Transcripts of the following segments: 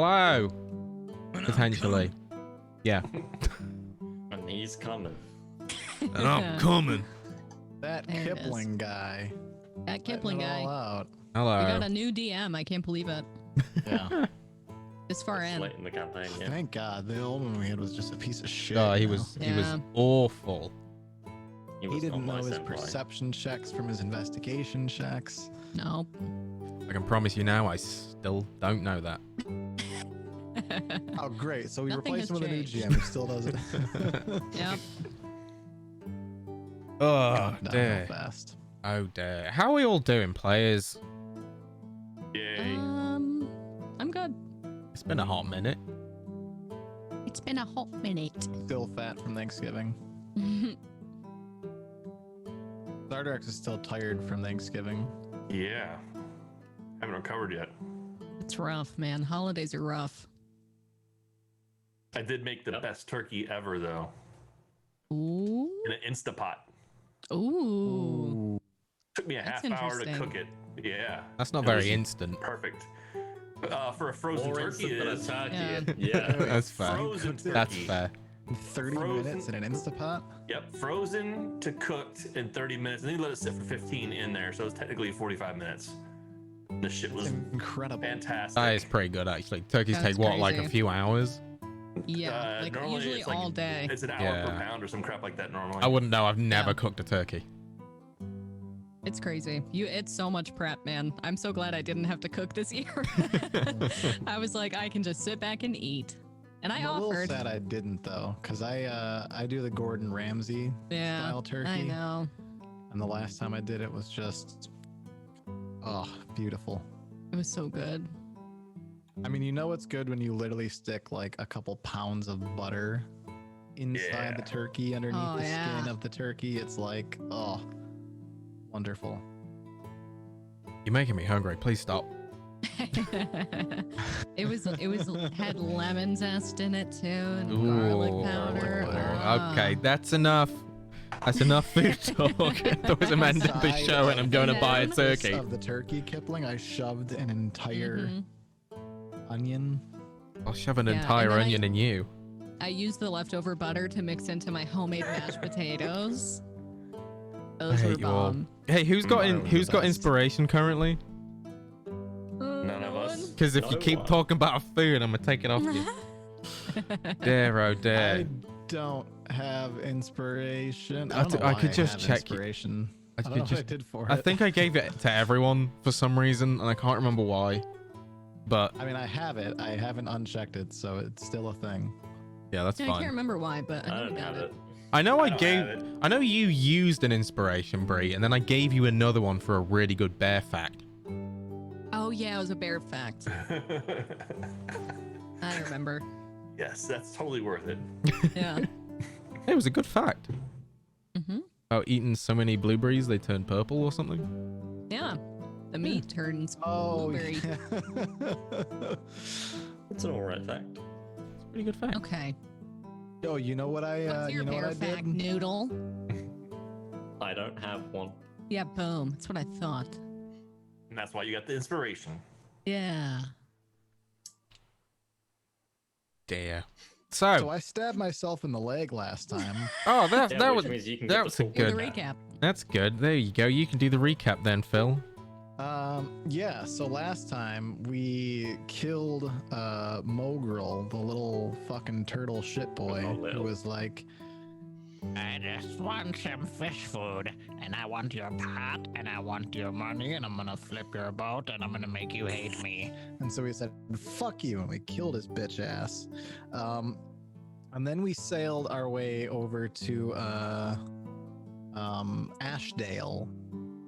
Hello. Potentially. Yeah. And he's coming. And I'm coming. That There it Kipling guy. That Kipling letting it guy. all out. Hello. We got a new DM. I can't believe it. Yeah. This far It's in. late in the campaign, yeah. Thank God. The old one we had was just a piece of shit. Oh, he you know? was Yeah. awful. He was didn't not know my his senpai. perception checks from his investigation checks. No. I can promise you now, I still don't know that. Oh, great. So we Nothing replaced him has with a new changed. GM who still does it. Yep. Oh, Gone downhill dear. fast. Oh, dear. How are we all doing, players? Yay. I'm good. It's been a hot minute. It's been a hot minute. Still fat from Thanksgiving. Zardax is still tired from Thanksgiving. Yeah. Haven't recovered yet. It's rough, man. Holidays are rough. I did make the best turkey ever, though, Ooh. in an Instapot. Ooh. Took me a That's half hour to interesting. cook it. Yeah. That's not It very was instant. Perfect. For a frozen More turkey, instant it than a is. turkey. Yeah. Yeah. That's fair. Frozen turkey. That's fair. 30 Frozen. minutes in an Instapot? Yep, frozen to cooked in 30 minutes. And then you let it sit for 15 in there, so it's technically 45 minutes. The shit was Incredible. fantastic. That is pretty good, actually. Turkeys That's take, what, like a crazy. few hours? Yeah. Like normally usually it's like- all day. It's an hour Yeah. per pound or some crap like that normally. I wouldn't know. I've never Yeah. cooked a turkey. It's crazy. It's so much prep, man. I'm so glad I didn't have to cook this year. I was like, I can just sit back and eat. And I I'm a little offered. sad I didn't though, because I do the Gordon Ramsay Yeah. style turkey. I know. And the last time I did it was just, oh, beautiful. It was so good. I mean, you know it's good when you literally stick like a couple pounds of butter inside the Yeah. turkey underneath Oh, the yeah. skin of the turkey. It's like, oh, wonderful. You're making me hungry. Please stop. it had lemon zest in it too and Ooh. garlic powder. Okay, that's enough. That's enough food talk. There was a man at the Inside show and I'm going to Yeah. buy a This turkey. Of the turkey, Kipling, I shoved an entire Mhm. onion. I'll shove an Yeah, and entire then onion in you. I used the leftover butter to mix into my homemade mashed potatoes. Those I were hate you all. bomb. Hey, who's got Butter was who's the got best. inspiration currently? None of us. Because if No you keep one. talking about food, I'm gonna take it off you. Dear, oh I dear. don't have inspiration. I I, don't know I why could just have check you. inspiration. I I don't could know what I just- did for it. I think I gave it to everyone for some reason, and I can't remember why. But I mean, I have it. I haven't unchecked it, so it's still a thing. yeah, that's Yeah, I can't fine. remember why, but I I know don't we got have it. it. I know I don't gave. have it. I know you used an inspiration, Brie, and then I gave you another one for a really good bear fact. Oh yeah, it was a bear fact. I remember. Yes, that's totally worth it. Yeah. It was a good fact. hmm About eating so many blueberries they turn purple or something. Yeah. The meat turns Oh, blueberry. It's an alright fact. It's a pretty good fact. Okay. Yo, you know what I? What's your you know what bear I fact, did? Noodle? I don't have one. Yeah, boom. That's what I thought. And that's why you got the inspiration. Yeah. Dear. So, So I stabbed myself in the leg last time. oh, that Yeah, that which was means you can that get was the a full Do the good. recap. That's good. There you go. You can do the recap then, Phil. Yeah. So last time we killed Mogrel, the little fucking turtle shit boy, Oh, who little. was like, I just want some fish food, and I want your pot, and I want your money, and I'm gonna flip your boat, and I'm gonna make you hate me. and so we said, "Fuck you," and we killed his bitch ass. And then we sailed our way over to Ashdale.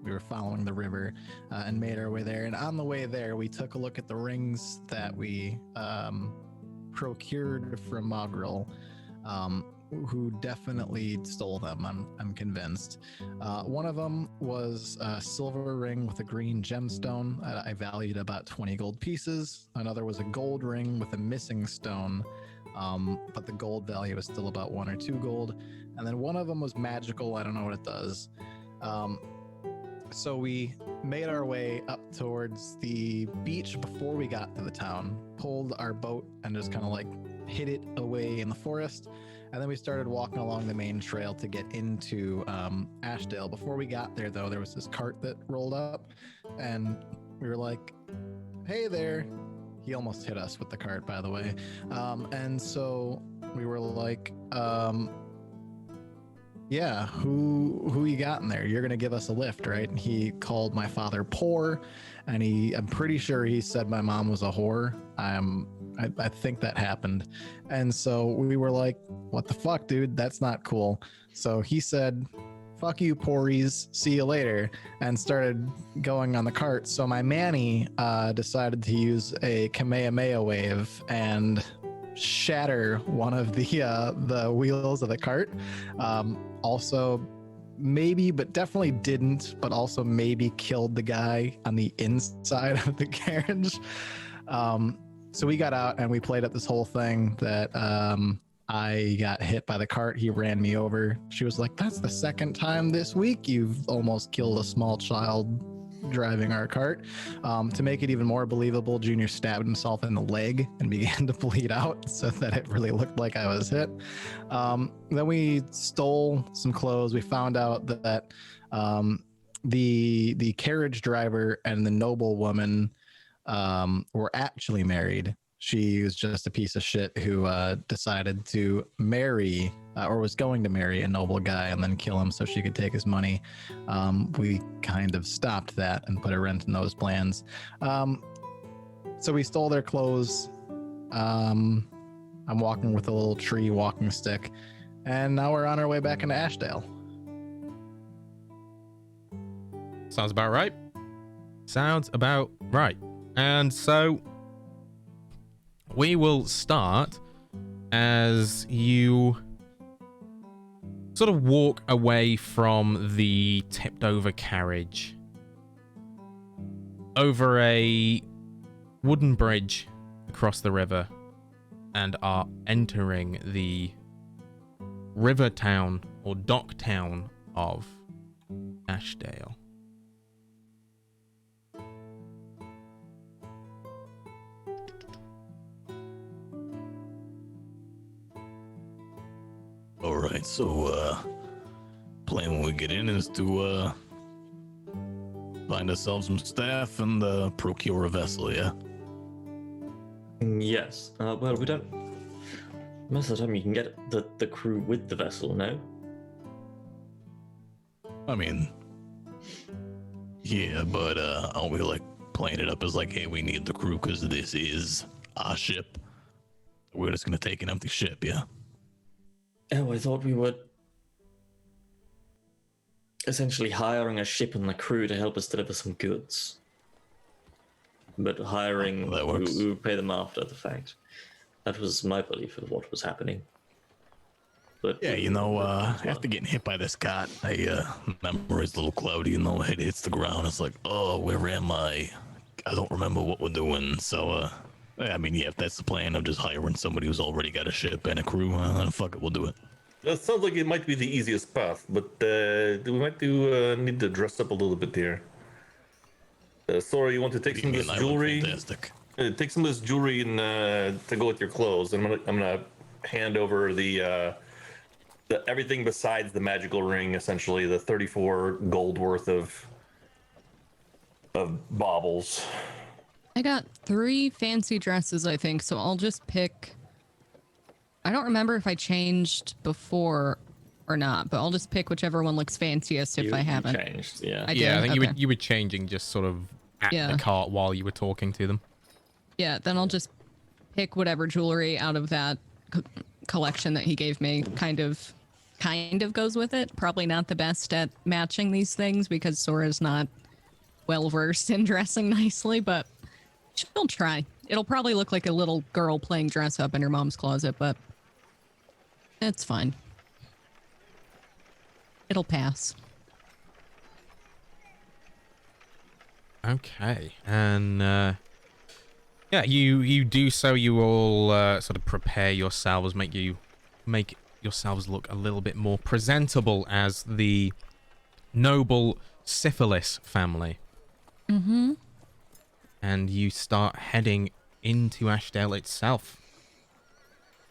We were following the river and made our way there. And on the way there, we took a look at the rings that we procured from Mogrel, who definitely stole them. I'm convinced. One of them was a silver ring with a green gemstone. I valued about 20 gold pieces. Another was a gold ring with a missing stone. But the gold value was still about 1 or 2 gold. And then one of them was magical. I don't know what it does. So we made our way up towards the beach before we got to the town, pulled our boat and just kind of like hid it away in the forest. And then we started walking along the main trail to get into Ashdale. Before we got there, though, there was this cart that rolled up, and we were like, hey there. He almost hit us with the cart, by the way. And so we were like, yeah, who you got in there? You're gonna give us a lift, right? And he called my father poor, and I'm pretty sure he said my mom was a whore. I think that happened. And so we were like, what the fuck, dude? That's not cool. So he said, fuck you, poories, see you later, and started going on the cart. So my Manny decided to use a Kamehameha wave and shatter one of the wheels of the cart. Also maybe, but definitely didn't, but also maybe killed the guy on the inside of the carriage. So we got out and we played up this whole thing that I got hit by the cart. He ran me over. She was like, that's the second time this week you've almost killed a small child driving our cart. To make it even more believable, Junior stabbed himself in the leg and began to bleed out so that it really looked like I was hit. Then we stole some clothes. We found out that the carriage driver and the noblewoman were actually married. She was just a piece of shit who decided to marry or was going to marry a noble guy and then kill him so she could take his money. We kind of stopped that and put a rent in those plans. So we stole their clothes. I'm walking with a little tree walking stick, and now we're on our way back into Ashdale. Sounds about right. Sounds about right. And so we will start as you sort of walk away from the tipped over carriage over a wooden bridge across the river and are entering the river town or dock town of Ashdale. All right, so plan when we get in is to find ourselves some staff and procure a vessel, yeah? Yes. Well, we don't. Most of the time, you can get the crew with the vessel. No. I mean, yeah, but aren't we like playing it up as like, hey, we need the crew because this is our ship? We're just gonna take an empty ship, yeah? Oh, I thought we were essentially hiring a ship and the crew to help us deliver some goods. But hiring, That works. we would pay them after the fact. That was my belief of what was happening. But Yeah, you know, after getting hit by this cot, memory's a little cloudy, you know, head hits the ground. It's like, oh, where am I? I don't remember what we're doing. So, I mean, yeah, if that's the plan of just hiring somebody who's already got a ship and a crew, fuck it, we'll do it. That sounds like it might be the easiest path, but we might need to dress up a little bit here. Sora, you want to take some of this I look jewelry? fantastic. Take some of this jewelry and to go with your clothes. I'm gonna hand over the everything besides the magical ring, essentially the 34 gold worth of baubles. I got 3 fancy dresses, I think, so I'll just pick. I don't remember if I changed before or not, but I'll just pick whichever one looks fanciest if I haven't. Changed, yeah. I Yeah, I did? think Okay. you were changing just sort of at Yeah. the cart while you were talking to them. Yeah, then I'll just pick whatever jewelry out of that collection that he gave me. Kind of goes with it. Probably not the best at matching these things because Sora's not well versed in dressing nicely, but she'll try. It'll probably look like a little girl playing dress up in her mom's closet, but it's fine. It'll pass. Okay, and yeah, you do so. You all sort of prepare yourselves, make yourselves look a little bit more presentable as the noble syphilis family. Mm-hmm. And you start heading into Ashdale itself.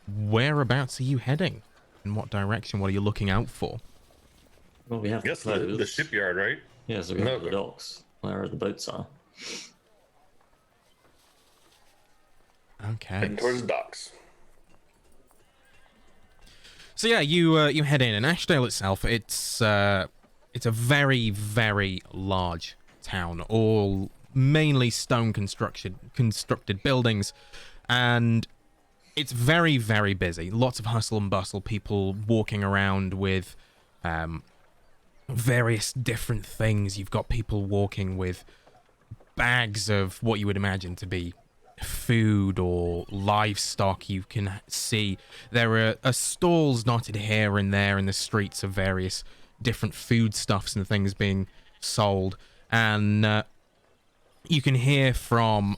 Whereabouts are you heading? In what direction? What are you looking out for? Well, we have I guess the the clothes. shipyard, right? Yeah, so we have No. the docks, where the boats are. Okay. Heading towards the docks. So yeah, you head in, and Ashdale itself, it's a very, very large town, all mainly stone constructed buildings, and it's very, very busy. Lots of hustle and bustle, people walking around with various different things. You've got people walking with bags of what you would imagine to be food or livestock. You can see there are stalls dotted here and there in the streets of various different foodstuffs and things being sold, and you can hear from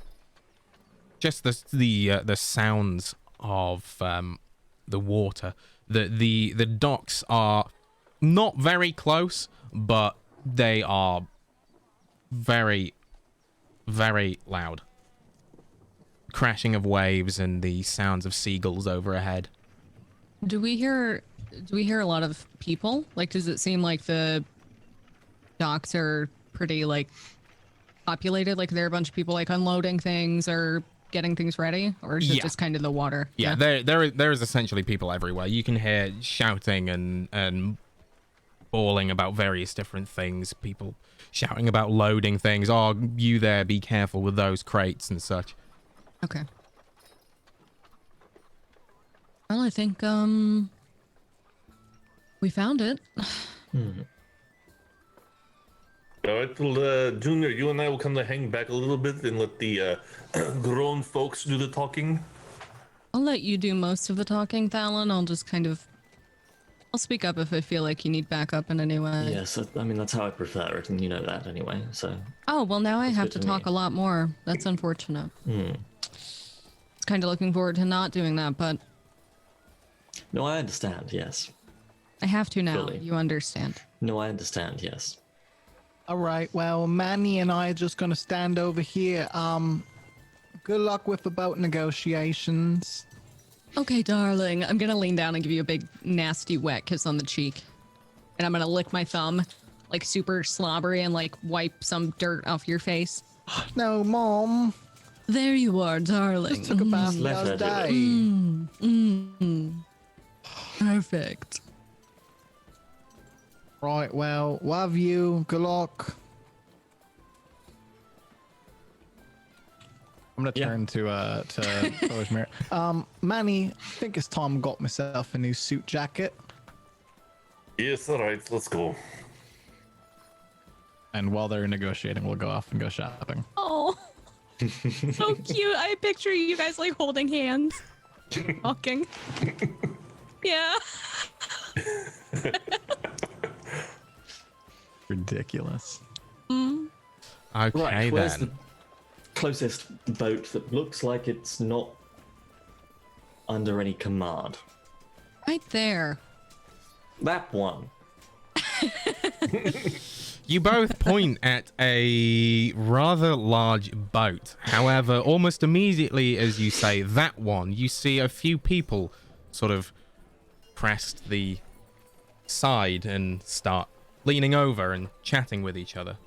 just the sounds of the water. The docks are not very close, but they are very, very loud. Crashing of waves and the sounds of seagulls overhead. Do we hear a lot of people? Like, does it seem like the docks are pretty like populated? Like, there are a bunch of people like unloading things or getting things ready, or is it just kind of the water? Yeah, there is essentially people everywhere. You can hear shouting and bawling about various different things. People shouting about loading things. Oh, you there, be careful with those crates and such. Okay. Well, I think we found it. All right, well, Junior, you and I will come to hang back a little bit and let the grown folks do the talking. I'll let you do most of the talking, Thalen. I'll speak up if I feel like you need backup in any way. Yes, I mean, that's how I prefer it, and you know that anyway, so... Oh, well, now I have to good to talk me. a lot more. That's unfortunate. It's kind of looking forward to not doing that, but No, I understand, yes. I have to now. Fully. You understand. No, I understand, yes. All right. Well, Manny and I are just gonna stand over here. Good luck with the boat negotiations. Okay, darling. I'm gonna lean down and give you a big, nasty, wet kiss on the cheek. And I'm gonna lick my thumb, like super slobbery, and like wipe some dirt off your face. No, Mom. There you are, darling. Just took a bath the Let other her do it. day. Perfect. Right. Well, love you. Good luck. I'm gonna Yeah. turn to Valmiira. Manny, I think it's time I got myself a new suit jacket. Yes, all right, let's go. And while they're negotiating, we'll go off and go shopping. Oh, so cute. I picture you guys like holding hands, talking. Yeah. Ridiculous. Okay, Right, where's then. the closest boat that looks like it's not under any command? Right there. That one. You both point at a rather large boat. However, almost immediately as you say that one, you see a few people sort of crest the side and start leaning over and chatting with each other.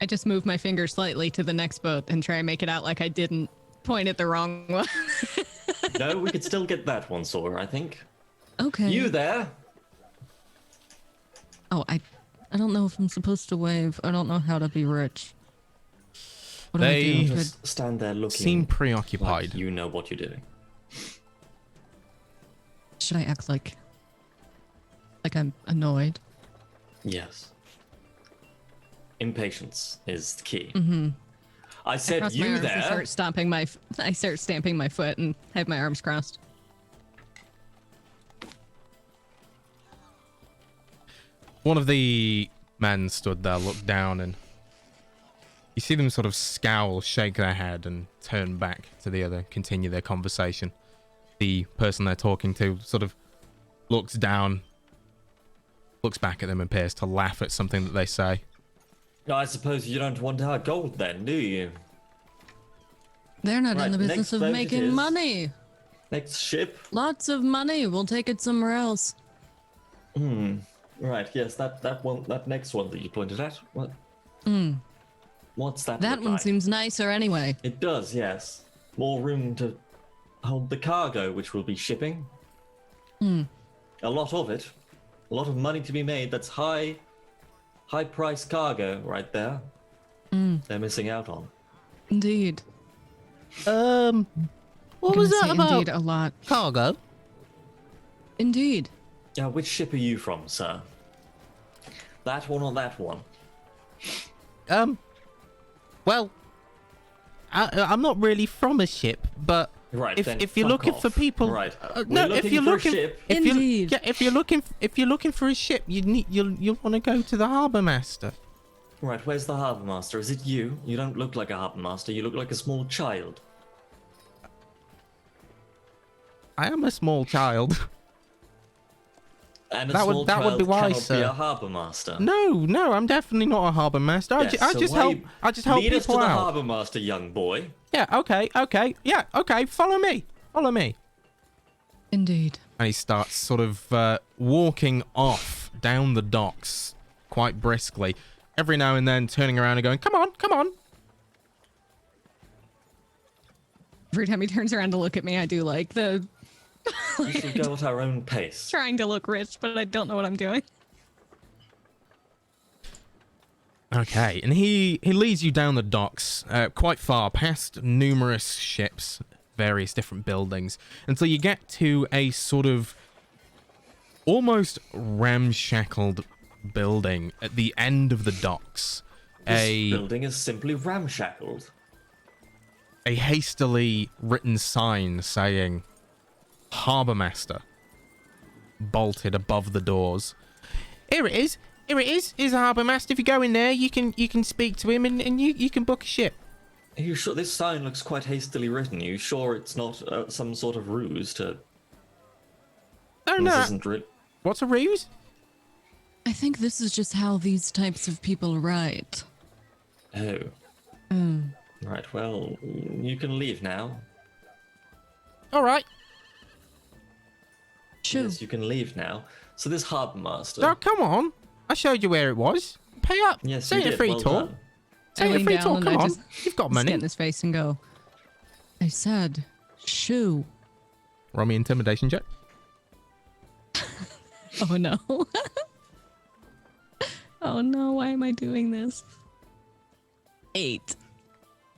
I just move my finger slightly to the next boat and try and make it out like I didn't point at the wrong one. No, we could still get that one, Sora, I think. Okay. You there? Oh, I don't know if I'm supposed to wave. I don't know how to be rich. What do I They- do? Should I- Just stand there looking Seem like preoccupied. you know what you're doing. Should I act like I'm annoyed? Yes. Impatience is the key. Mm-hmm. I said Cross my you arms and there. I start stamping my foot and have my arms crossed. One of the men stood there, looked down, and you see them sort of scowl, shake their head, and turn back to the other, continue their conversation. The person they're talking to sort of looks down, looks back at them, and appears to laugh at something that they say. I suppose you don't want our gold then, do you? They're not Right, in the business next of boat it making is. money. Next ship? Lots of money. We'll take it somewhere else. Right, yes, that one, that next one that you pointed at. What? What's that? That look one like? seems nicer anyway. It does, yes. More room to hold the cargo which we'll be shipping. A lot of it. A lot of money to be made. That's high price cargo right there. They're missing out on. Indeed. What was Gonna that say about indeed a lot. cargo? Indeed. Which ship are you from, sir? That one or that one? Well, I'm not really from a ship, but Right, then if you're fuck looking for off. people, Right. no, We're if looking you're for a looking, ship. Indeed. if you're looking for a ship, you'll want to go to the harbour master. Right, where's the harbour master? Is it you? You don't look like a harbour master. You look like a small child. I am a small child. And a That would- small that would child be wise, cannot be sir. a harbour master. No, I'm definitely not a harbour master. I Yes, just so why- help. I just help lead us to people the out. harbour master, young boy. Yeah. Okay. Yeah. Okay. Follow me. Indeed. And he starts sort of walking off down the docks quite briskly, every now and then turning around and going, "Come on." Every time he turns around to look at me, I do like the We should go at our own pace. trying to look rich, but I don't know what I'm doing. Okay, and he leads you down the docks, quite far, past numerous ships, various different buildings, until you get to a sort of almost ramshackled building at the end of the docks. This building is simply ramshackled. A hastily written sign saying Harbour Master bolted above the doors. Here it is. Here's the Harbour Master. If you go in there, you can speak to him and you can book a ship. Are you sure this sign looks quite hastily written? Are you sure it's not some sort of ruse to... Oh This no. isn't re- What's a ruse? I think this is just how these types of people write. Oh. Right, well, you can leave now. All right. Shoo. Yes, you can leave now. So this harbour master... Oh, come on. I showed you where it was. Pay up. Yes, Say you it did. free Well talk. done. I Say it lean free down talk. and Come I on. just You've got Get money. in his face and go, I said, shoo. Roll me intimidation check. Oh no. Oh no, why am I doing this? 8.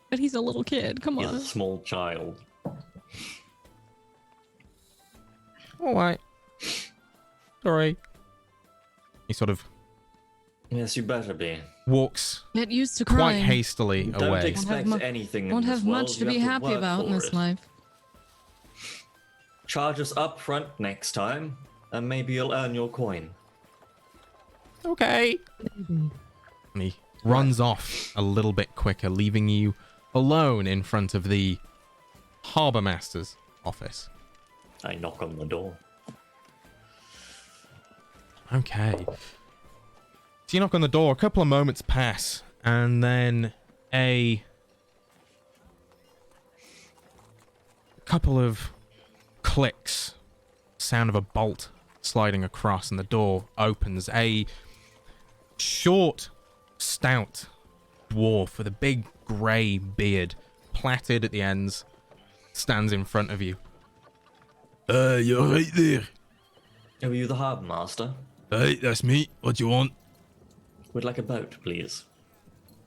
But he's a little kid, come He's on. a small child. All right. Sorry. He sort of Yes, you better be. walks Get used to quite crying. hastily Don't away. expect mu- anything in Won't this have world. much to You be have happy work about in for this it. life. Charge us up front next time, and maybe you'll earn your coin. Okay. And he runs off a little bit quicker, leaving you alone in front of the Harbour Master's office. I knock on the door. Okay. So you knock on the door, a couple of moments pass, and then a couple of clicks, sound of a bolt sliding across, and the door opens. A short, stout dwarf with a big grey beard, plaited at the ends, stands in front of you. You're right there. Are you the harbour master? Hey, that's me. What you want? Would like a boat, please.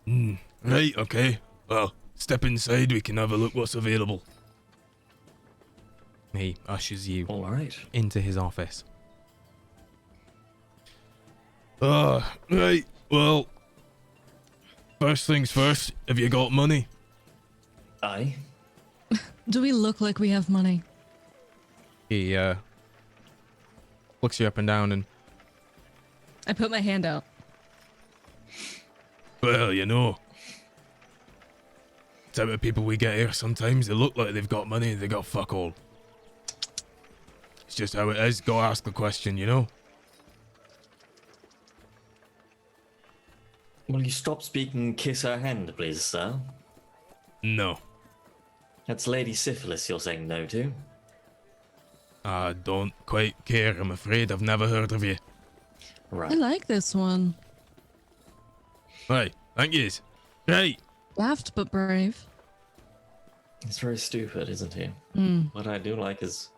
Right, okay. Well, step inside. We can have a look what's available. He ushers you All right. into his office. Right. Well, first things first. Have you got money? Aye. Do we look like we have money? He looks you up and down and I put my hand out. Well, you know. Type of people we get here, sometimes they look like they've got money and they got fuck all. It's just how it is. Go ask the question, you know? Will you stop speaking and kiss her hand, please, sir? No. That's Lady Syphilis you're saying no to. I don't quite care, I'm afraid. I've never heard of you. Right. I like this one. Right, thank yous. Right. Daft but brave. He's very stupid, isn't he? What I do like is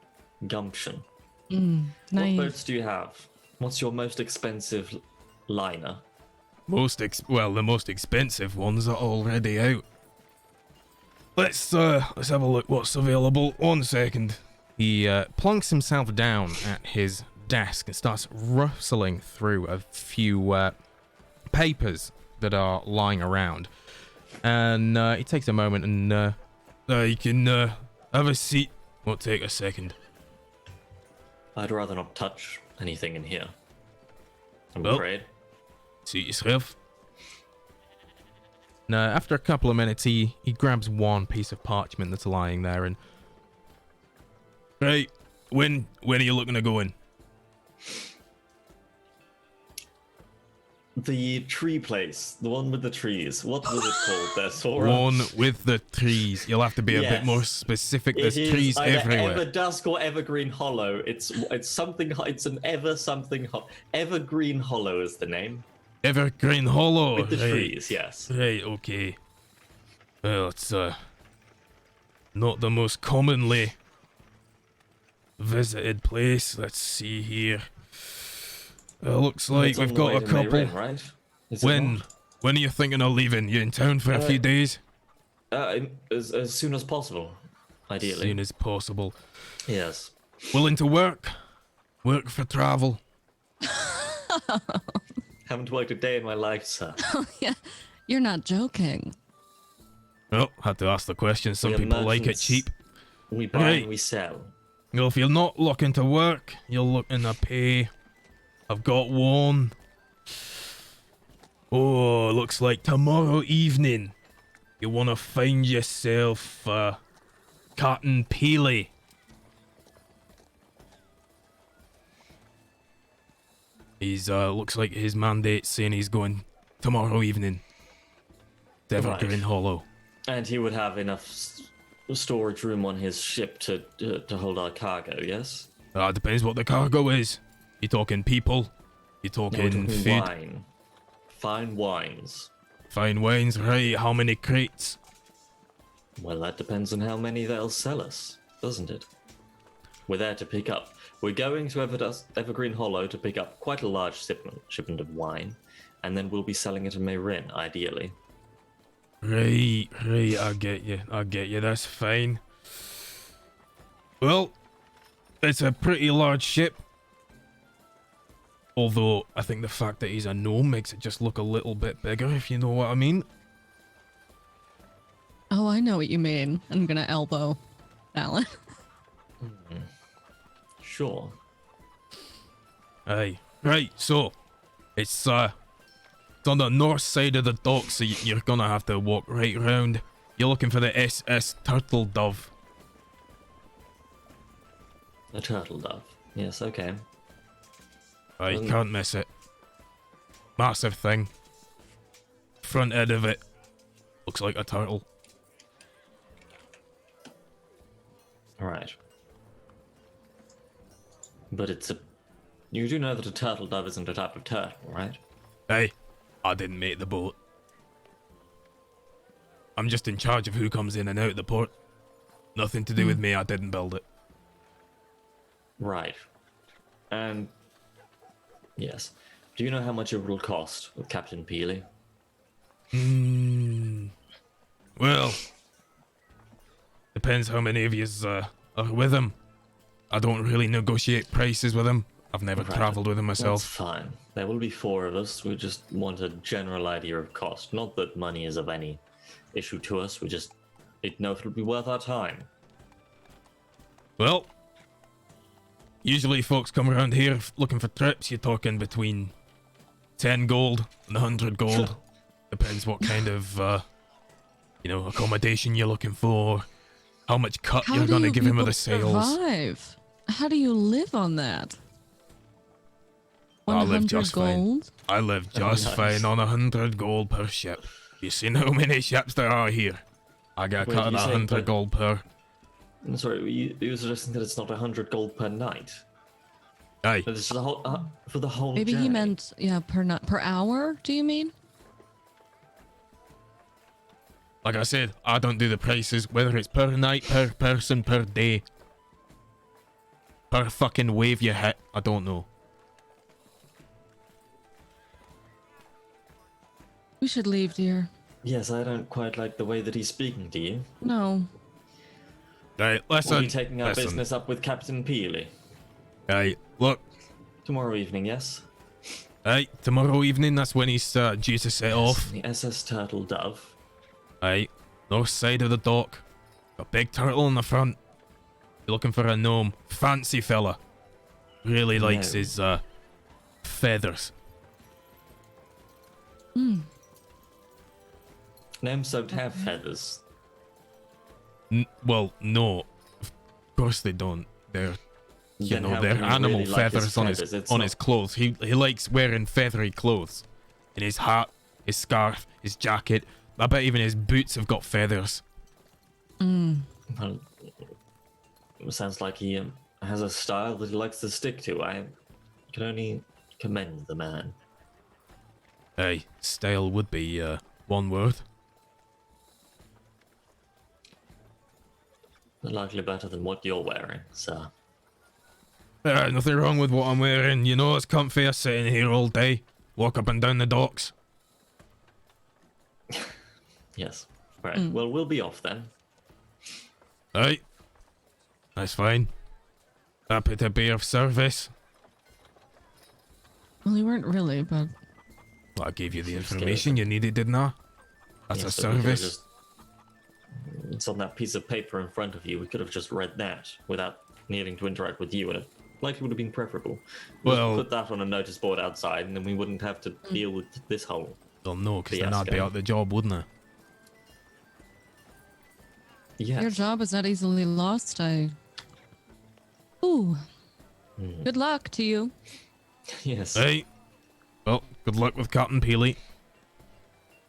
gumption. What Naive. boats do you have? What's your most expensive liner? The most expensive ones are already out. Let's have a look what's available. 1 second. He plonks himself down at his desk and starts rustling through a few papers that are lying around. And he takes a moment and you can have a seat. Won't take a second. I'd rather not touch anything in here. I'm Well. afraid. Suit yourself. Now, after a couple of minutes, he grabs one piece of parchment that's lying there and... Right, when are you looking to go in? The tree place, the one with the trees. What was it called there, Sora? One with the trees. You'll have to be a bit Yes. more specific. It There's is trees either everywhere. Everdusk or Evergreen Hollow. It's something. It's an Evergreen Hollow is the name. Evergreen Hollow. With the right. trees, yes. Right, okay. Well, it's not the most commonly visited place. Let's see here. Looks like It's on we've the way got a to Mayrin, couple. right? Is it When not? are you thinking of leaving? You in town for a few days? As soon as possible, As ideally. soon as possible. Yes. Willing to work? Work for travel? Haven't worked a day in my life, sir. Yeah, you're not joking. Oh, had to ask the question. Some We are people like it merchants. cheap. We buy Right. and we sell. Well, if you're not looking to work, you're looking to pay. I've got one. Oh, looks like tomorrow evening. You want to find yourself Cotton Peely. He's looks like his mandate's saying he's going tomorrow evening. To Evergreen Hollow. And he would have enough storage room on his ship to hold our cargo, yes? Depends what the cargo is. You talking people? You No, we're talking talking food? wine. Fine wines. Fine wines, right? How many crates? Well, that depends on how many they'll sell us, doesn't it? We're there to pick up. We're going to Evergreen Hollow to pick up quite a large shipment of wine, and then we'll be selling it in Mayrin, ideally. Right, I get you, that's fine. Well, it's a pretty large ship. Although, I think the fact that he's a gnome makes it just look a little bit bigger, if you know what I mean. Oh, I know what you mean. I'm gonna elbow Alan. Sure. Aye. Right, so, it's on the north side of the dock, so you're gonna have to walk right round. You're looking for the SS Turtle Dove. A turtle dove. Yes, okay. Right, can't miss it. Massive thing. Front end of it looks like a turtle. Alright. But it's a... You do know that a turtle dove isn't a type of turtle, right? Hey, I didn't make the boat. I'm just in charge of who comes in and out of the port. Nothing to do with me, I didn't build it. Right. And... Yes. Do you know how much it will cost with Captain Peely? Well, depends how many of yous are with him. I don't really negotiate prices with him. I've never Right. travelled with him That's myself. fine. There will be 4 of us. We just want a general idea of cost. Not that money is of any issue to us. We just need to know if it'll be worth our time. Well, usually folks come around here looking for trips. You're talking between 10 gold and 100 gold. Depends what kind of, accommodation you're looking for. How much cut you're gonna give him of the sales. Survive? How do you live on that? I live 100 just fine. gold. I live just nice. fine on 100 gold per ship. You seen how many ships there are here? I get Wait, cut you at say 100 that- gold per. I'm sorry, you suggesting that it's not 100 gold per night? Aye, That it's the whole, for the whole Maybe journey? he meant, yeah, per hour, do you mean? like I said, I don't do the prices, whether it's per night, per person, per day, per fucking wave you hit, I don't know. We should leave, dear. Yes, I don't quite like the way that he's speaking to you. No. Right, We'll listen, be taking our listen. business up with Captain Peely. Right, look, Tomorrow evening, yes? right, tomorrow evening, that's when he's due to set off. The SS Turtle Dove. Right, north side of the dock. Got a big turtle in the front. You're looking for a gnome. Fancy fella. Really likes No. his feathers. Gnomes don't have feathers. Well, no. Of course they don't. They're, you Then know, how they're can you animal really like his feathers on his feathers? It's on not- his clothes. He likes wearing feathery clothes. In his hat, his scarf, his jacket. I bet even his boots have got feathers. Well, it sounds like he has a style that he likes to stick to. I can only commend the man. Hey, style would be one word. Likely better than what you're wearing, sir. Nothing wrong with what I'm wearing. You know, it's comfy sitting here all day. Walk up and down the docks. Yes. Right. Well, we'll be off then. Right. That's fine. Happy to be of service. Well, you weren't really, but Well, I gave you the Just information you needed, didn't I? That's Yes, a but we could've service. just- It's on that piece of paper in front of you. We could have just read that without needing to interact with you, and it likely would have been preferable. We'll Well- put that on a notice board outside, and then we wouldn't have to deal with this whole. Well, no, because then I'd be fiasco. out the job, wouldn't I? Yes. your job is not easily lost. Ooh. Good luck to you. Yes. Hey. Well, good luck with Captain Peely.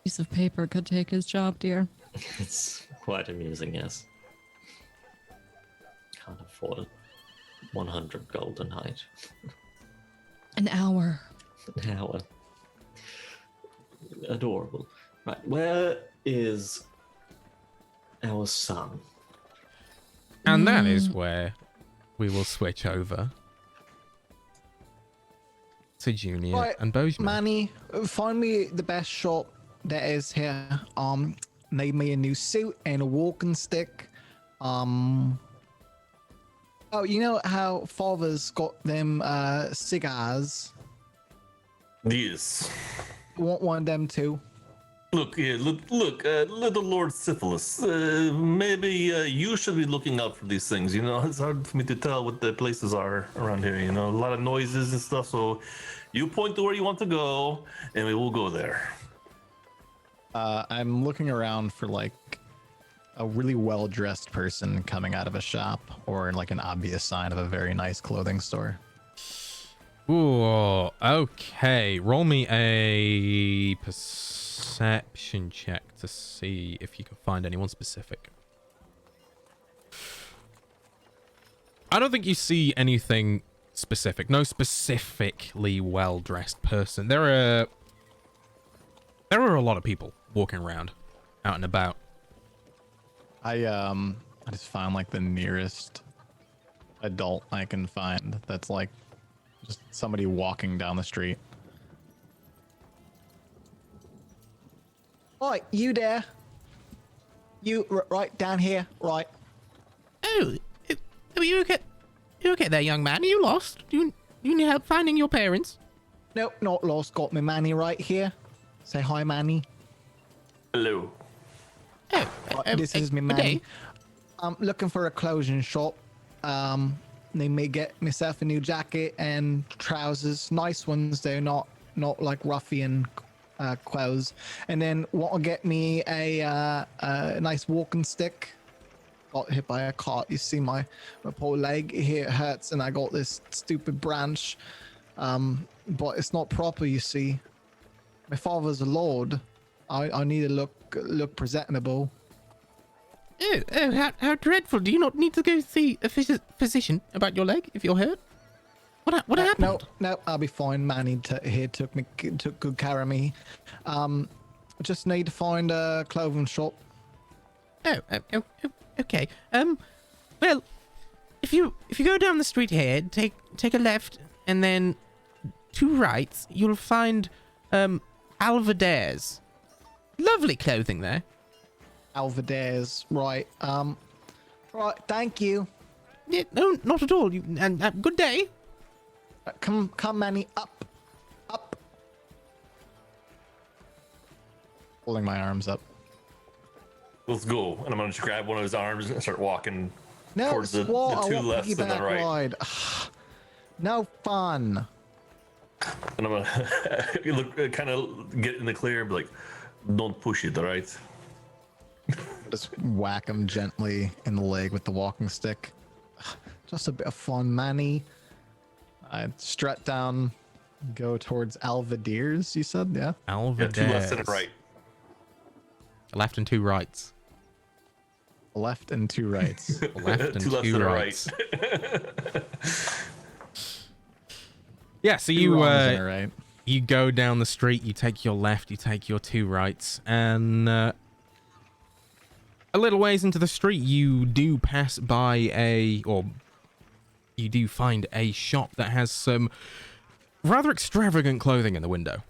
Piece of paper could take his job, dear. It's quite amusing, yes. Can't afford it. 100 gold a night. An hour. An hour. Adorable. Right, where is our son? And that is where we will switch over to Junior Right, and Bozeman. Manny, find me the best shop that is here. Made me a new suit and a walking stick. Oh, you know how father's got them cigars? Yes. Want one of them too? Look here, look, little Lord Syphilis. Maybe you should be looking out for these things. You know, it's hard for me to tell what the places are around here. You know, a lot of noises and stuff. So, you point to where you want to go, and we will go there. I'm looking around for like a really well-dressed person coming out of a shop, or like an obvious sign of a very nice clothing store. Ooh, okay. Roll me a perception check to see if you can find anyone specific. I don't think you see anything specific. No specifically well-dressed person. There are a lot of people walking around, out and about. I just found like the nearest adult I can find that's like just somebody walking down the street. Right, you there? You right down here, right? Oh, are you okay? You okay there, young man? Are you lost? Do you need help finding your parents? Nope, not lost. Got me Manny right here. Say hi, Manny. Hello. Oh, Right, this is me, good Manny. day. I'm looking for a clothing shop. They may get myself a new jacket and trousers, nice ones though, not like ruffian clothes. And then want to get me a nice walking stick. Got hit by a cart. You see my poor leg here, it hurts, and I got this stupid branch. But it's not proper, you see. My father's a lord. I need to look presentable. Oh, how dreadful. Do you not need to go see a physician about your leg if you're hurt? What happened? No, I'll be fine. Manny here took good care of me. Just need to find a clothing shop. Oh, okay. Well, if you go down the street here, take a left and then 2 rights, you'll find Alvadare's. Lovely clothing there. Alvadare's, right. Right, thank you. Yeah, no, not at all. And good day. Come, Manny, up. Holding my arms up. Let's go. And I'm gonna just grab one of his arms and start walking No, towards the Swat, 2 I want lefts and the piggyback right. ride. No fun. And I'm gonna you look kind of get in the clear, but like, don't push it, all right? Just whack him gently in the leg with the walking stick. Just a bit of fun, Manny. I strut down, go towards Alvadare's, you said, yeah? Yeah, 2 lefts and a right. A left and 2 rights. A left and 2 rights. A left and 2 lefts 2 and a rights. right. Yeah, so 2 wrongs and a right. you go down the street, you take your left, you take your 2 rights, and a little ways into the street, you do pass by you do find a shop that has some rather extravagant clothing in the window.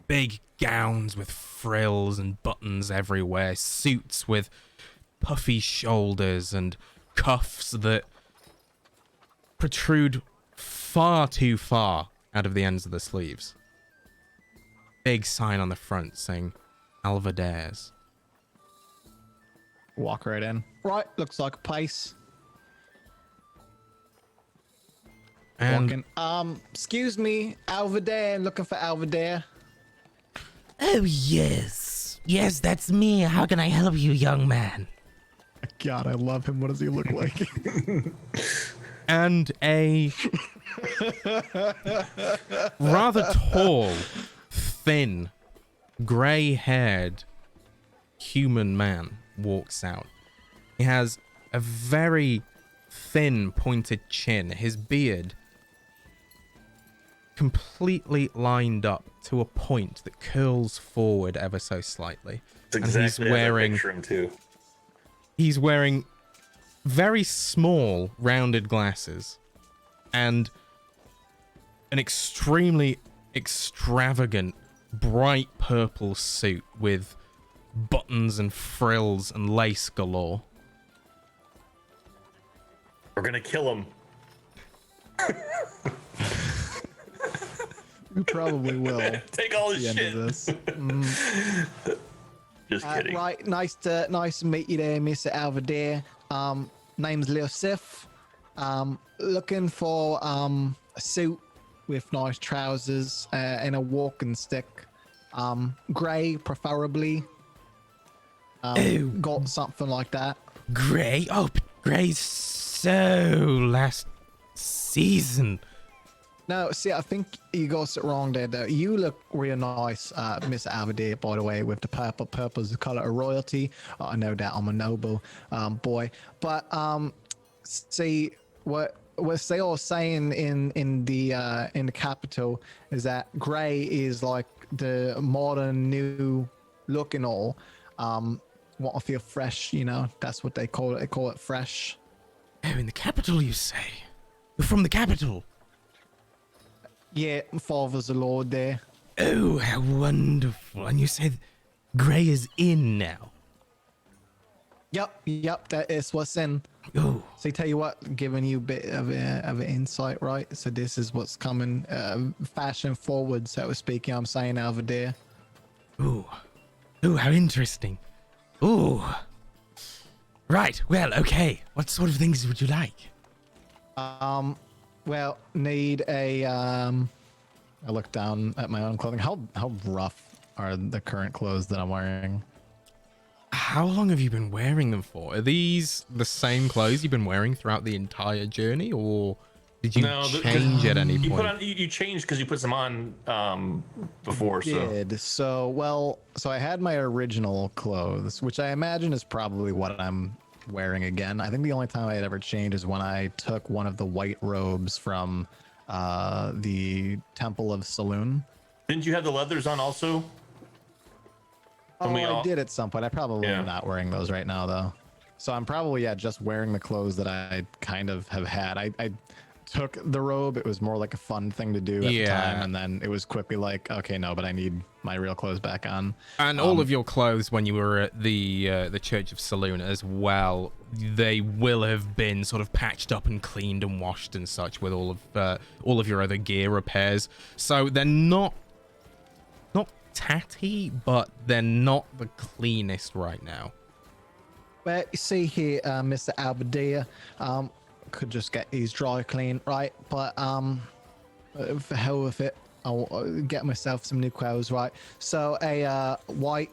Big gowns with frills and buttons everywhere, suits with puffy shoulders and cuffs that protrude far too far out of the ends of the sleeves. Big sign on the front saying Alvadare's. Walk right in. Right, looks like a place. And Walking. Excuse me, Alvadare, looking for Alvadare. Oh, yes. Yes, that's me. How can I help you, young man? God, I love him. What does he look like? and a rather tall, thin, grey-haired human man walks out. He has a very thin, pointed chin. His beard completely lined up to a point that curls forward ever so slightly. It's exactly and how I picture him too. he's wearing very small rounded glasses and an extremely extravagant bright purple suit with buttons and frills and lace galore. We're gonna kill him. We probably will. Take all at his the end of shit. this. Just kidding. Right, nice to meet you there, Mr. Alvadare. Name's Lil Sif. Looking for a suit with nice trousers and a walking stick. Grey, preferably. Got something like that. Grey? Oh, Grey's so last season. No, see, I think you got it wrong there, though. You look real nice, Mr. Alvadare, by the way, with the purple. Purple is the color of royalty. I know that I'm a noble boy. But see, what they all saying in the capital is that grey is like the modern new look and all. Want to feel fresh, you know? That's what they call it. They call it fresh. Oh, in the capital, you say? You're from the capital? Yeah, my father's a lord there. Oh, how wonderful. And you said Grey is in now? Yep, that is what's in. Oh. So tell you what, giving you a bit of an insight, right? So this is what's coming, fashion forward, so to speak. I'm saying over there. Ooh. Ooh, how interesting. Ooh. Right, well, okay. What sort of things would you like? Well, need a I look down at my own clothing. How rough are the current clothes that I'm wearing? How long have you been wearing them for? Are these the same clothes you've been wearing throughout the entire journey, or Did you change at any You point? put on you changed because you put some on before. So Did so I had my original clothes, which I imagine is probably what I'm wearing again. I think the only time I had ever changed is when I took one of the white robes from the Temple of Saloon. didn't you have the leathers on also? Oh, we I all- did at some point. I probably am not wearing those right now though. So I'm probably just wearing the clothes that I kind of have had. I took the robe. It was more like a fun thing to do at the time, and then it was quickly like, okay, no, but I need my real clothes back on. And all of your clothes when you were at the Church of Saloon as well, they will have been sort of patched up and cleaned and washed and such with all of your other gear repairs. So they're not tatty, but they're not the cleanest right now. Well, you see here, Mr. Albadia, could just get these dry clean, right? But for hell with it, I'll get myself some new clothes, right? So a white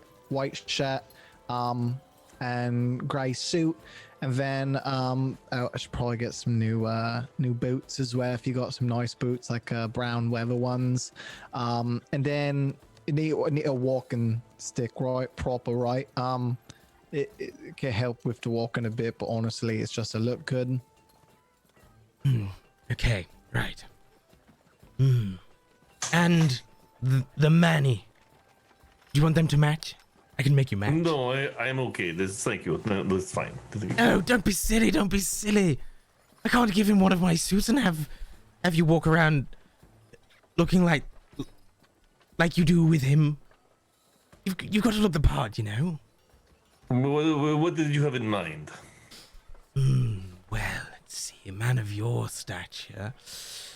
shirt, and grey suit, and then I should probably get some new boots as well. If you got some nice boots, like brown leather ones, and then you need a walking stick, right? Proper, right? It can help with the walking a bit, but honestly, it's just to look good. Okay, right. And the Manny. Do you want them to match? I can make you match. No, I'm okay. Thank you. No, that's fine. No, don't be silly. Don't be silly. I can't give him one of my suits and have you walk around looking like you do with him. You've got to look the part, you know. What did you have in mind? Well, let's see. A man of your stature.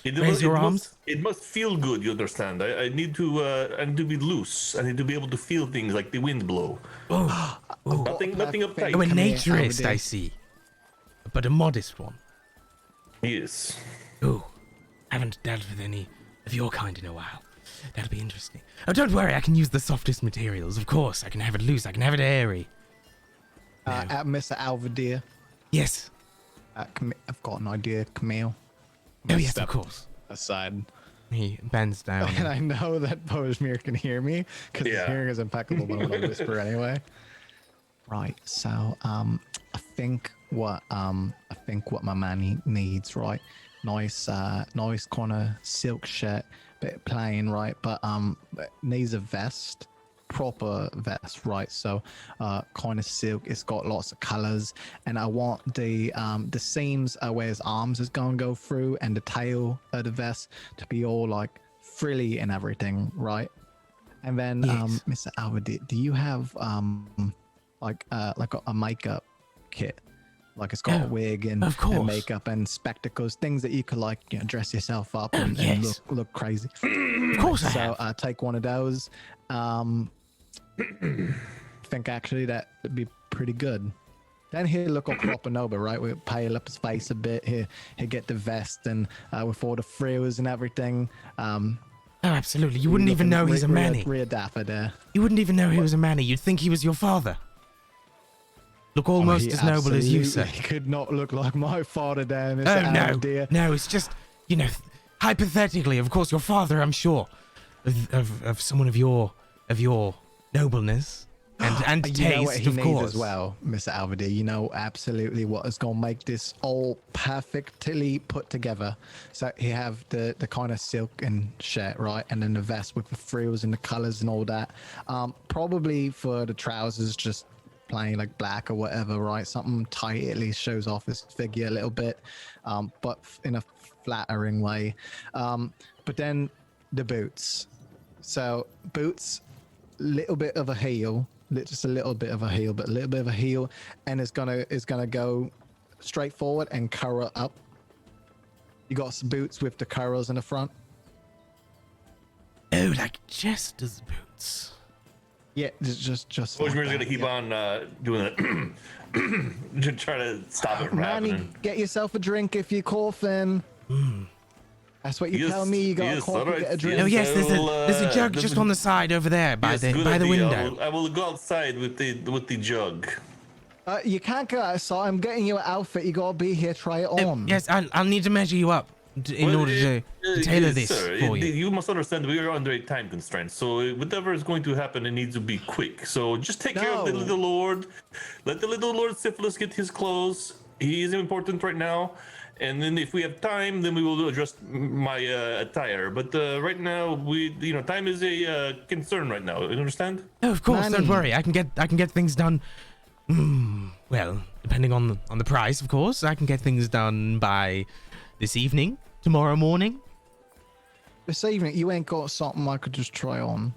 It Raise your arms. It must feel good. You understand? I need to be loose. I need to be able to feel things like the wind blow. Oh, Nothing uptight. oh, a Come here, naturist, over I there. see. But a modest one. Yes. Oh, haven't dealt with any of your kind in a while. That'll be interesting. Oh, don't worry. I can use the softest materials. Of course, I can have it loose. I can have it airy. Mr. Alvadir, Yes. I've got an idea, Camille. Oh, yes, Step of course. aside. He bends down. And I know that Bojmir can hear me because his Yeah. hearing is impeccable, but I'm gonna whisper anyway. Right. So I think what my man needs, right? Nice kind of silk shirt, bit plain, right? But needs a vest, proper vest, right? So kind of silk. It's got lots of colors, and I want the seams where his arms is gonna go through, and the tail of the vest to be all like frilly and everything, right? And then Yes. Mr. Albert, do you have like a makeup kit? Like it's got a wig and, of course. and makeup and spectacles, things that you could like, you know, dress yourself up and yes. look crazy. Of course I So have. take one of those. Think actually that would be pretty good. Then he'll look all proper noble, right? We'll pale up his face a bit. He'll get the vest and with all the frills and everything. Oh, absolutely. You wouldn't even know he's a Manny. Real dapper there. You wouldn't even know he was a Manny. You'd think he was your father. Look almost He as noble as you, sir. absolutely could not look like my father there, Mr. Oh, no. Dear. No, it's just, you know, hypothetically, of course, your father, I'm sure, of someone of your nobleness and You taste, know what he of needs course. as well, Mr. Alvadir. You know absolutely what is going to make this all perfectly put together. So he have the kind of silk and shirt, right? And then the vest with the frills and the colors and all that. Probably for the trousers, just plain like black or whatever, right? Something tight at least shows off his figure a little bit, but in a flattering way. But then the boots. So boots, little bit of a heel, just a little bit of a heel, but a little bit of a heel, and it's gonna go straight forward and curl up. You got some boots with the curls in the front. Oh, like Jester's boots. Yeah, just. Bojmir's like gonna that, keep yeah. on doing it to try to stop it from Manny, happening. get yourself a drink if you're coughing. That's what you Yes, tell me. You got yes, a coffee, alright, get a drink. Oh, yes. yes, there's a jug just on the side over there by Yes, the good window. idea. I will go outside with the jug. You can't go outside. I'm getting you an outfit. You gotta be here. Try it on. Yes, I'll need to measure you up. in order to tailor this sir, for you. You must understand we are under a time constraint, so whatever is going to happen, it needs to be quick. So just take care of the No. little lord. Let the little Lord Syphilis get his clothes. He is important right now. And then if we have time, then we will adjust my attire. But right now, time is a concern right now. You understand? Oh, of course, don't Manny. worry. I can get things done. Well, depending on the price, of course, I can get things done by this evening, tomorrow morning. This evening, you ain't got something I could just try on.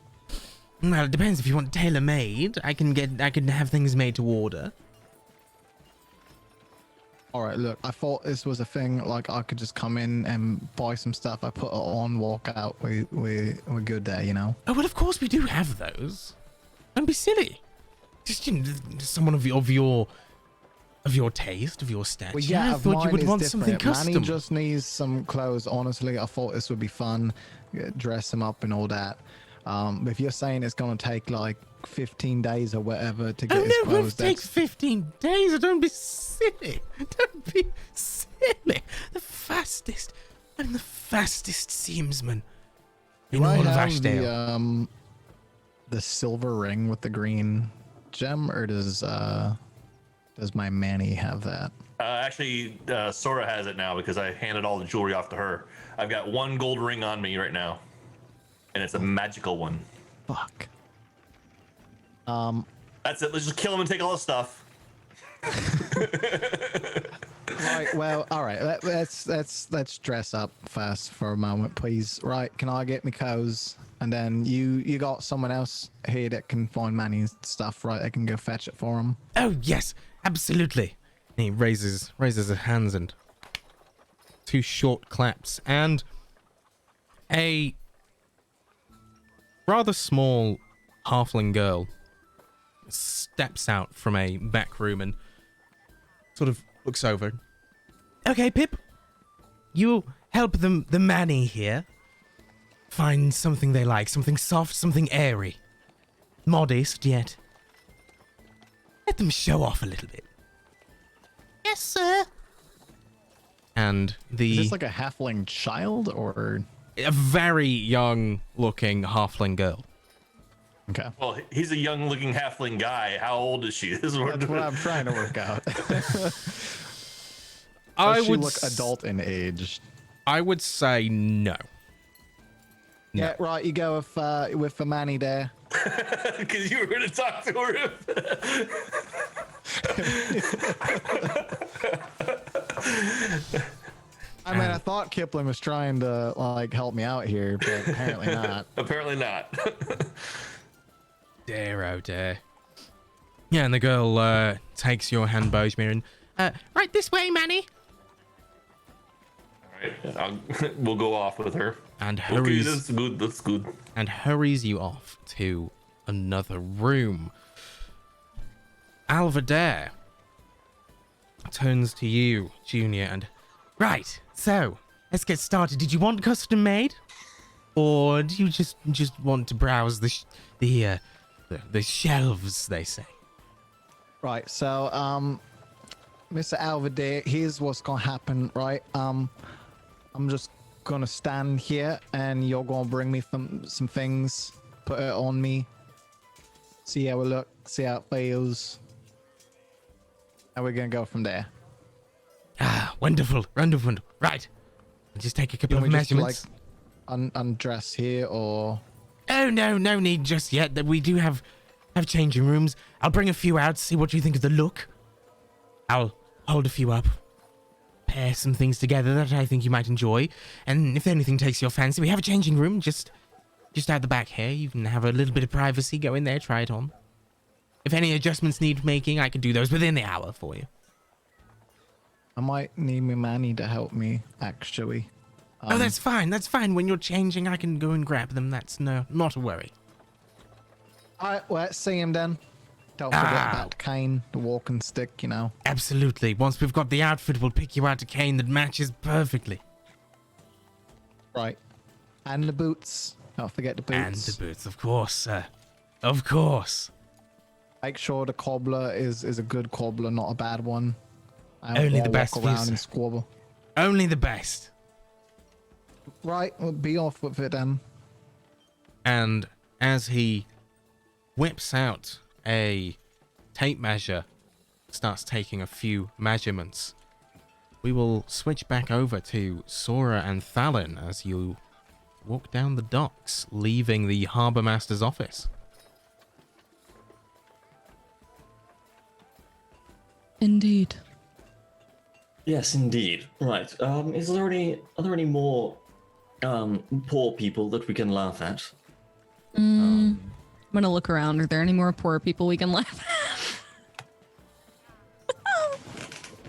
Well, it depends. If you want tailor made, I can have things made to order. All right, look, I thought this was a thing, like I could just come in and buy some stuff, I put it on, walk out, we're good there, you know? Oh, well, of course we do have those. Don't be silly. Just someone of your taste, of your stature. Well, yeah, I thought you mine would is want different. something custom. Manny just needs some clothes, honestly. I thought this would be fun, dress him up and all that. But if you're saying it's going to take like 15 days or whatever to get his Oh, no, clothes, it takes 15 days. Don't be silly. Don't be silly. I'm the fastest seamsman in all of Ashdale. The silver ring with the green gem, or does my Manny have that? Actually, Sora has it now because I handed all the jewelry off to her. I've got one gold ring on me right now, and it's a magical one. Fuck. That's it. Let's just kill him and take all the stuff. Right. Well. All right. Let's dress up first for a moment, please. Right. Can I get my clothes? And then you got someone else here that can find Manny's stuff, right? I can go fetch it for him. Oh, yes, absolutely. And he raises his hands and two short claps, and a rather small halfling girl steps out from a back room and sort of looks over. Okay, Pip, you help the Manny here find something they like, something soft, something airy, modest yet. Let them show off a little bit. Yes, sir. And Is this like a halfling child or a very young-looking halfling girl. okay? Well, he's a young-looking halfling guy. How old is she? This is That's what I'm trying to work out. I Does she would look adult in age? I would say no. Yeah, right. You go with the Manny there. Because you were going to talk to her. I mean, I thought Kipling was trying to like help me out here, but apparently not. Apparently not. Dear, oh dear. Yeah, and the girl takes your hand, Bojmir, and right this way, Manny. All right, we'll go off with her. And Okay, hurries that's good. That's good. and hurries you off to another room. Alvadair turns to you, Junior, and right. So let's get started. Did you want custom made, or do you just want to browse the shelves? They say. Right. So, Mr. Alvadair, here's what's gonna happen. Right. I'm just gonna stand here, and you're gonna bring me some things, put it on me, see how it looks, see how it feels, and we're gonna go from there. Ah, wonderful, wonderful. Right. I'll just take a couple You of want me just to, measurements. like, undress here, or Oh no need just yet. That we do have changing rooms. I'll bring a few out, see what you think of the look. I'll hold a few up, pair some things together that I think you might enjoy, and if anything takes your fancy, we have a changing room just out the back here. You can have a little bit of privacy. Go in there, try it on. If any adjustments need making, I can do those within the hour for you. I might need my Manny to help me, actually. Oh, that's fine. That's fine. When you're changing, I can go and grab them. That's not a worry. All right, well, let's see him then. Don't forget Ah. about the cane, the walking stick, you know. Absolutely. Once we've got the outfit, we'll pick you out a cane that matches perfectly. Right. And the boots. Don't forget the boots. And the boots, of course, sir. Of course. Make sure the cobbler is a good cobbler, not a bad one. I don't Only wanna the best walk for you, around sir. and squabble. Only the best. Right, we'll be off with it then. And as he whips out a tape measure, starts taking a few measurements, we will switch back over to Sora and Thalin as you walk down the docks, leaving the Harbour Master's office. Indeed. Yes, indeed. Right. Are there any more poor people that we can laugh at? I'm gonna look around. Are there any more poor people we can laugh at?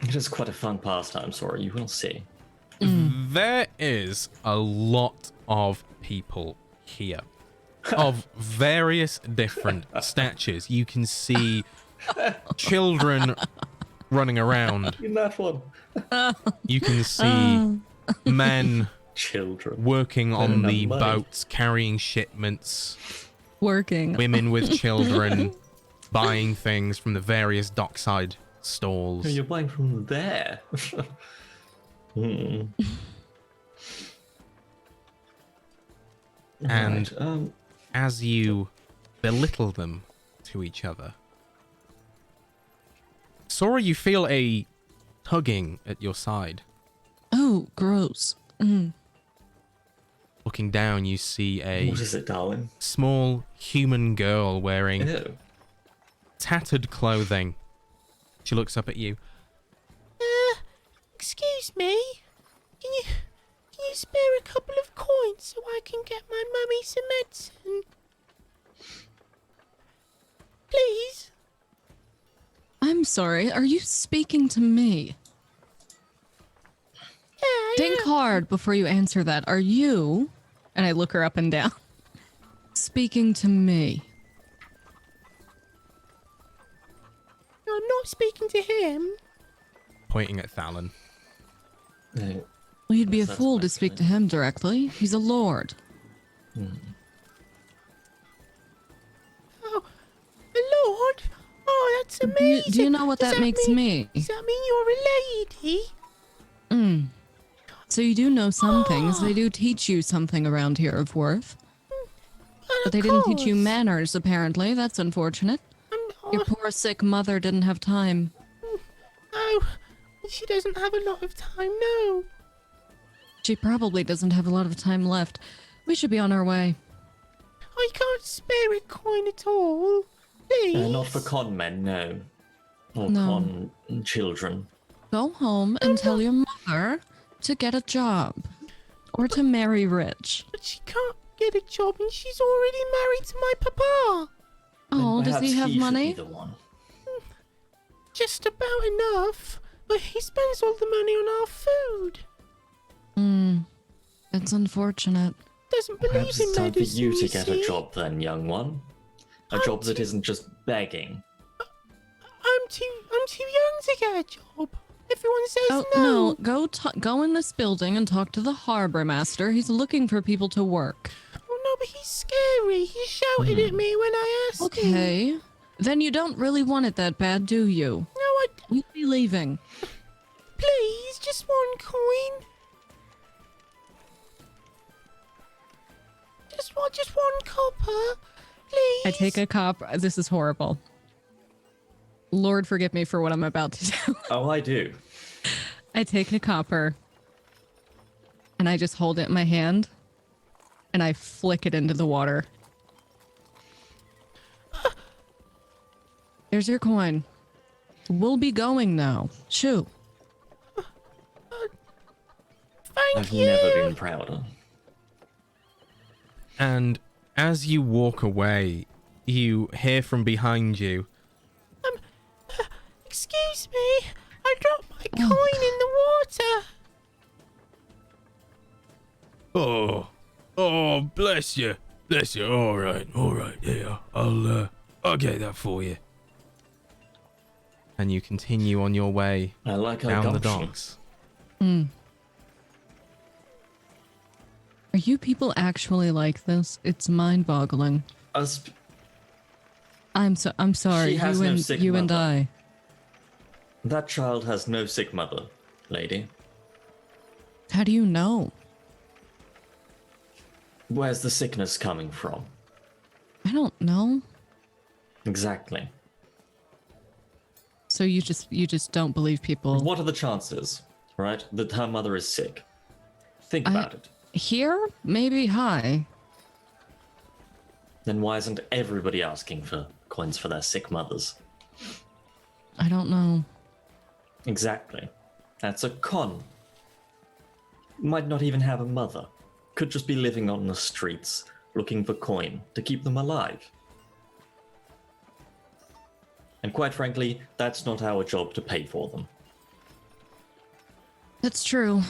It is quite a fun pastime, Sora. You will see. There is a lot of people here of various different statures. You can see children running around. In that one. You can see men Children. working on Better the not money. boats, carrying shipments, Working. women with children, buying things from the various dockside stalls. You're buying from there. And Right, as you belittle them to each other, Sora, you feel a tugging at your side. Oh, gross. Looking down, you see a what is it, darling? small human girl wearing Ew. tattered clothing. She looks up at you. Excuse me? Can you spare a couple of coins so I can get my mummy some medicine? Please? I'm sorry. Are you speaking to me? Think hard before you answer that. Are you, and I look her up and down, speaking to me? I'm not speaking to him. Pointing at Thalin. No. Well, you'd be a That's fool to speak to him directly. He's a lord. Oh, a lord? Oh, that's Do amazing. you know what Does that makes mean, me? Does that mean you're a lady? So you do know some things. They do teach you something around here of worth. But they didn't teach you manners, apparently. That's unfortunate. Your poor sick mother didn't have time. Oh, she doesn't have a lot of time, no. She probably doesn't have a lot of time left. We should be on our way. I can't spare a coin at all. Please. Not for con men, no. Or No. con children. Go home and tell your mother to get a job. Or to marry rich. But she can't get a job and she's already married to my papa. Oh, does he have money? Be the one. Just about enough. But he spends all the money on our food. That's unfortunate. Doesn't believe Perhaps in it's time for medicine, you to you get a see. job then, young one. A job that isn't just begging. I'm too young to get a job. Everyone says Oh, no. no. Go in this building and talk to the harbor master. He's looking for people to work. Oh no, but he's scary. He shouted at me when I asked him. Okay. Then you don't really want it that bad, do you? No, I... We'll be leaving. Please, just one coin. Just one copper. Please. I take a cop. This is horrible. Lord, forgive me for what I'm about to do. Oh, I do. I take a copper and I just hold it in my hand and I flick it into the water. There's your coin. We'll be going now. Shoo. Thank I've you. never been prouder. And as you walk away, you hear from behind you. Excuse me. I dropped my coin in the water. Oh, bless you. All right, yeah. I'll get that for you. And you continue on your way I like our down the gumption. docks. Are you people actually like this? It's mind-boggling. Us, I'm sorry. She has no sick You and mother. I. that child has no sick mother, lady. How do you know? Where's the sickness coming from? I don't know. Exactly. So you just don't believe people What are the chances, right, that her mother is sick? Think about it. here? Maybe high. Then why isn't everybody asking for coins for their sick mothers? I don't know. Exactly. That's a con. Might not even have a mother. Could just be living on the streets, looking for coin to keep them alive. And quite frankly, that's not our job to pay for them. That's true.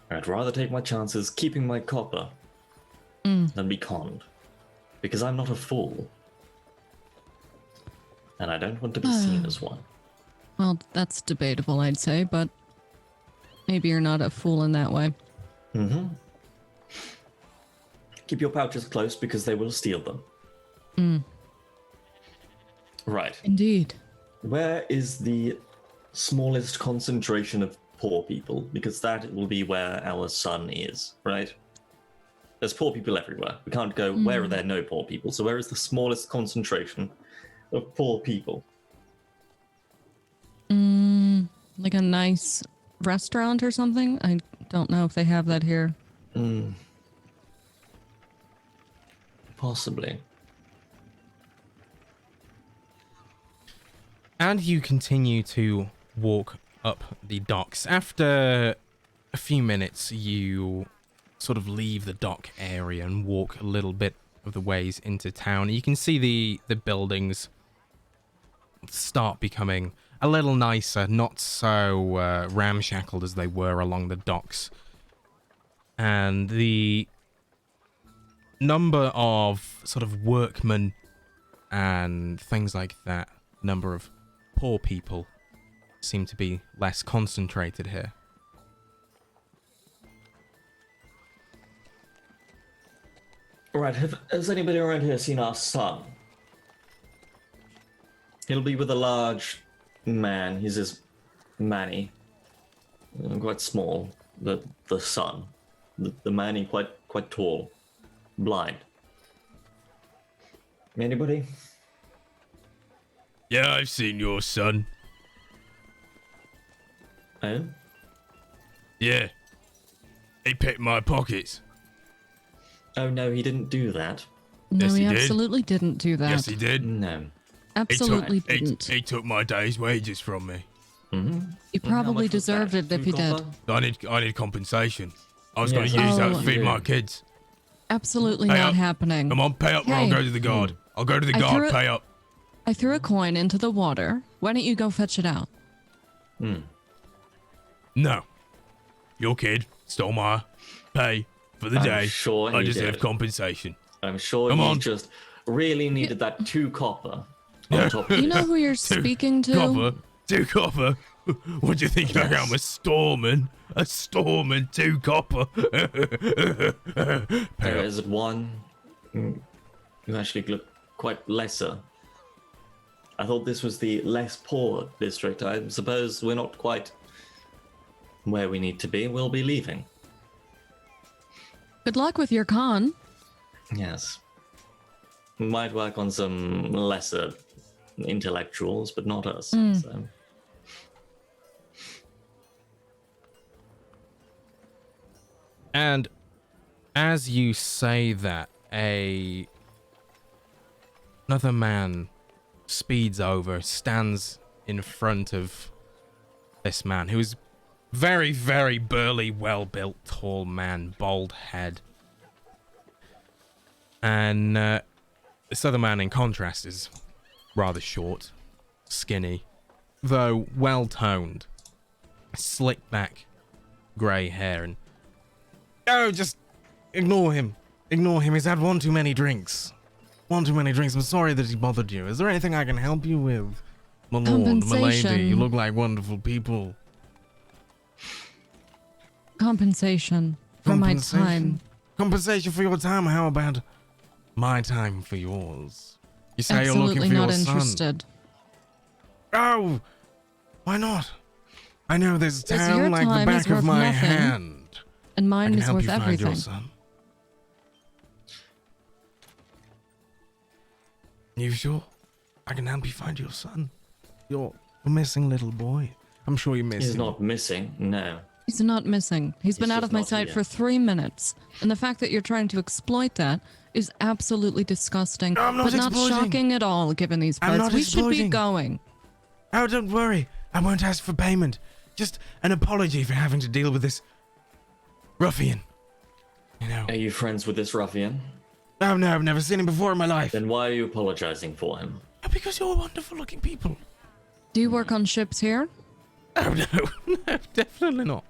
I'd rather take my chances keeping my copper than be conned. Because I'm not a fool. And I don't want to be seen as one. Well, that's debatable, I'd say, but maybe you're not a fool in that way. Keep your pouches close because they will steal them. Right. Indeed. Where is the smallest concentration of poor people? Because that will be where our sun is, right? There's poor people everywhere. We can't go, where are there no poor people? So where is the smallest concentration of poor people? Like a nice restaurant or something? I don't know if they have that here. Possibly. And you continue to walk up the docks. After a few minutes, you sort of leave the dock area and walk a little bit of the ways into town. You can see the buildings start becoming a little nicer, not so ramshackled as they were along the docks. And the number of sort of workmen and things like that, number of poor people, seem to be less concentrated here. Right, has anybody around here seen our son? He'll be with a large man. He's as Manny. Quite small. The son. The Manny quite tall. Blind. Anybody? Yeah, I've seen your son. Oh? Yeah. He picked my pockets. Oh no, he didn't do that. No, Yes, he he did. absolutely didn't do that. Yes, he did. No. Absolutely he didn't. He took my day's wages from me. He probably deserved it if he did. I need compensation. I was Yes, going to use that Oh. to feed my kids. Absolutely Pay not up. happening. Come on, pay up or I'll Hey. go to the guard. I'll go to the I guard, threw it- pay up. I threw a coin into the water. Why don't you go fetch it out? No. Your kid stole my pay for the I'm day. sure I he deserve did. compensation. I'm sure Come he on. just really needed that 2 copper on top of You it. know who you're speaking to? Copper. 2 copper. What do you think I am? A storeman? A storeman, 2 copper. Pay There up. is one. You actually look quite lesser. I thought this was the less poor district. I suppose we're not quite where we need to be. We'll be leaving. Good luck with your con. Yes. Might work on some lesser intellectuals, but not us. So. And as you say that, another man speeds over, stands in front of this man, who is very, very burly, well-built, tall man, bald head. And this other man, in contrast, is rather short, skinny, though well-toned, slick back, grey hair, and oh, just ignore him. Ignore him. He's had one too many drinks. One too many drinks. I'm sorry that he bothered you. Is there anything I can help you with? My lord, my lady, Compensation. you look like wonderful people. Compensation for my time. Compensation for your time. How about my time for yours? You say you're Absolutely looking for not your son. interested. Oh, why not? I know there's a Because your town like the time is back of worth my nothing. hand. And I mine can is help worth you find everything. your son. You sure? I can help you find your son. Your missing little boy. I'm sure you miss He's him. not missing, no. He's not missing. He's been out just of my not sight here. for 3 minutes. And the fact that you're trying to exploit that is absolutely disgusting. No, I'm not but not exploiting. shocking at all, given these I'm parts. not We should be exploiting. going. Oh, don't worry. I won't ask for payment. Just an apology for having to deal with this ruffian. You know. Are you friends with this ruffian? Oh no, I've never seen him before in my life. Then why are you apologizing for him? Oh, because you're wonderful looking people. Do you work on ships here? Oh no, no, definitely not.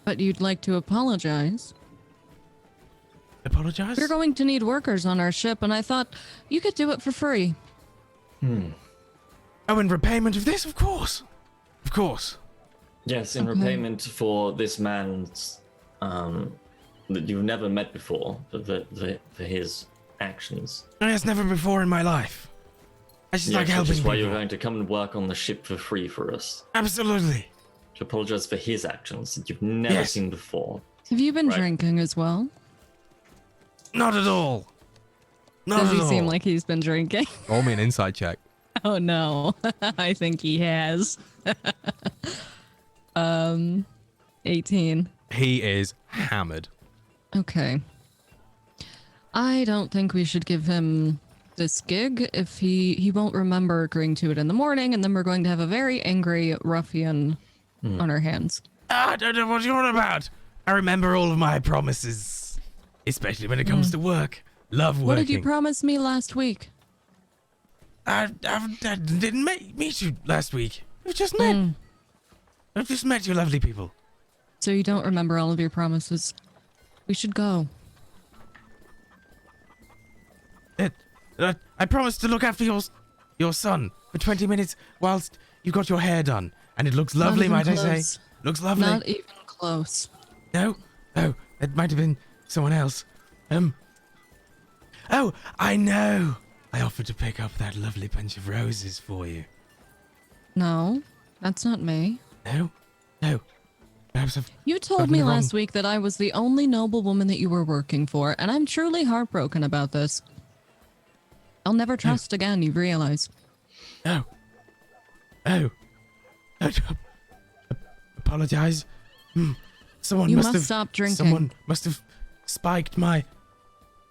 But you'd like to apologize. Apologize? We're going to need workers on our ship, and I thought you could do it for free. Oh, in repayment of this, of course. Of course. Yes, in repayment for this man's that you've never met before, for his actions. It's never before in my life. I just like Yes, helping which is why people. you're going to come and work on the ship for free for us. Absolutely. To apologize for his actions that you've never Yes. seen before. Have you been Right. drinking as well? Not at all. Not Does at he all. seem like he's been drinking? Roll me an insight check. Oh no, I think he has. 18. He is hammered. Okay. I don't think we should give him this gig if he won't remember agreeing to it in the morning, and then we're going to have a very angry ruffian on our hands. I don't know what you're on about. I remember all of my promises, especially when it comes to work. Love working. What did you promise me last week? I didn't meet you last week. We've just met. I've just met you lovely people. So you don't remember all of your promises. We should go. I promised to look after your son for 20 minutes whilst you got your hair done. And it looks lovely, even might I close. say. Looks lovely. Not even close. No? Oh, it might have been someone else. Oh, I know. I offered to pick up that lovely bunch of roses for you. No, that's not me. No? No. Perhaps I've You told gotten me the wrong- last week that I was the only noble woman that you were working for, and I'm truly heartbroken about this. I'll never trust again, you realize. Oh. Oh. Apologize. Someone You must must have stop drinking. Someone must have spiked my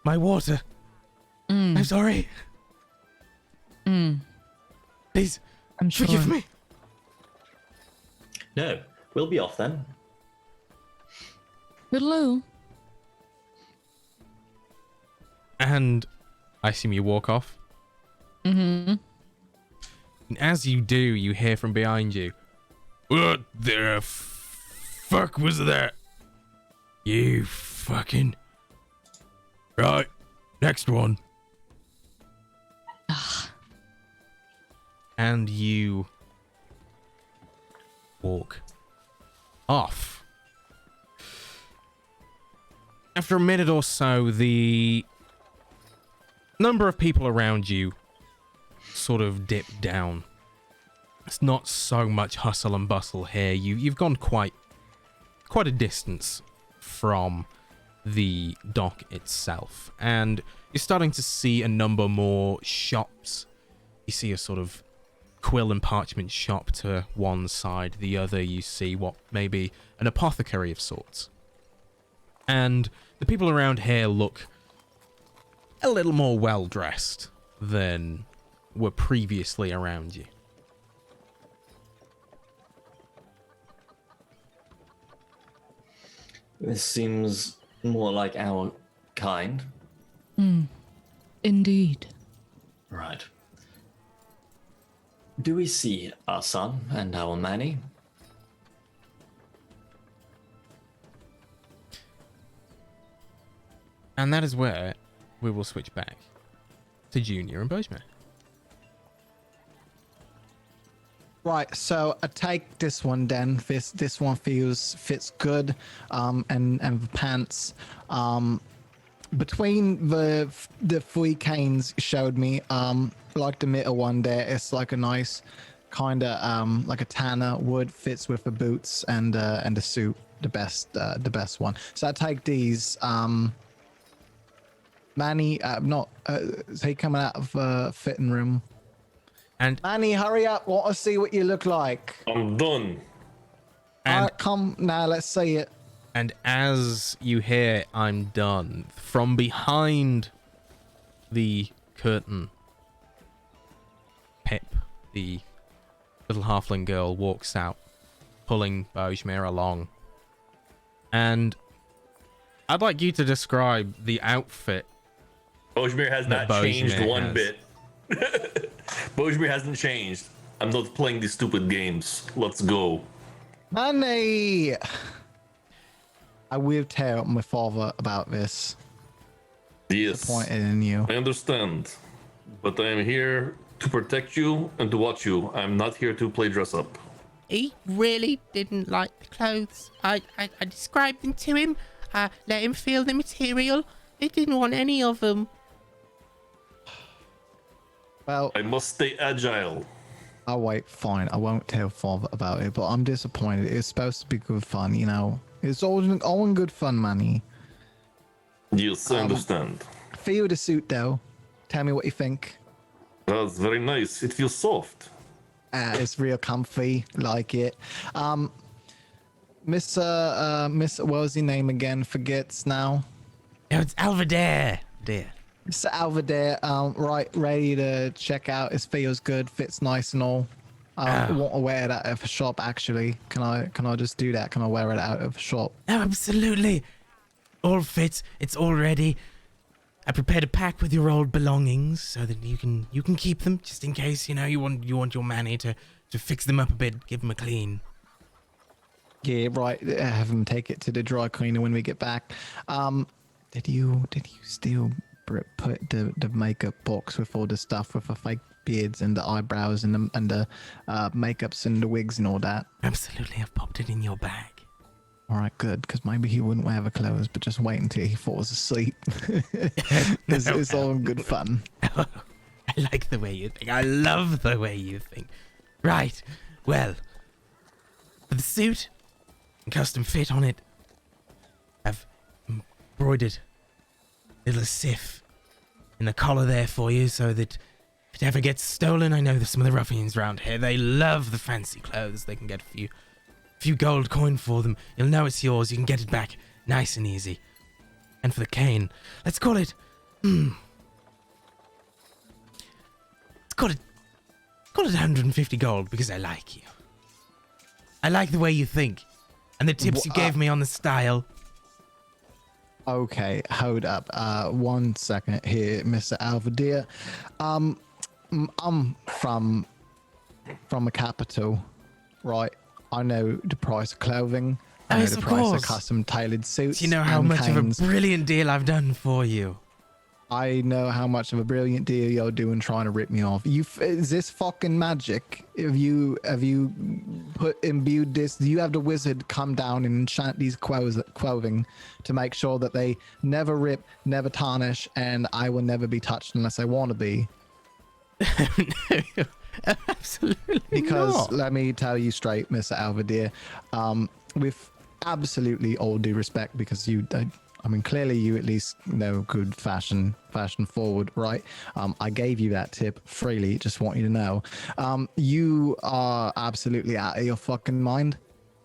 water. I'm sorry. Please I'm sure. forgive me. No, we'll be off then. Toodaloo. And I assume you walk off. And as you do, you hear from behind you. What the fuck was that? You fucking... Right, next one. And you walk off. After a minute or so, the number of people around you sort of dip down. It's not so much hustle and bustle here. You've gone quite a distance from the dock itself, and you're starting to see a number more shops. You see a sort of quill and parchment shop to one side, the other you see what may be an apothecary of sorts. And the people around here look a little more well dressed than were previously around you. This seems more like our kind. Indeed. Right. Do we see our son and our Manny? And that is where we will switch back to Junior and Bozeman. Right, so I take this one then. This one fits good, and the pants. Between the three canes showed me, like the middle one there, it's like a nice kind of like a tanner would, fits with the boots and a suit, the best one. So I take these. Manny, not he coming out of fitting room. And Manny, hurry up! Want to see what you look like? I'm done. and Come now, let's see it. and as you hear I'm done, from behind the curtain, Pip, the little halfling girl, walks out, pulling Bojmir along. And I'd like you to describe the outfit. Bojmir has That not changed Bojmir one has. bit. Bojmir hasn't changed. I'm not playing these stupid games. Let's go. Manny! I will tell my father about this. Yes, Disappointed in you. I understand. But I am here to protect you and to watch you. I'm not here to play dress up. He really didn't like the clothes. I described them to him. I let him feel the material. He didn't want any of them. Well, I must stay agile. I'll wait. Fine. I won't tell father about it. But I'm disappointed. It's supposed to be good fun, you know. It's all in good fun, Manny. Yes, I understand. Feel the suit though. Tell me what you think. That's very nice. It feels soft. It's real comfy. Like it. Miss what was your name again? Forgets now. Oh, it's Alvadare, dear. Mr. Alvadare, right, ready to check out. It feels good, fits nice and all. I want to wear that at the shop. Actually, can I just do that? Can I wear it out of the shop? Oh, absolutely. All fits. It's all ready. I prepared a pack with your old belongings so that you can keep them just in case you want your Manny to fix them up a bit, give them a clean. Yeah, right. Have them take it to the dry cleaner when we get back. Did you still put the makeup box with all the stuff with the fake beards and the eyebrows and the makeups and the wigs and all that? Absolutely, I've popped it in your bag. All right, good, because maybe he wouldn't wear the clothes, but just wait until he falls asleep. It's all in good fun. I like the way you think. I love the way you think. Right. Well, for the suit and custom fit on it, I've embroidered a little sif in the collar there for you so that if it ever gets stolen, I know there's some of the ruffians around here. They love the fancy clothes. They can get a few gold coin for them. You'll know it's yours. You can get it back nice and easy. And for the cane, let's call it... let's call it 150 gold because I like you. I like the way you think. And the tips you gave me on the style. Okay, hold up. 1 second here, Mr. Alvadere. I'm from the capital, right? I know the price of clothing. I know Yes, the of price course. of custom tailored suits. Do you know how and much canes. of a brilliant deal I've done for you? I know how much of a brilliant deal you're doing trying to rip me off. Is this fucking magic? Have you imbued this? Do you have the wizard come down and enchant these clothing to make sure that they never rip, never tarnish, and I will never be touched unless I want to be? No, absolutely Because not. let me tell you straight, Mr. Alvadere, with absolutely all due respect, because clearly you at least know good fashion forward, right? I gave you that tip freely. Just want you to know, you are absolutely out of your fucking mind.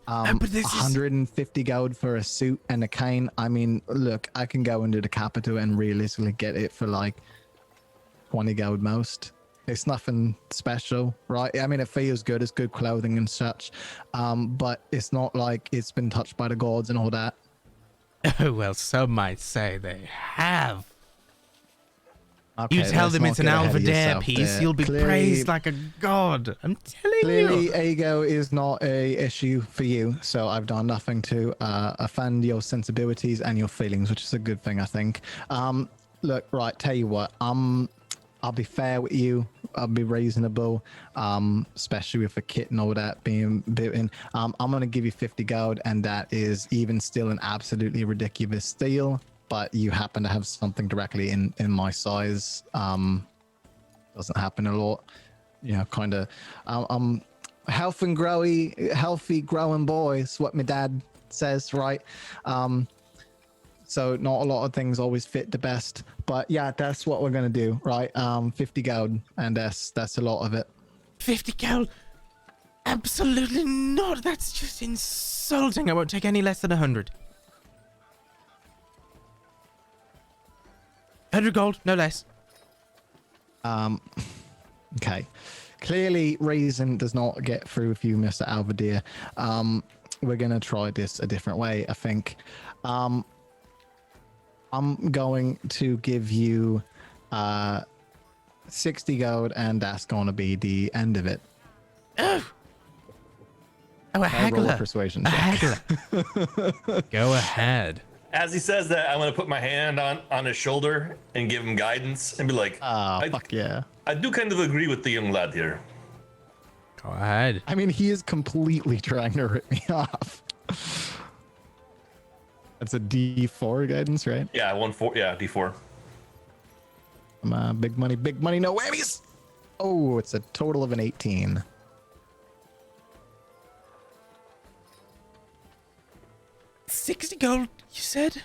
But this is 150 gold for a suit and a cane. I mean, look, I can go into the capital and realistically get it for like 20 gold most. It's nothing special, right? I mean, it feels good. It's good clothing and such. But it's not like it's been touched by the gods and all that. Oh, well, some might say they have. Okay, You tell let's them not it's an get ahead of Alvadare yourself piece, there. you'll be Clearly- praised like a god. I'm telling Clearly, you. ego is not a issue for you, so I've done nothing to offend your sensibilities and your feelings, which is a good thing, I think. Look, right, tell you what, I'll be fair with you. I'll be reasonable, especially with the kit and all that being built in. I'm gonna give you 50 gold, and that is even still an absolutely ridiculous steal. But you happen to have something directly in my size. Doesn't happen a lot. kind of, healthy growing boy is what my dad says, right? So not a lot of things always fit the best, but yeah, that's what we're gonna do, right? 50 gold, and that's a lot of it. 50 gold? Absolutely not. That's just insulting. I won't take any less than 100. 100 gold, no less. Okay. Clearly, reason does not get through with you, Mr. Alvadir. We're gonna try this a different way, I think. I'm going to give you 60 gold, and that's going to be the end of it. Oh, a Roll a haggler. persuasion A check. haggler. Go ahead. As he says that, I'm gonna put my hand on his shoulder and give him guidance and be like, Fuck yeah. I do kind of agree with the young lad here. Go ahead. I mean, he is completely trying to rip me off. That's a D4 guidance, right? Yeah, D4. Big money, no whammies. Oh, it's a total of an 18. $60 gold, you said?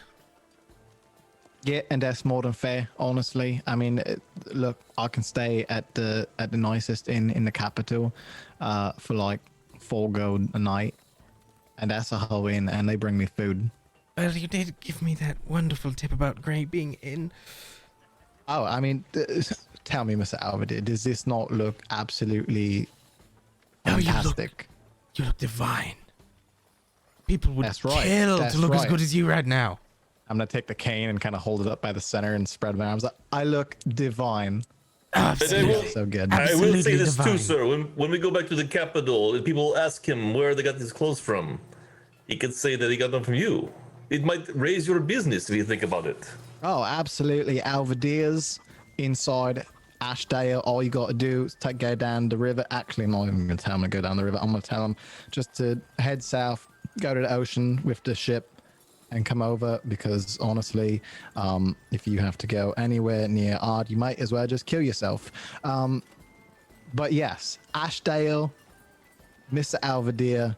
Yeah, and that's more than fair, honestly. I mean, look, I can stay at the nicest inn in the capital for like 4 gold a night, and that's a whole inn, and they bring me food. Well, you did give me that wonderful tip about Grey being in. Oh, I mean, tell me, Mr. Alvadir, does this not look absolutely fantastic? You look divine. People would That's right, kill that's to look as right. good as you right now. I'm gonna take the cane and kind of hold it up by the center and spread my arms. I look divine. Absolutely. So good. I will say Absolutely this divine. too, sir. When we go back to the capital and people ask him where they got these clothes from, he could say that he got them from you. It might raise your business if you think about it. Oh, absolutely. Alvadir's inside Ashdale. All you got to do is go down the river. Actually, I'm not even going to tell him to go down the river. I'm going to tell him just to head south, go to the ocean with the ship, and come over. Because honestly, if you have to go anywhere near Ard, you might as well just kill yourself. But yes, Ashdale, Mr. Alvadir,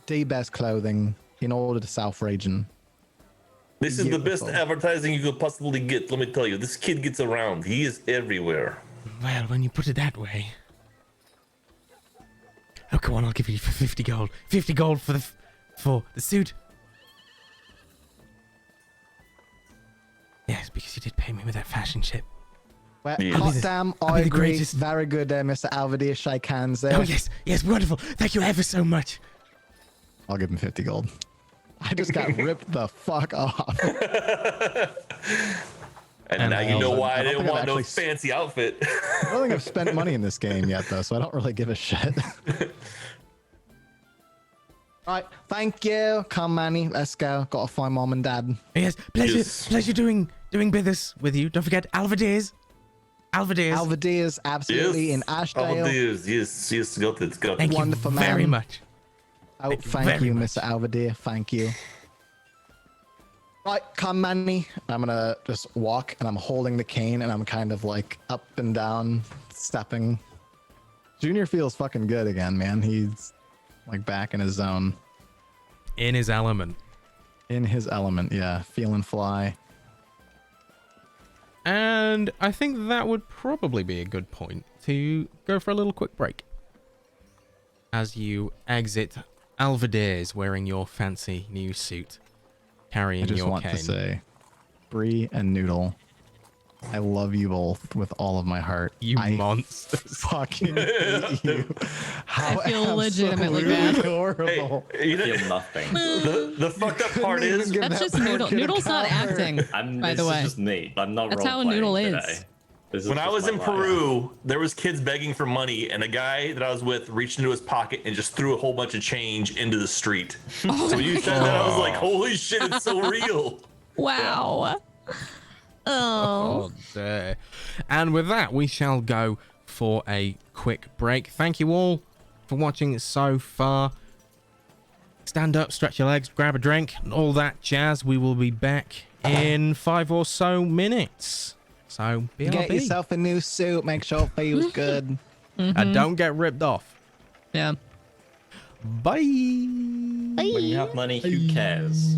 the best clothing in all of the South region. This is the best Beautiful. advertising you could possibly get. Let me tell you, this kid gets around. He is everywhere. Well, when you put it that way. Oh, come on, I'll give you for 50 gold. 50 gold for the suit. Yes, because you did pay me with that fashion chip. Well, Yeah. hot damn, I'll I be the agree. greatest. Very good there, Mr. Alvadir. Shake hands there. Oh, yes, wonderful. Thank you ever so much. I'll give him 50 gold. I just got ripped the fuck off. And now you know why I I don't didn't think I've want no actually fancy outfit. I don't think I've spent money in this game yet, though, so I don't really give a shit. Right, thank you. Come, Manny, let's go. Gotta find mom and dad. Yes, Yes. pleasure doing business with you. Don't forget Alvadir's. Alvadir's absolutely in Ashdale. Yes, got it. Thank Wonderful you very man. much. Oh, Thank you thank very you, much. Mr. Alvadir. Thank you. Right, come, Manny. I'm gonna just walk, and I'm holding the cane, and I'm kind of like up and down, stepping. Junior feels fucking good again, man. He's like back in his zone, In his element. in his element. Yeah, feeling fly. And I think that would probably be a good point to go for a little quick break. As you exit Alvadir's wearing your fancy new suit, carrying I just your want cane. to say, Bree and Noodle, I love you both with all of my heart. You I monsters. fucking hate you. How I feel legitimately bad. horrible. Hey, you know, Feel nothing. the fucked up part Couldn't even is give That's that just poor Noodle. kid a Noodle's not cover. acting, by This the is way. just me. I'm not That's how role-playing Noodle is. today. This is when I just was my in life. Peru, there was kids begging for money, and a guy that I was with reached into his pocket and just threw a whole bunch of change into the street. So when you said that, I was like, "Holy shit, it's so real!" Wow. Oh. Oh, dear. And with that, we shall go for a quick break. Thank you all for watching so far. Stand up, stretch your legs, grab a drink, and all that jazz. We will be back in 5 or so minutes. So, BRB. Get yourself a new suit. Make sure it feels good. And don't get ripped off. Yeah. Bye. When you have money, who cares?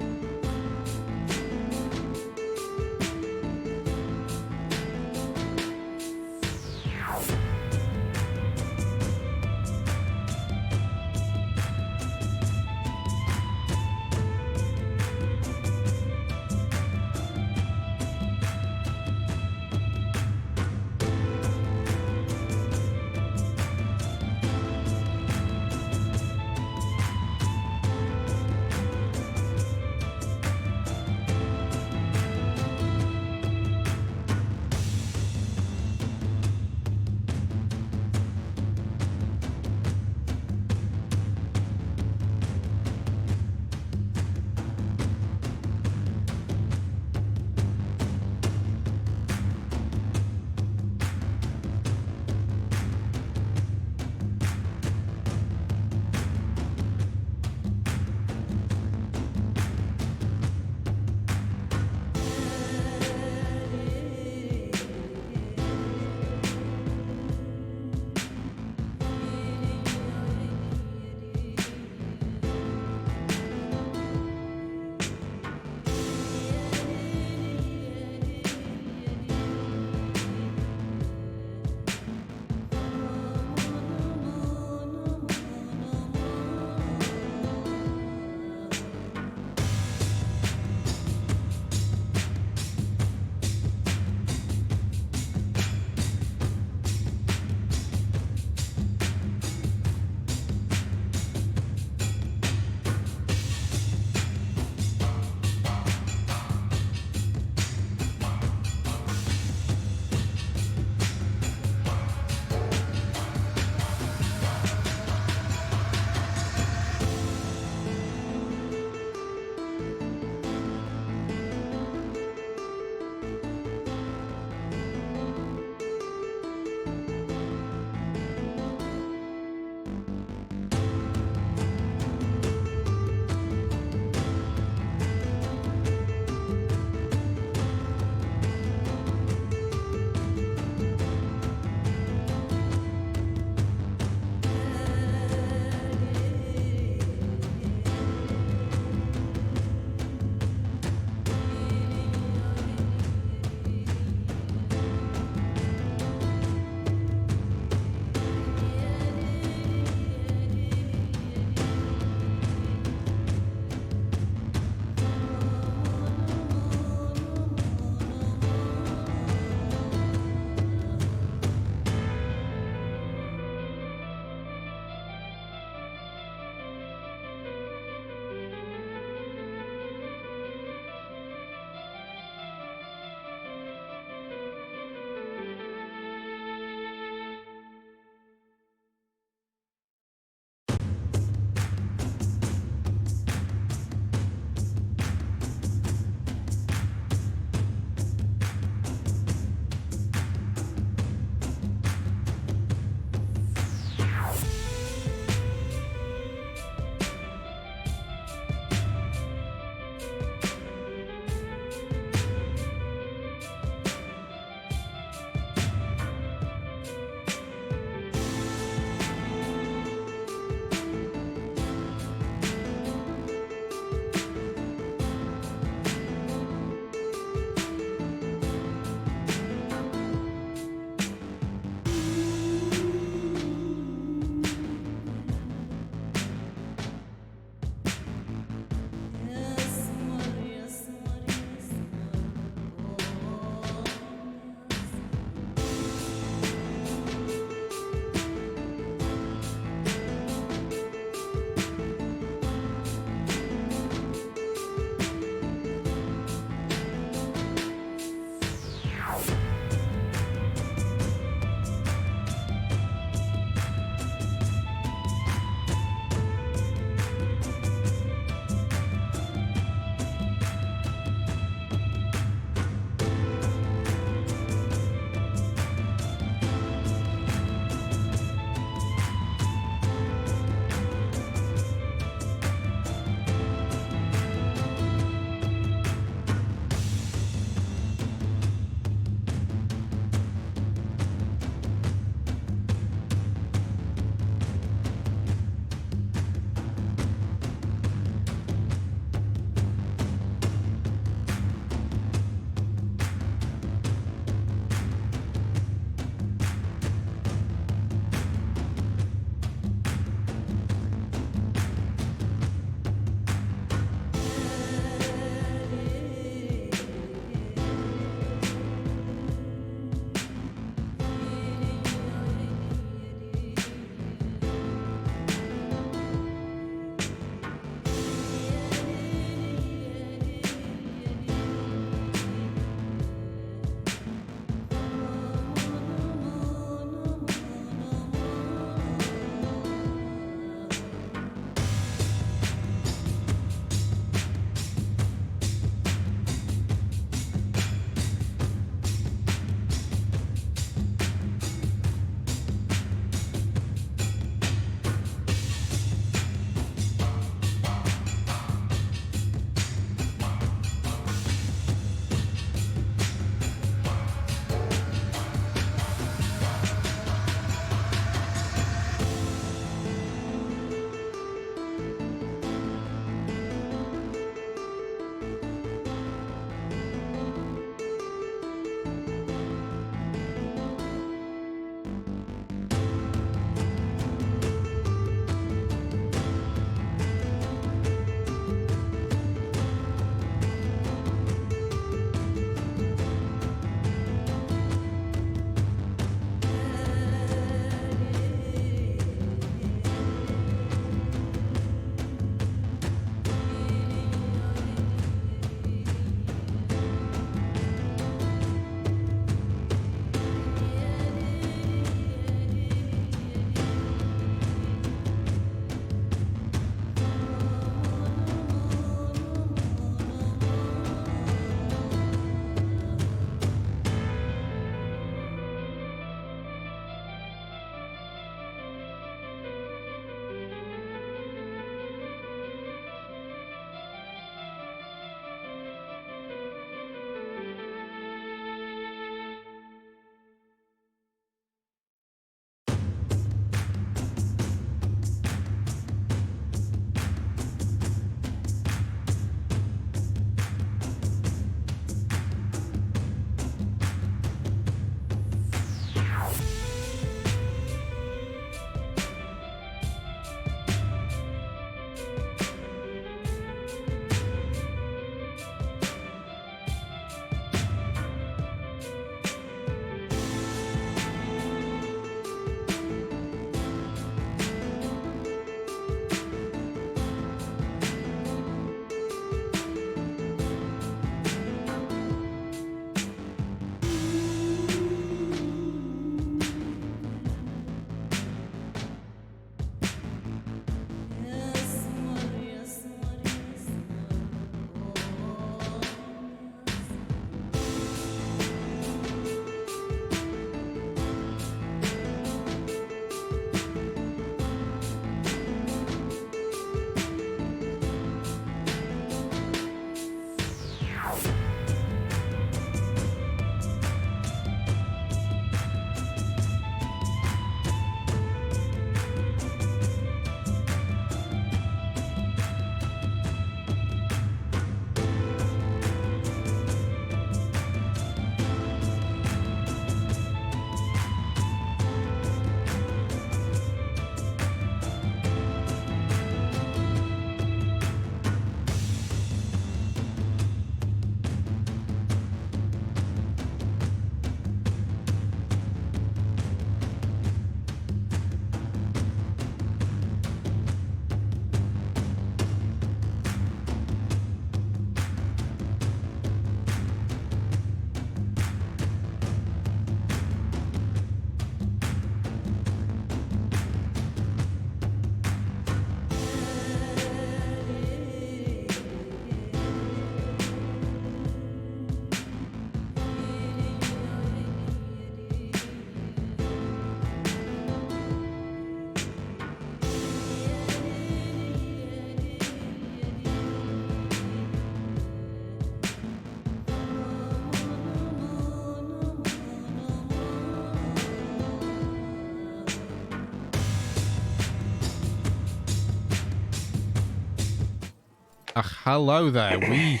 Hello there. We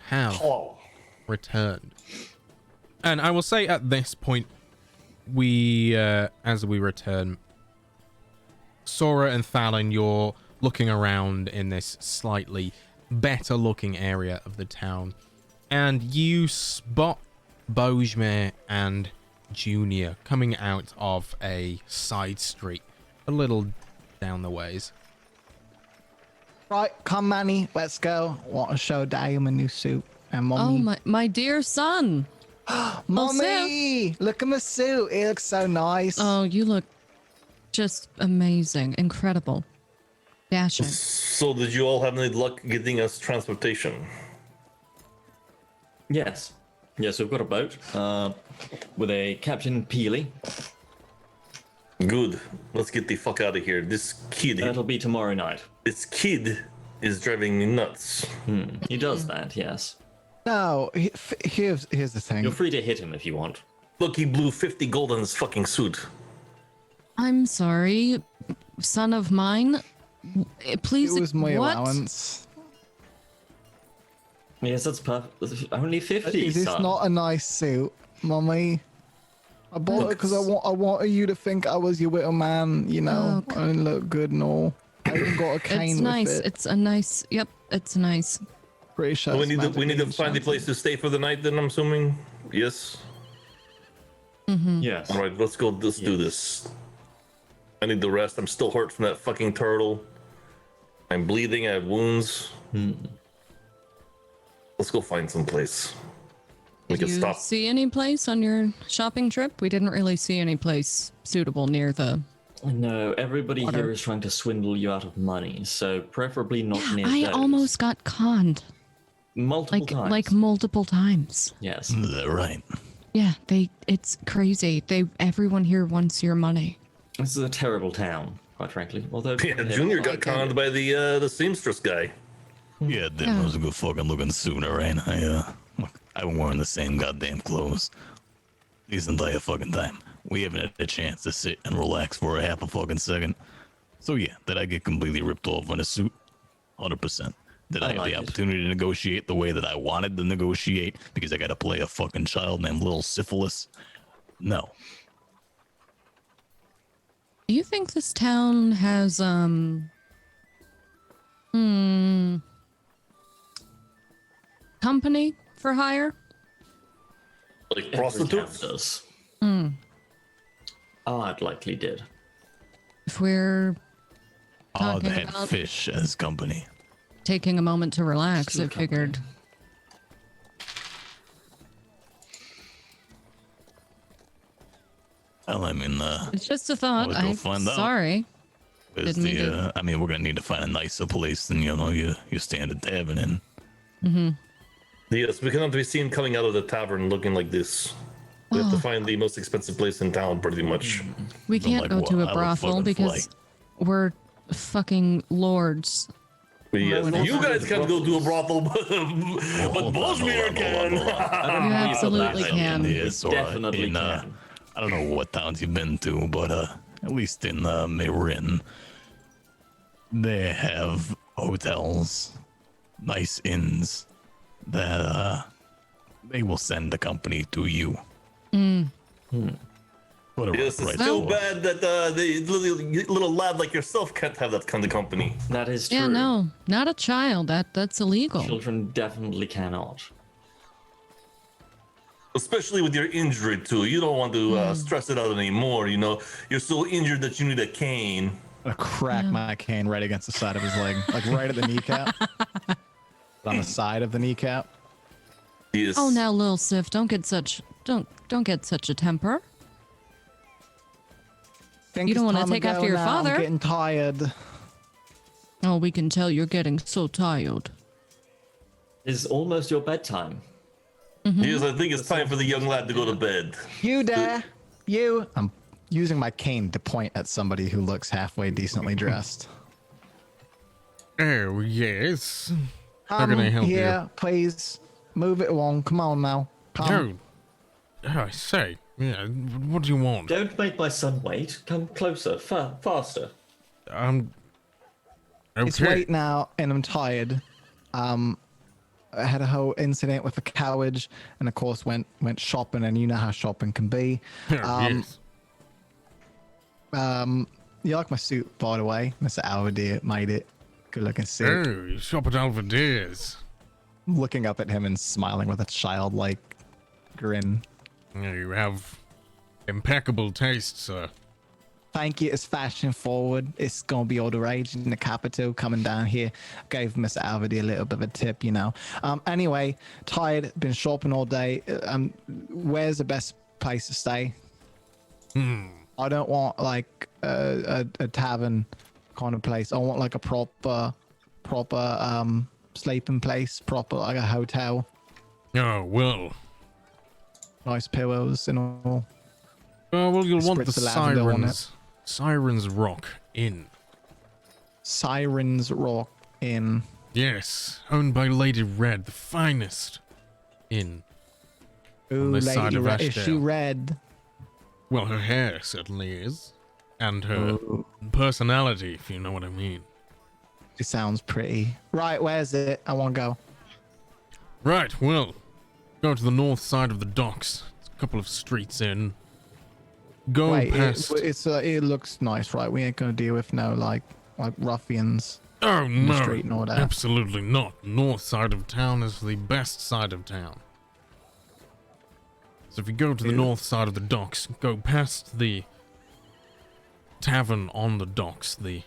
have returned. And I will say at this point, as we return, Sora and Thalon, you're looking around in this slightly better looking area of the town, and you spot Bojmir and Junior coming out of a side street a little down the ways. Right, come, Manny, let's go. Want to show Daddy my new suit. And Oh, Mommy. my dear son. Mommy! Look at my suit. It looks so nice. Oh, you look just amazing. Incredible. Dashing. So did you all have any luck getting us transportation? Yes. Yes, we've got a boat with a Captain Peely. Good. Let's get the fuck out of here. This kid That'll be tomorrow night. is driving me nuts. He does that, yes. No, here's the thing. You're free to hit him if you want. Look, he blew 50 gold on his fucking suit. I'm sorry, son of mine. Please, It was my what? allowance. Yes, that's perfect. Only 50, Is this son. not a nice suit, Mommy? I bought it because I wanted you to think I was your little man, you know. Oh, I didn't look good and all. I even got a cane It's with nice. it. It's a nice. Yep, it's nice. Pretty sure We it's need to magically find a enchanted. place to stay for the night. Then I'm assuming. Yes. Yes. All right, let's go. Let's do this. I need the rest. I'm still hurt from that fucking turtle. I'm bleeding. I have wounds. Let's go find some place. We Did can you stop. see any place on your shopping trip? We didn't really see any place suitable near the. No, everybody Water. here is trying to swindle you out of money, so preferably not near I those. almost got conned Multiple times. like multiple times. Yes. Is that right? Yeah, it's crazy. Everyone here wants your money. This is a terrible town, quite frankly. Although Yeah, Junior got conned by the seamstress guy. Yeah, that Yeah. was a good fucking looking suit, alright? I've been wearing the same goddamn clothes this entire fucking time. We haven't had a chance to sit and relax for a half a fucking second. So yeah, did I get completely ripped off in a suit? 100%. Did I have like the it. opportunity to negotiate the way that I wanted to negotiate because I got to play a fucking child named Little Syphilis? No. Do you think this town has company for hire? Like Every prostitutes? town does. It likely did. If we're Oh, they talking had about fish as company. taking a moment to relax, Still I figured. Well, I mean, It's just a thought. Let's go I'm find out. sorry. where's Didn't mean the, to- I mean, we're gonna need to find a nicer place than your standard tavern in. Yes, we cannot be seen coming out of the tavern looking like this. We have to find the most expensive place in town, pretty much. We can't like go what? to I a would brothel fucking because fly. we're fucking lords. Yes, no, you no, guys can't go to a brothel, but hold on, Bosmere can. You absolutely can. Yes, all right. Definitely In, can. I don't know what towns you've been to, but at least in Marin, they have hotels, nice inns that they will send the company to you. Whatever Yes, it's price too for. bad that the little lad like yourself can't have that kind of company. That is true. Yeah, no, not a child. That's illegal. Children definitely cannot. Especially with your injury too. You don't want to stress it out anymore. You know, you're so injured that you need a cane. I crack my cane right against the side of his leg, like right at the kneecap. On the side of the kneecap. Yes. Oh, now, Lil Sif, don't get such a temper. Think You don't it's wanna time to take after go your now. father? I'm getting tired. Oh, we can tell you're getting so tired. It's almost your bedtime. Yes, I think it's time for the young lad to go to bed. You there? You. I'm using my cane to point at somebody who looks halfway decently dressed. Oh, yes. How can I help here, please. Move it along. Come on now. you? Come. Oh, I say. Yeah, what do you want? Don't make my son wait. Come closer, faster. Okay. It's late now, and I'm tired. I had a whole incident with a carriage, and of course went shopping, and you know how shopping can be. Yes. You like my suit, by the way, Mr. Alvadir made it. Good looking suit. Oh, you shop at Alvadir's. Looking up at him and smiling with a childlike grin. Yeah, you have impeccable taste, sir. Thank you. It's fashion forward. It's gonna be all the rage in the capital. Coming down here, gave Mr. Alvady a little bit of a tip, you know. Anyway, tired. Been shopping all day. Where's the best place to stay? I don't want like a tavern kind of place. I want like a proper sleeping place, proper like a hotel. Oh, well. Nice pillows and all. Oh, well, you'll want the Spritz the lavender on it. Sirens Rock Inn. Sirens Rock Inn. Yes, owned by Lady Red, the finest inn. Ooh, this side Lady of Red. Is she Ashdale. red? Well, her hair certainly is. And her Ooh, personality, if you know what I mean. she sounds pretty. Right, where's it? I want to go. Right, well, go to the north side of the docks. It's a couple of streets in. Go Wait, past... it looks nice, right? We ain't gonna deal with no like ruffians. Oh, the no, street and all that. absolutely not. North side of town is the best side of town. So if you go to the north side of the docks, go past the tavern on the docks, the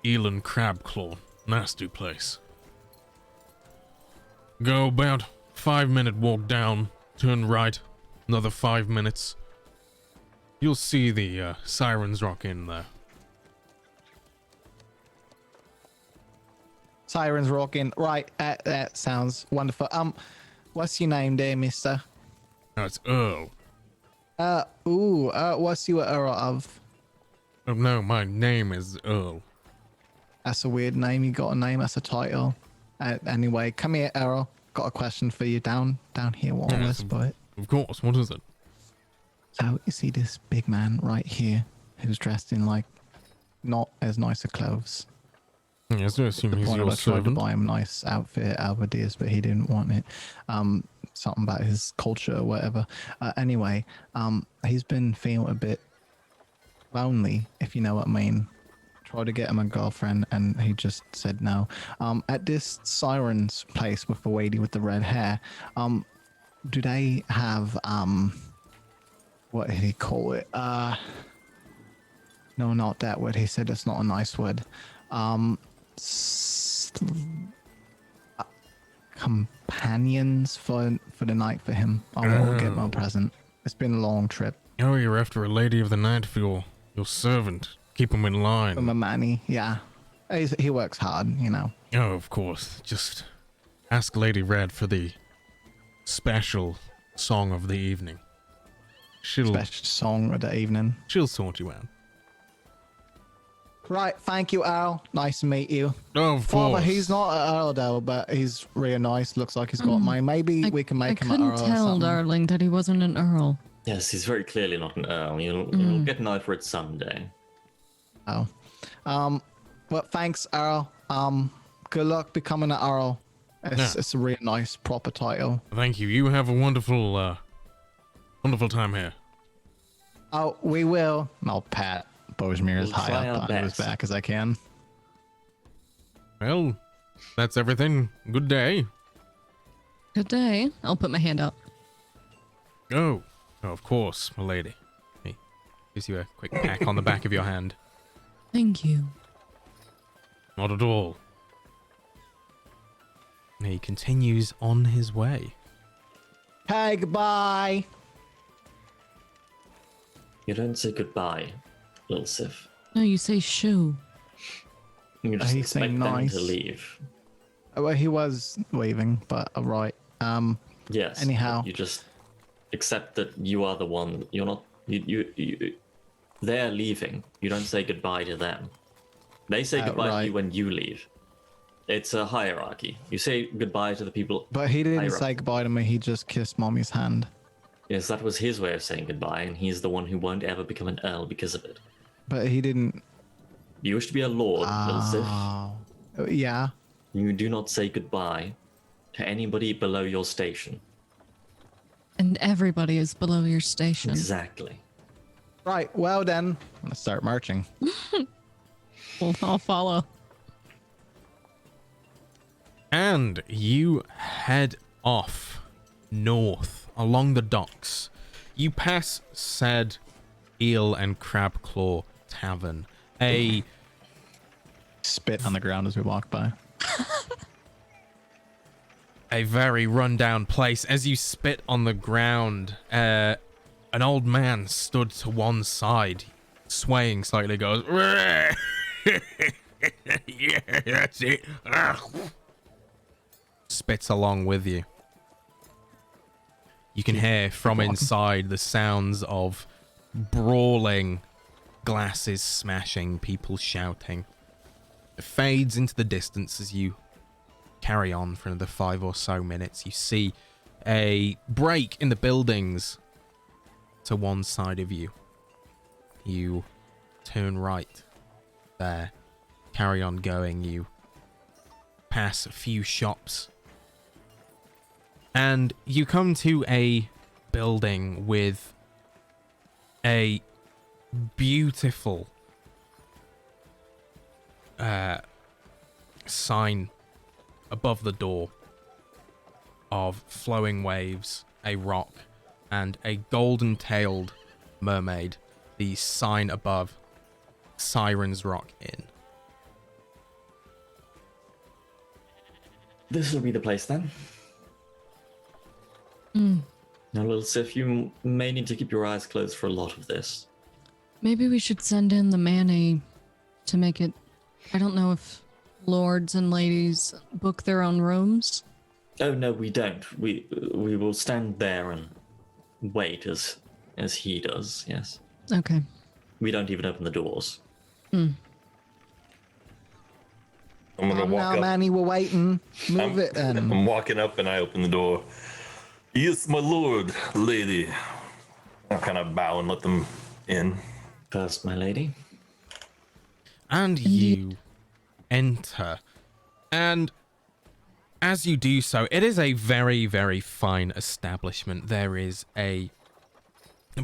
Eel and Crab Claw. Nasty place. Go about 5-minute walk down, turn right, another 5 minutes. You'll see the Sirens Rock Inn there. Sirens Rock Inn. Right, that sounds wonderful. What's your name there, mister? Oh, it's Earl. What's you Earl of? Oh no, my name is Earl. That's a weird name. You got a name. That's a title. Anyway, come here, Earl. Got a question for you down here. What Yes, this boy? Of course, what is it? So you see this big man right here, who's dressed in like not as nice of clothes. Yes, I assume he's Point your I tried to servant. buy him a nice outfit, Alvarez, but he didn't want it. Something about his culture or whatever. Anyway, he's been feeling a bit lonely, if you know what I mean. Tried to get him a girlfriend, and he just said no. At this Siren's place with the lady with the red hair, do they have what did he call it? No, not that word. He said it's not a nice word. Companions for the night for him. I will get him a present. It's been a long trip. Oh, you're after a lady of the night for your servant. Keep him in line. From a manny, yeah. He works hard, you know. Oh, of course. Just ask Lady Red for the special song of the evening. Special song of the evening. She'll sort you out. Right, thank you, Earl. Nice to meet you. Oh, of Father, course. he's not an Earl though, but he's really nice. Looks like he's got money. Maybe we can make him an I Earl couldn't or tell, something. darling, that he wasn't an earl. Yes, he's very clearly not an earl. You'll get an eye for it someday. Oh. Well, thanks, Earl. Good luck becoming an Earl. It's a really nice, proper title. Thank you. You have a wonderful, wonderful time here. Oh, we will. I'll pat Bojmir as We'll high try up our onto his best. back as I can. Well, that's everything. Good day. Good day. I'll put my hand up. Oh, of course, my lady. He gives you a quick peck on the back of your hand. Thank you. Not at all. And he continues on his way. Hey, goodbye. You don't say goodbye, little Sif. No, you say shoo. You just He's expect saying them nice. to leave. Well, he was leaving, but all right. Yes. Anyhow. You just accept that you are the one. You're not. You they're leaving. You don't say goodbye to them. They say goodbye to right. you when you leave. It's a hierarchy. You say goodbye to the people. But he didn't higher say up. goodbye to me. He just kissed Mommy's hand. Yes, that was his way of saying goodbye, and he's the one who won't ever become an earl because of it. But he didn't. You wish to be a lord, little Sif. Oh. Yeah. You do not say goodbye to anybody below your station. And everybody is below your station. Exactly. Right, well then, I'm gonna start marching. Well, I'll follow. And you head off north along the docks. You pass said Eel and Crab Claw Tavern, a Spit on the ground as we walk by. very rundown place. As you spit on the ground, an old man stood to one side, swaying slightly, goes, yeah, that's it. Spits along with you. You can hear from inside the sounds of brawling, glasses smashing, people shouting. It fades into the distance as you carry on for another 5 or so minutes. You see a break in the buildings to one side of you. You turn right there, carry on going. You pass a few shops, and you come to a building with a beautiful sign above the door of flowing waves, a rock, and a golden-tailed mermaid. The sign above, Siren's Rock Inn. This will be the place then. Now, little Sif, you may need to keep your eyes closed for a lot of this. Maybe we should send in the Manny to make it. I don't know if lords and ladies book their own rooms. Oh no, we don't. We will stand there and wait as he does. Yes. Okay. We don't even open the doors. I'm gonna walk Now, up. Manny, we're waiting. Move it in. I'm walking up and I open the door. Yes, my lord, lady. I kind of bow and let them in. First, my lady. And you enter. And as you do so, it is a very, very fine establishment. There is a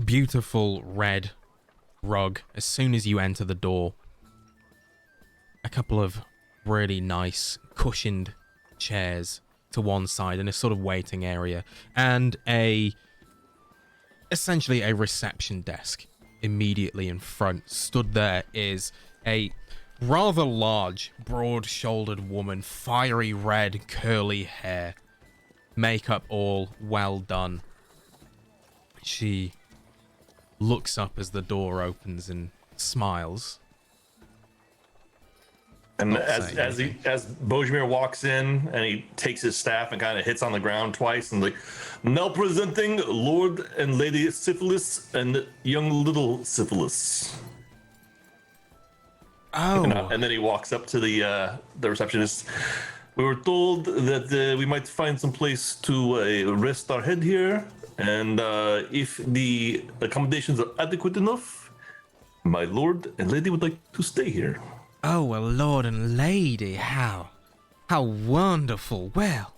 beautiful red rug as soon as you enter the door. A couple of really nice cushioned chairs to one side in a sort of waiting area, and essentially a reception desk immediately in front. Stood there is a rather large, broad-shouldered woman, fiery red, curly hair, makeup all well done. She looks up as the door opens and smiles. And Not as saying as Bojimir walks in and he takes his staff and kind of hits on the ground twice and like, now presenting Lord and Lady Syphilis and young little Syphilis. Oh, And then he walks up to the receptionist. We were told that we might find some place to rest our head here, and if the accommodations are adequate enough, my lord and lady would like to stay here. Oh, well, Lord and Lady, how wonderful. Well,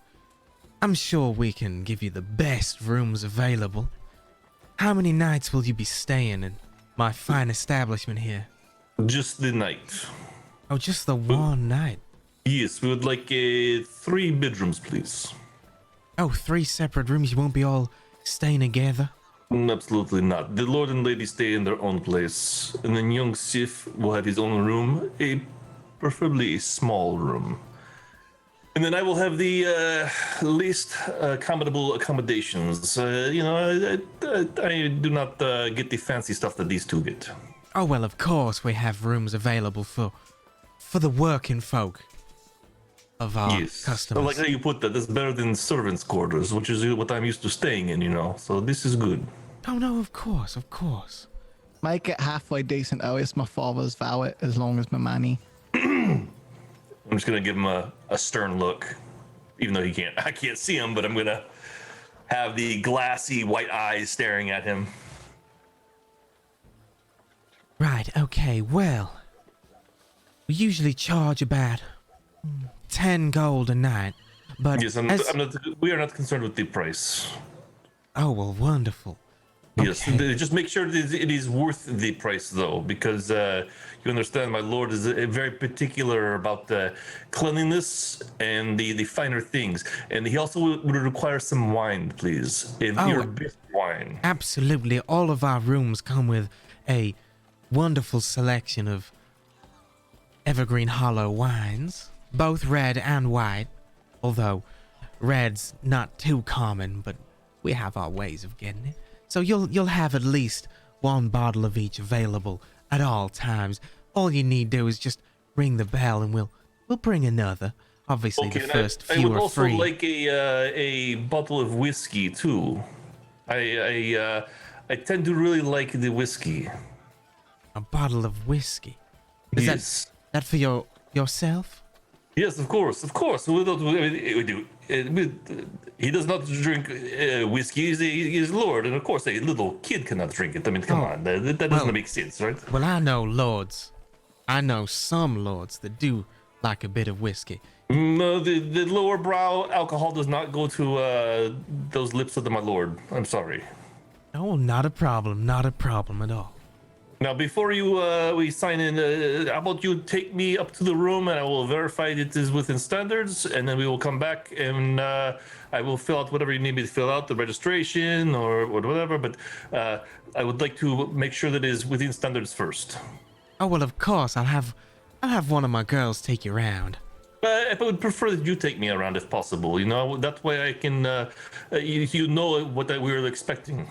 I'm sure we can give you the best rooms available. How many nights will you be staying in my fine establishment here? Just the night. Oh, just the one night. Yes, we would like 3 bedrooms, please. Oh, 3 separate rooms. You won't be all staying together? Absolutely not. The lord and lady stay in their own place, and then young Sif will have his own room, preferably a small room. And then I will have the least accommodable accommodations. I do not get the fancy stuff that these two get. Oh, well, of course we have rooms available for the working folk of our Yes. customers. I like how you put that. That's better than servants' quarters, which is what I'm used to staying in, So this is good. Oh, no, of course, of course. Make it halfway decent. Oh, it's my father's vow it as long as my money. I'm just gonna give him a stern look, even though I can't see him, but I'm gonna have the glassy white eyes staring at him. Right, okay, well, we usually charge about 10 gold a night. But Yes, we are not concerned with the price. oh, well, wonderful. Yes, Okay. just make sure that it is worth the price, though, because you understand my lord is very particular about the cleanliness and the finer things. And he also would require some wine, please. Your best wine. Absolutely. All of our rooms come with a wonderful selection of Evergreen Hollow wines, both red and white. Although red's not too common, but we have our ways of getting it. So you'll have at least one bottle of each available at all times. All you need to do is just ring the bell and we'll bring another. Obviously, the first I few would are also free. like a bottle of whiskey too. I tend to really like the whiskey. A bottle of whiskey. Is Yes. that for yourself? Yes, of course. We do. He does not drink whiskey. He's lord, and of course, a little kid cannot drink it. I mean, come on, that doesn't make sense, right? Well, I know lords. I know some lords that do like a bit of whiskey. No, the lower brow alcohol does not go to those lips of my lord. I'm sorry. Oh, not a problem. Not a problem at all. Now, before we sign in, how about you take me up to the room and I will verify it is within standards, and then we will come back and I will fill out whatever you need me to fill out, the registration or whatever. But I would like to make sure that it is within standards first. Oh, well, of course. I'll have one of my girls take you around. I would prefer that you take me around if possible. You know, that way I can, you know what we were expecting.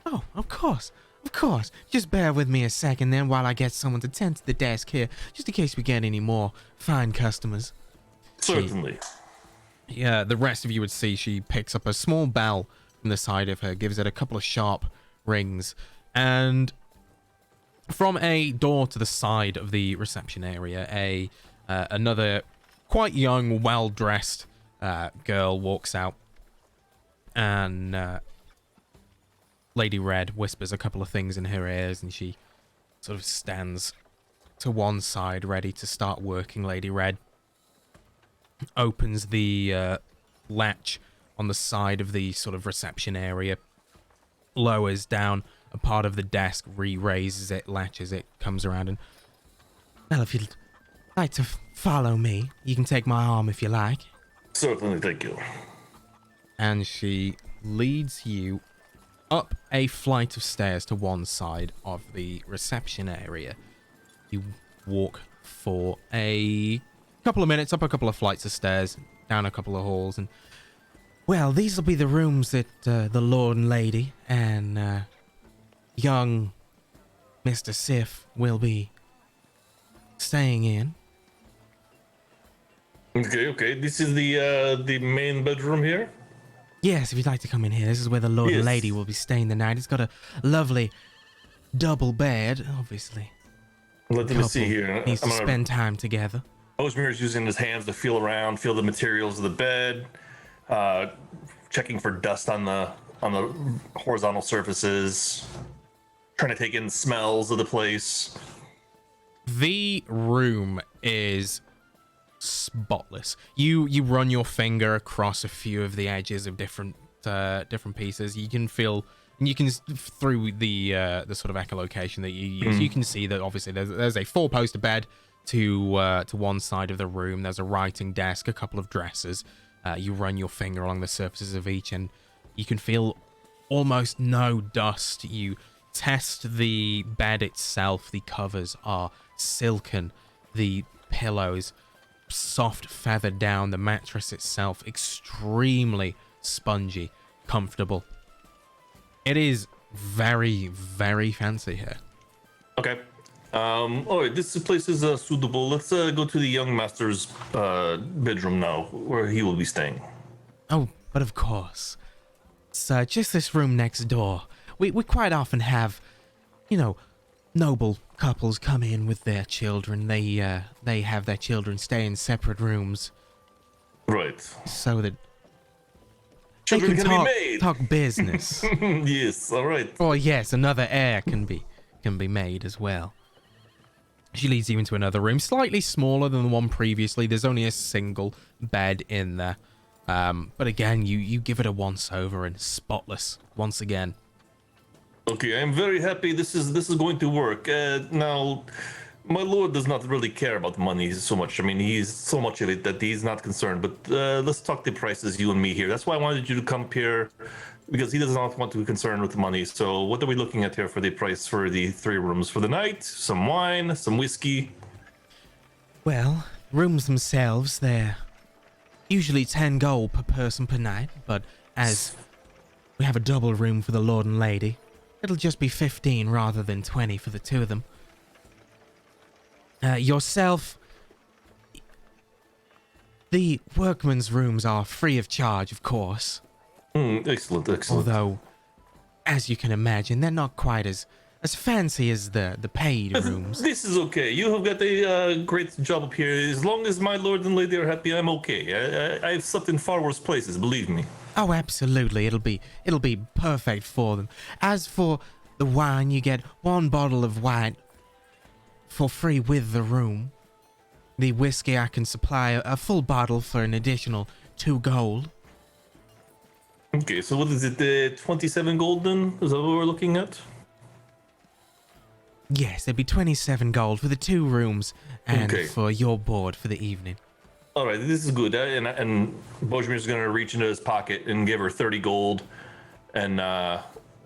Oh, of course. Of course. Just bear with me a second then while I get someone to tend to the desk here, just in case we get any more fine customers. Certainly. Yeah, the rest of you would see she picks up a small bell from the side of her, gives it a couple of sharp rings, and from a door to the side of the reception area, another quite young, well-dressed girl walks out, and Lady Red whispers a couple of things in her ears, and she sort of stands to one side, ready to start working. Lady Red opens the latch on the side of the sort of reception area, lowers down a part of the desk, re-raises it, latches it, comes around, and well, if you'd like to follow me, you can take my arm if you like. Certainly, thank you. And she leads you up a flight of stairs to one side of the reception area. You walk for a couple of minutes, up a couple of flights of stairs, down a couple of halls, and well, these will be the rooms that the Lord and Lady and young Mr. Sif will be staying in. Okay. This is the main bedroom here. Yes, if you'd like to come in here, this is where the Lord and Yes. Lady will be staying the night. It's got a lovely double bed, obviously. Let me see here. Needs to spend time together. Osmir's using his hands to feel around, feel the materials of the bed, checking for dust on the horizontal surfaces, trying to take in smells of the place. The room is spotless. You run your finger across a few of the edges of different pieces. You can feel, through the sort of echolocation that you use, you can see that obviously there's a four-poster bed to one side of the room. There's a writing desk, a couple of dressers. You run your finger along the surfaces of each, and you can feel almost no dust. You test the bed itself. The covers are silken. The pillows soft feathered down. The mattress itself extremely spongy, comfortable. It is very, very fancy here. Okay. All right, this place is suitable. Let's go to the young master's bedroom now, where he will be staying. Oh, but of course. It's just this room next door. We quite often have, noble couples come in with their children. They have their children stay in separate rooms Right. so that Children they can can be made. talk business. Yes. All right. Or yes, another heir can be made as well. She leads you into another room, slightly smaller than the one previously. There's only a single bed in there. But again, you give it a once over and spotless once again. Okay, I'm very happy this is going to work. Now, my lord does not really care about money so much. I mean, he's so much of it that he's not concerned. But let's talk the prices, you and me here. That's why I wanted you to come here, because he does not want to be concerned with the money. So what are we looking at here for the price for the 3 rooms for the night? Some wine, some whiskey. Well, rooms themselves, they're usually 10 gold per person per night, but as we have a double room for the lord and lady, it'll just be 15 rather than 20 for the 2 of them. Yourself, the workmen's rooms are free of charge, of course. Excellent. Although, as you can imagine, they're not quite as fancy as the paid rooms. This is okay. You have got a great job up here. As long as my lord and lady are happy, I'm okay. I have slept in far worse places, believe me. Oh, absolutely. It'll be perfect for them. As for the wine, you get 1 bottle of wine for free with the room. The whiskey, I can supply a full bottle for an additional 2 gold. Okay, so what is it? 27 gold then? Is that what we're looking at? Yes, it'd be 27 gold for the 2 rooms and Okay. for your board for the evening. All right, this is good. And Bojimir's gonna reach into his pocket and give her 30 gold,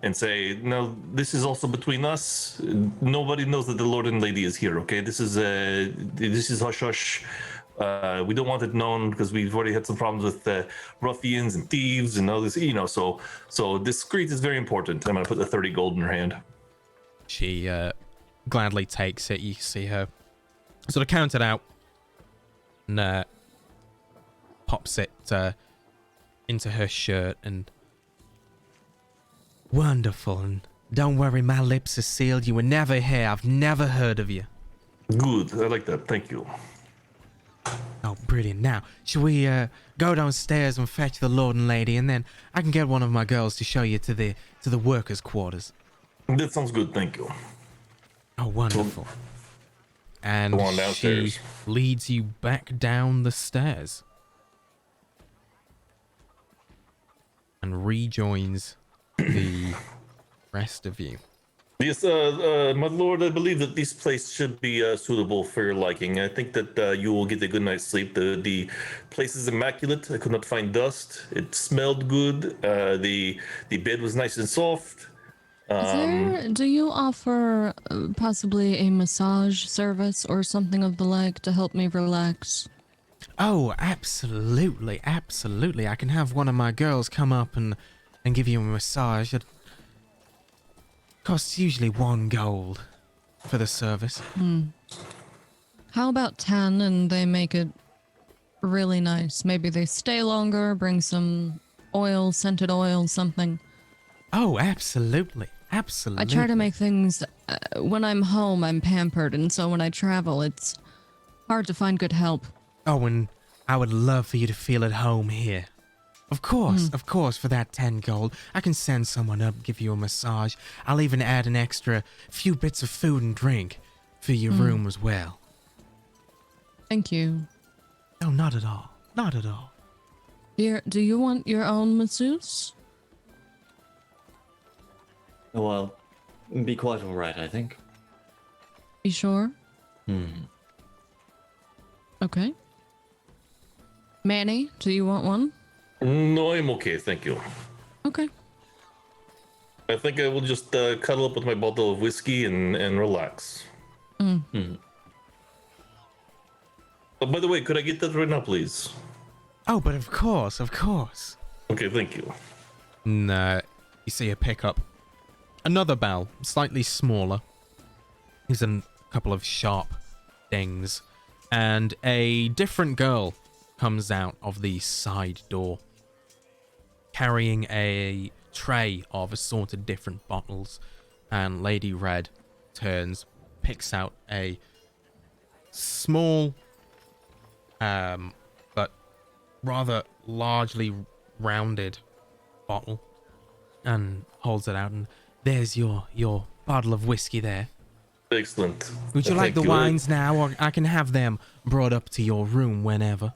and say, "No, this is also between us. Nobody knows that the lord and lady is here. Okay, this is hush hush. We don't want it known because we've already had some problems with ruffians and thieves and all this. So discreet is very important." I'm gonna put the 30 gold in her hand. She gladly takes it. You see her sort of count it out and pops it into her shirt and... Wonderful, and don't worry, my lips are sealed. You were never here. I've never heard of you. Good, I like that. Thank you. Oh, brilliant. Now, shall we go downstairs and fetch the lord and lady, and then I can get one of my girls to show you to the workers' quarters. That sounds good. Thank you. Oh, wonderful. And Go on she downstairs. leads you back down the stairs and rejoins the rest of you. Yes, my lord, I believe that this place should be suitable for your liking. I think that you will get a good night's sleep. The place is immaculate. I could not find dust. It smelled good. The bed was nice and soft. Do you offer possibly a massage service or something of the like to help me relax? Oh, absolutely, absolutely. I can have one of my girls come up and give you a massage. It costs usually 1 gold for the service. How about 10 and they make it really nice? Maybe they stay longer, bring some oil, scented oil, something. Oh, absolutely, absolutely. I try to make things, when I'm home, I'm pampered, and so when I travel, it's hard to find good help. Oh, and I would love for you to feel at home here. Of course, for that 10 gold, I can send someone up, give you a massage. I'll even add an extra few bits of food and drink for your room as well. Thank you. Oh, not at all. Not at all. Do you want your own masseuse? Well, be quite all right, I think. You sure? Okay. Manny, do you want one? No, I'm okay. Thank you. Okay. I think I will just cuddle up with my bottle of whiskey and relax. Oh, by the way, could I get that right now, please? Oh, but of course, of course. Okay, thank you. And you see her pick up another bell, slightly smaller. There's a couple of sharp dings. And a different girl comes out of the side door, carrying a tray of assorted different bottles. And Lady Red turns, picks out a small, but rather largely rounded bottle and holds it out. And there's your bottle of whiskey there. Excellent. Would you like Thank the wines now, or I can have them brought up to your room whenever?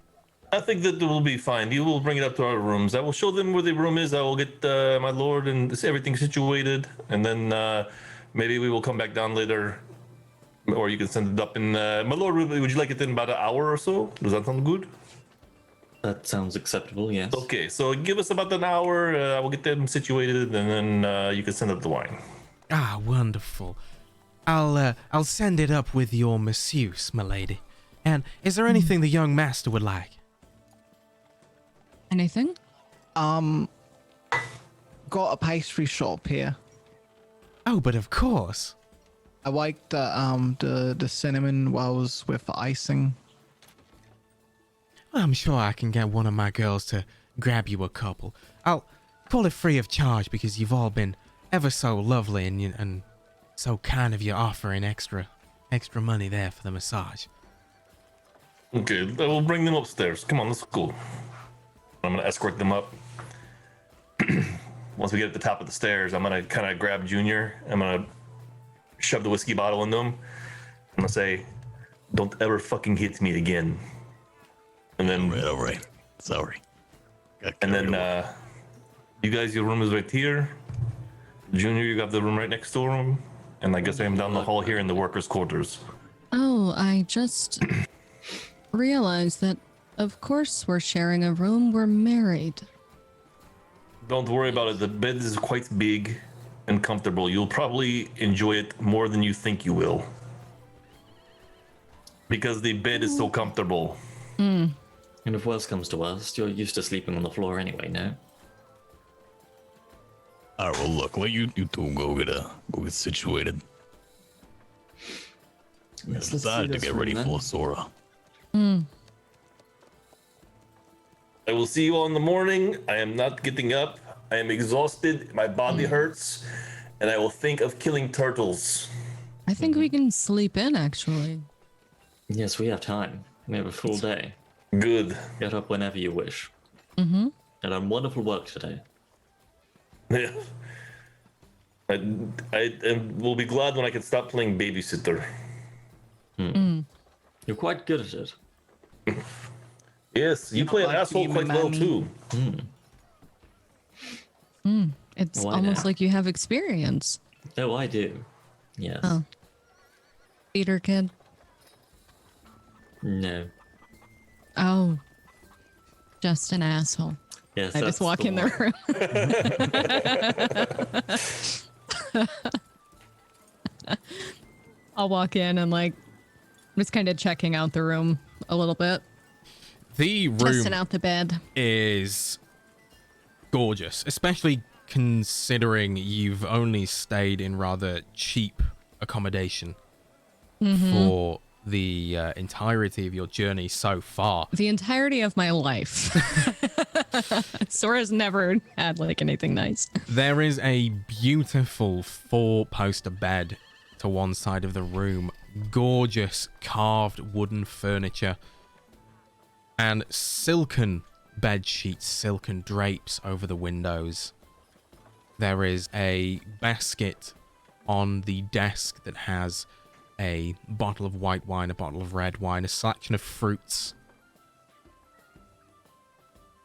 I think that will be fine. You will bring it up to our rooms. I will show them where the room is. I will get my lord and everything situated, and then maybe we will come back down later, or you can send it up in. My lord, would you like it in about an hour or so? Does that sound good? That sounds acceptable, yes. Okay, so give us about an hour. I will get them situated, and then you can send up the wine. Ah, wonderful. I'll send it up with your masseuse, my lady. And is there anything the young master would like? Anything? Got a pastry shop here. Oh, but of course. I like the cinnamon rolls with the icing. I'm sure I can get one of my girls to grab you a couple. I'll call it free of charge because you've all been ever so lovely and so kind of you offering extra money there for the massage. Okay, I will bring them upstairs. Come on, let's go. I'm gonna escort them up. Once we get at the top of the stairs, I'm gonna kind of grab Junior. I'm gonna shove the whiskey bottle into him. I'm gonna say, "Don't ever fucking hit me again." And then, All right. Sorry. and then, you guys, your room is right here. Junior, you got the room right next to him. And I guess I am down the hall here in the workers' quarters. Oh, I just realized that, of course, we're sharing a room. We're married. Don't worry about it. The bed is quite big and comfortable. You'll probably enjoy it more than you think you will. Because the bed is so comfortable. And if worse comes to worst, you're used to sleeping on the floor anyway, no? All right, well, look, let you two go get situated. I'm Yes, let's decided see to this get ready room, for then. Sora. I will see you all in the morning. I am not getting up. I am exhausted. My body hurts. And I will think of killing turtles. I think we can sleep in, actually. Yes, we have time. We have a full day. Good. Get up whenever you wish. Mm-hmm. And done wonderful work today. Yeah. I will be glad when I can stop playing babysitter. You're quite good at it. Yes, you play an like asshole being quite my well mommy? too. It's Why almost not? like you have experience. Oh, I do. Yes. Oh. Theater kid. No. Oh. Just an asshole. Yes, I that's just walk in one. the room. I'll walk in and just kind of checking out the room a little bit. The room Testing out the bed. is gorgeous, especially considering you've only stayed in rather cheap accommodation for the entirety of your journey so far. The entirety of my life. Sora's never had anything nice. There is a beautiful 4-poster bed to one side of the room, gorgeous carved wooden furniture, and silken bed sheets, silken drapes over the windows. There is a basket on the desk that has a bottle of white wine, a bottle of red wine, a selection of fruits.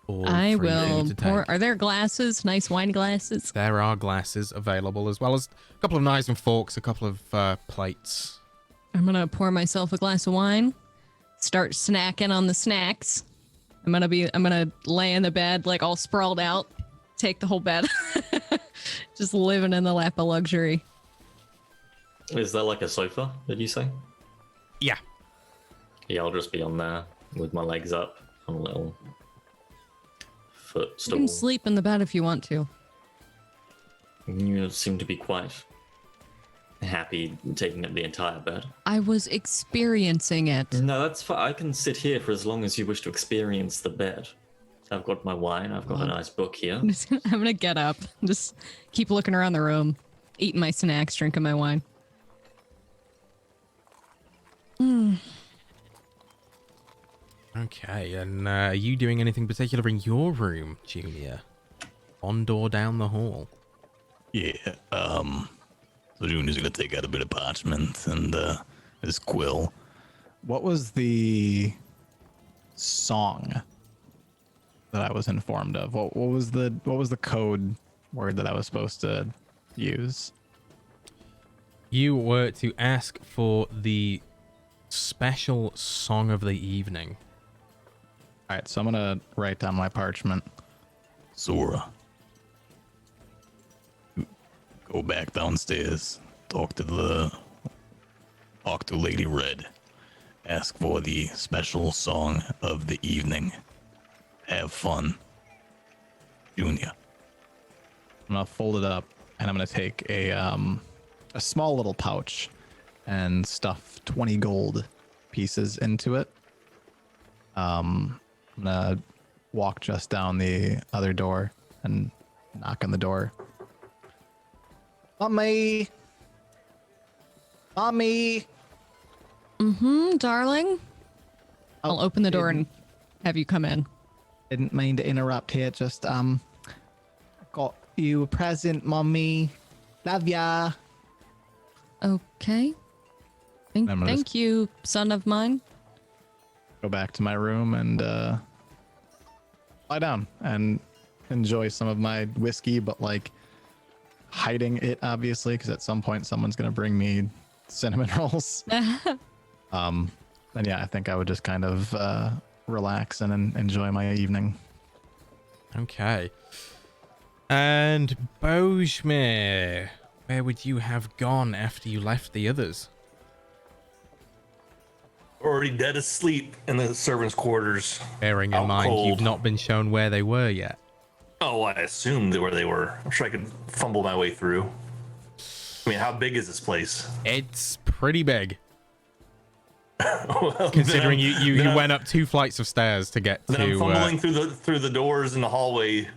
All I for you will to pour. take. Are there glasses? Nice wine glasses? There are glasses available, as well as a couple of knives and forks, a couple of plates. I'm gonna pour myself a glass of wine. Start snacking on the snacks. I'm gonna lay in the bed all sprawled out. Take the whole bed. Just living in the lap of luxury. Is that like a sofa, did you say? Yeah. Yeah, I'll just be on there with my legs up on a little You footstool. can sleep in the bed if you want to. You seem to be quite happy taking up the entire bed. I was experiencing it. No, that's fine. I can sit here for as long as you wish to experience the bed. I've got my wine. I've got a nice book here. I'm gonna get up. Just keep looking around the room, eating my snacks, drinking my wine. Okay, and are you doing anything particular in your room, Junior? On door down the hall. Yeah. So Junior's gonna take out a bit of parchment and his quill. What was the song that I was informed of? What was the code word that I was supposed to use? You were to ask for the special song of the evening. All right, so I'm gonna write down my parchment. Sora, go back downstairs. Talk to Lady Red. Ask for the special song of the evening. Have fun, Junior. I'm gonna fold it up, and I'm gonna take a small little pouch and stuff 20 gold pieces into it. I'm gonna walk just down the other door and knock on the door. Mommy! Mommy! Darling. I'll open the door and have you come in. Didn't mean to interrupt here, just got you a present, Mommy. Love ya. Okay. Thank you, son of mine. Go back to my room and lie down and enjoy some of my whiskey, but like hiding it, obviously, because at some point someone's gonna bring me cinnamon rolls. And yeah, I think I would just kind of relax and enjoy my evening. Okay. And Bojmir, where would you have gone after you left the others? Already dead asleep in the servants' quarters. Bearing in Out mind cold. you've not been shown where they were yet. Oh, I assumed where they were. I'm sure I could fumble my way through. I mean, how big is this place? It's pretty big, Well, considering you then went up 2 flights of stairs to get Then I'm to. fumbling through the doors in the hallway,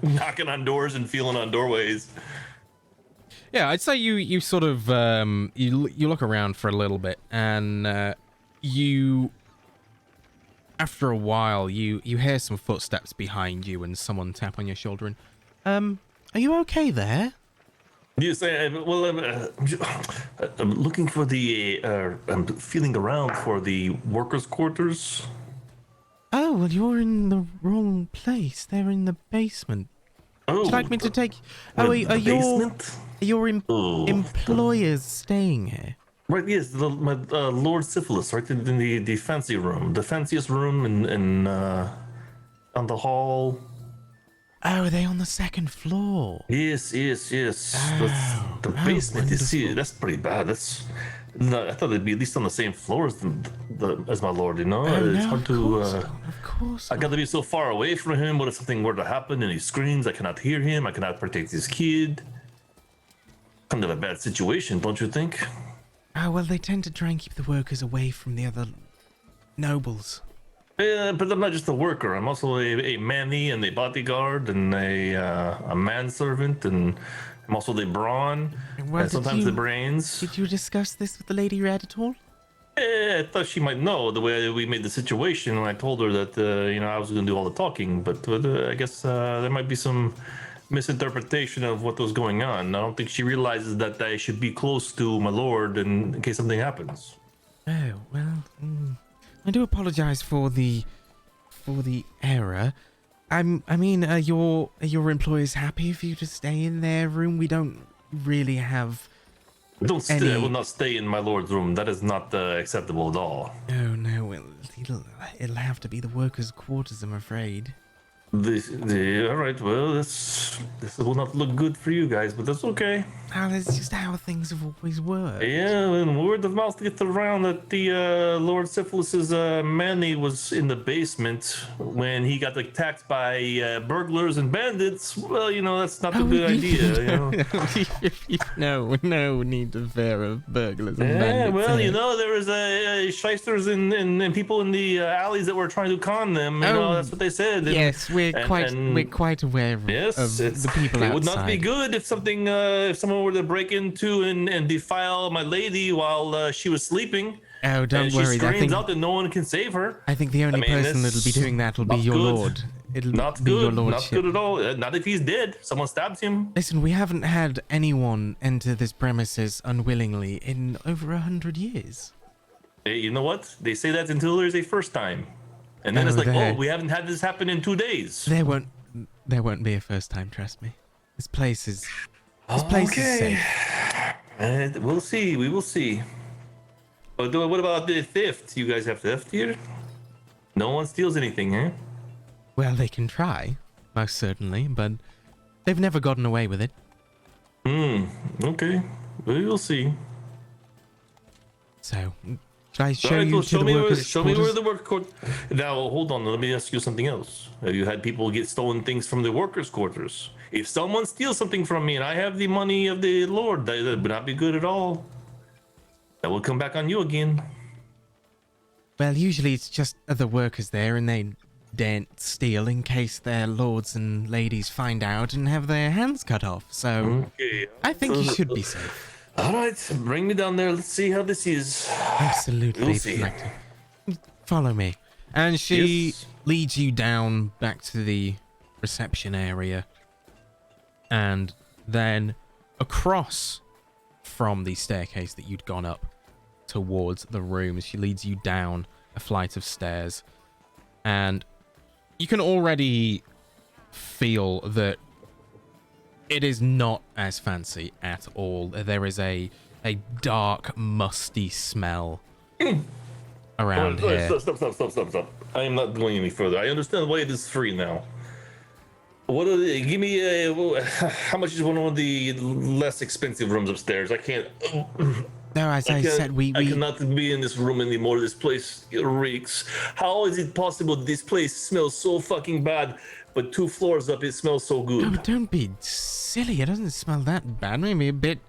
knocking on doors and feeling on doorways. Yeah, I'd say you sort of you look around for a little bit, and you, after a while, you hear some footsteps behind you and someone tap on your shoulder and, are you okay there? You say, well, I'm looking for I'm feeling around for the workers' quarters. Oh, well, you're in the wrong place. They're in the basement. Oh, Would you like me to take... the Oh, are basement? your Oh. employers staying here? Right, yes, my Lord Syphilis, right in the fancy room, the fanciest room in on the hall. Oh, are they on the second floor? Yes. That's, the basement. You see, that's pretty bad. No, I thought they'd be at least on the same floor as my lord. You know, Oh, it's no, hard of to. course not, of course I got to be so far away from him. What if something were to happen and he screams? I cannot hear him. I cannot protect his kid. Kind of a bad situation, don't you think? Oh, well, they tend to try and keep the workers away from the other nobles. Yeah, but I'm not just a worker. I'm also a manny and a bodyguard and a manservant, and I'm also the brawn Well, and sometimes the brains. Did you discuss this with the Lady Red at all? Yeah, I thought she might know the way we made the situation, and I told her that I was going to do all the talking. But I guess there might be some misinterpretation of what was going on. I don't think she realizes that I should be close to my lord in case something happens. Oh, well, I do apologize for the error. I mean, are your employers happy for you to stay in their room? We don't really have. Don't stay. I will not stay in my lord's room. That is not acceptable at all. Oh no, it'll have to be the workers' quarters, I'm afraid. All right. Well, this will not look good for you guys, but that's okay. Oh, that's just how things have always worked. Yeah, and word of mouth gets around that the Lord Syphilis's Manny was in the basement when he got attacked by burglars and bandits. Well, that's not a good idea. No need to fear of burglars and Yeah, bandits. well, there was shysters and people in the alleys that were trying to con them. That's what they said. Yes, we're and quite aware of the people outside. It would not be good if if someone were to break into and defile my lady while she was sleeping. Oh, don't and worry. She screams out that no one can save her. I think the only person that'll be doing that will be your good. lord. It'll Not be your good. Not lordship. good at all. Not if he's dead. Someone stabs him. Listen, we haven't had anyone enter this premises unwillingly in over 100 years. Hey, you know what? They say that until there's a first time, and then Oh, it's like, there. oh, we haven't had this happen in 2 days. There won't be a first time, trust me. This place is safe. We'll see. We will see. But what about the theft? You guys have theft here? No one steals anything, eh? Well, they can try, most certainly, but they've never gotten away with it. Okay. We will see. So, should I show Alright, you well, to the workers' show me where quarters? the work court. Now, hold on. Let me ask you something else. Have you had people get stolen things from the workers' quarters? If someone steals something from me and I have the money of the Lord, that would not be good at all. That will come back on you again. Well, usually it's just other workers there, and they daren't steal in case their lords and ladies find out and have their hands cut off. So, Okay. I think you should be safe. All right, bring me down there. Let's see how this is. Absolutely. We'll see. Like to. Follow me. And she Yes. leads you down back to the reception area. And then across from the staircase that you'd gone up towards the rooms, she leads you down a flight of stairs. And you can already feel that it is not as fancy at all. There is a dark, musty smell around here. Stop. I am not going any further. I understand why it is free now. What are they? Give me how much is one of the less expensive rooms upstairs? I can't. No, as I said, I we cannot be in this room anymore. This place reeks. How is it possible this place smells so fucking bad, but 2 floors up it smells so good? Oh, don't be silly. It doesn't smell that bad. Maybe a bit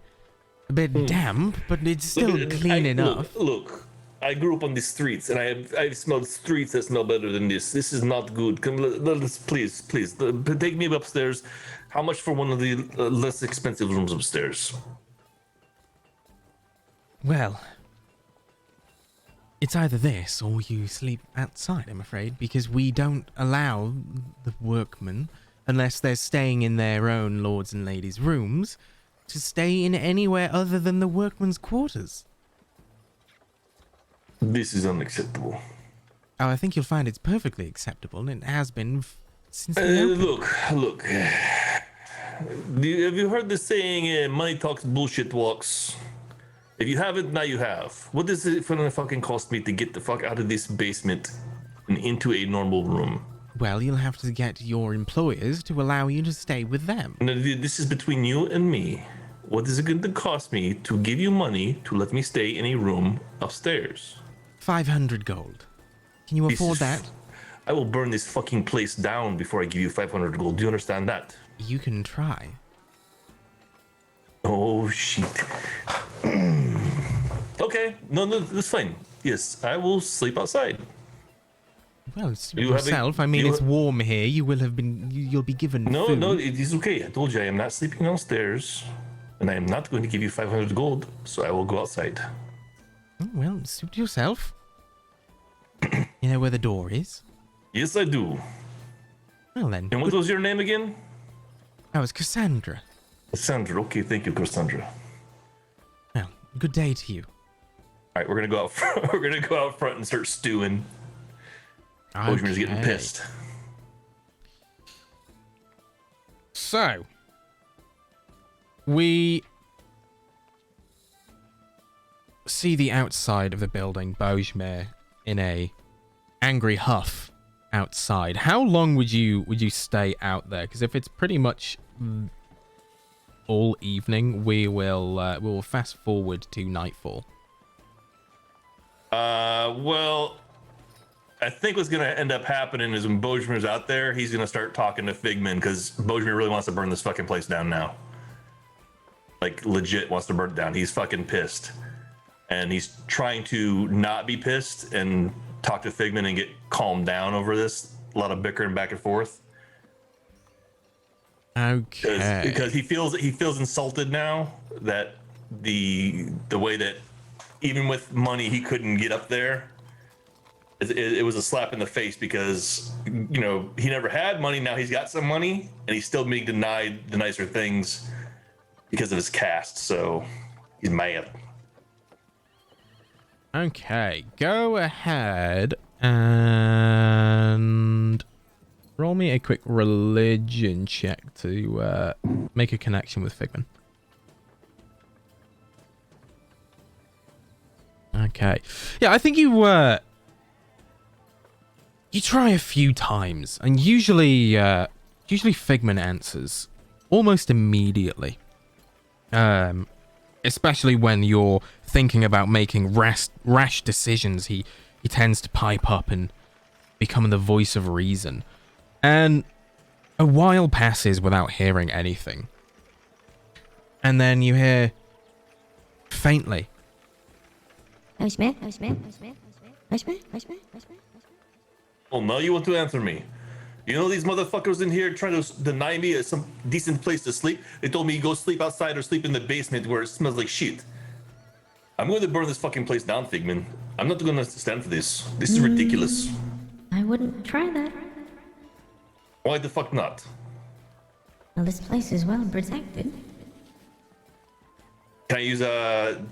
damp, but it's still clean enough. Look, I grew up on the streets, and I've smelled streets that smell better than this. This is not good. Come, let's please, take me upstairs. How much for one of the less expensive rooms upstairs? Well, it's either this or you sleep outside, I'm afraid, because we don't allow the workmen, unless they're staying in their own lords and ladies' rooms, to stay in anywhere other than the workmen's quarters. This is unacceptable. Oh, I think you'll find it's perfectly acceptable, and it has been since we opened. Look. Have you heard the saying, money talks, bullshit walks? If you haven't, now you have. What does it fucking cost me to get the fuck out of this basement and into a normal room? Well, you'll have to get your employers to allow you to stay with them. Now, this is between you and me. What is it going to cost me to give you money to let me stay in a room upstairs? 500 gold. Can you afford that? I will burn this fucking place down before I give you 500 gold. Do you understand that? You can try. Oh, shit. Okay, no, that's fine. Yes, I will sleep outside. Well, suit You have a- yourself. I mean, you it's ha- warm here. You will have been. You'll be given No, food. no, it is okay. I told you I am not sleeping downstairs, and I am not going to give you 500 gold, so I will go outside. Oh, well, suit yourself. You know where the door is? Yes, I do. Well then. And what was your name again? Oh, it's Cassandra. Cassandra. Okay, thank you, Cassandra. Well, good day to you. All right, we're gonna go out. We're gonna go out front and start stewing. Bojamir's getting Okay. pissed. So, we see the outside of the building, Bojamir in a angry huff outside. How long would you stay out there? Because if it's pretty much all evening, we will fast forward to nightfall. Well, I think what's gonna end up happening is when Bojamir's out there, he's gonna start talking to Figman because Bojamir really wants to burn this fucking place down now. Like legit wants to burn it down. He's fucking pissed, and he's trying to not be pissed and talk to Figman and get calmed down over this. A lot of bickering back and forth. Okay. Because he feels insulted now that the way that even with money he couldn't get up there, it was a slap in the face because, you know, he never had money. Now he's got some money, and he's still being denied the nicer things because of his caste. So he's mad. Okay, go ahead and roll me a quick religion check to make a connection with Figman. Okay. Yeah, I think you try a few times, and usually Figman answers almost immediately. Especially when you're thinking about making rash decisions, he tends to pipe up and become the voice of reason. And a while passes without hearing anything. And then you hear faintly. Oh, now you want to answer me. You know these motherfuckers in here trying to deny me some decent place to sleep? They told me go sleep outside or sleep in the basement where it smells like shit. I'm going to burn this fucking place down, Figman. I'm not going to stand for this. This is ridiculous. I wouldn't try that. Why the fuck not? Well, this place is well protected. Can I use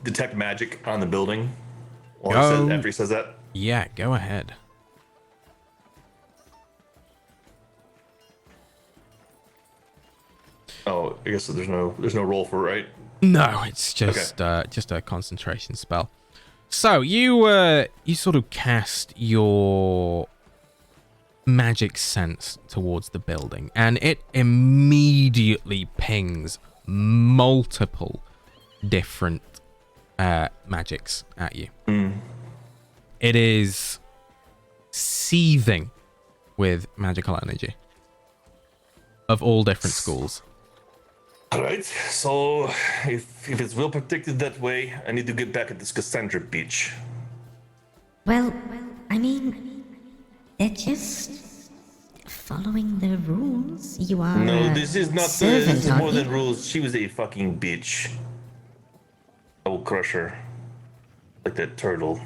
detect magic on the building? Go. After he says that? Yeah, go ahead. Oh, I guess there's no roll for it, right? No, it's just a concentration spell. So you sort of cast your magic sense towards the building, and it immediately pings multiple different magics at you. It is seething with magical energy of all different schools. All right, so if it's well protected that way, I need to get back at this Cassandra bitch. Well, I mean, they're just following the rules. You are. No, this is not. Servant, This is more aren't than you? rules. She was a fucking bitch. I will crush her, like that turtle.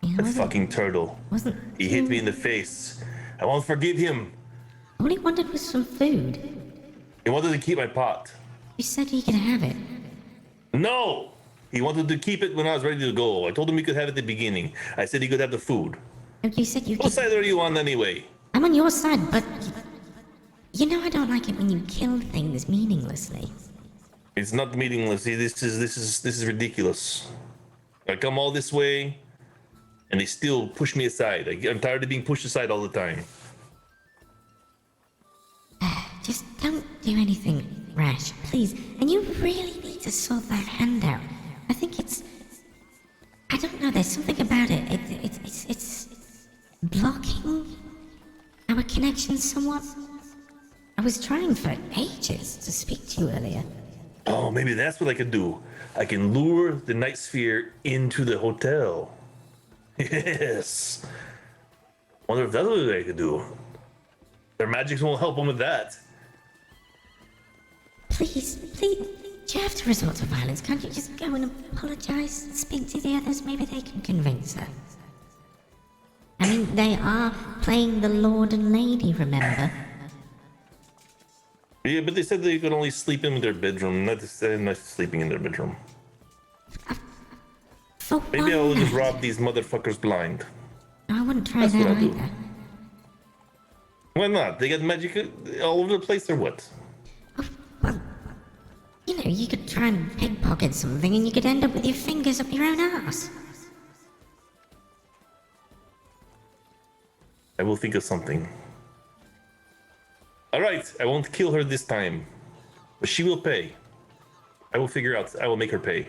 Yeah, That wasn't- fucking turtle. Wasn't He hit me in the face. I won't forgive him. All he wanted was some food. He wanted to keep my pot. You said he could have it. No! He wanted to keep it when I was ready to go. I told him he could have it at the beginning. I said he could have the food. Oh, you said you What could. side are you on anyway? I'm on your side, but you know I don't like it when you kill things meaninglessly. It's not meaningless. See, this is ridiculous. I come all this way, and they still push me aside. I'm tired of being pushed aside all the time. Just don't do anything rash, please. And you really need to sort that hand out. I think it's. I don't know. There's something about it. It's blocking our connection somewhat. I was trying for ages to speak to you earlier. Oh, maybe that's what I could do. I can lure the Nightsphear into the hotel. Yes. Wonder if that's what I could do. Their magics won't help them with that. Please, do you have to resort to violence? Can't you just go and apologize and speak to the others? Maybe they can convince her. I mean, they are playing the Lord and Lady, remember? Yeah, but they said they could only sleep in their bedroom, not sleeping in their bedroom. For Maybe I'll one just night. rob these motherfuckers blind. I wouldn't try That's that what I'll do. either. Why not? They got magic all over the place or what? Well, you know, you could try and pickpocket something and you could end up with your fingers up your own ass. I will think of something. All right, I won't kill her this time, but she will pay. I will figure out. I will make her pay.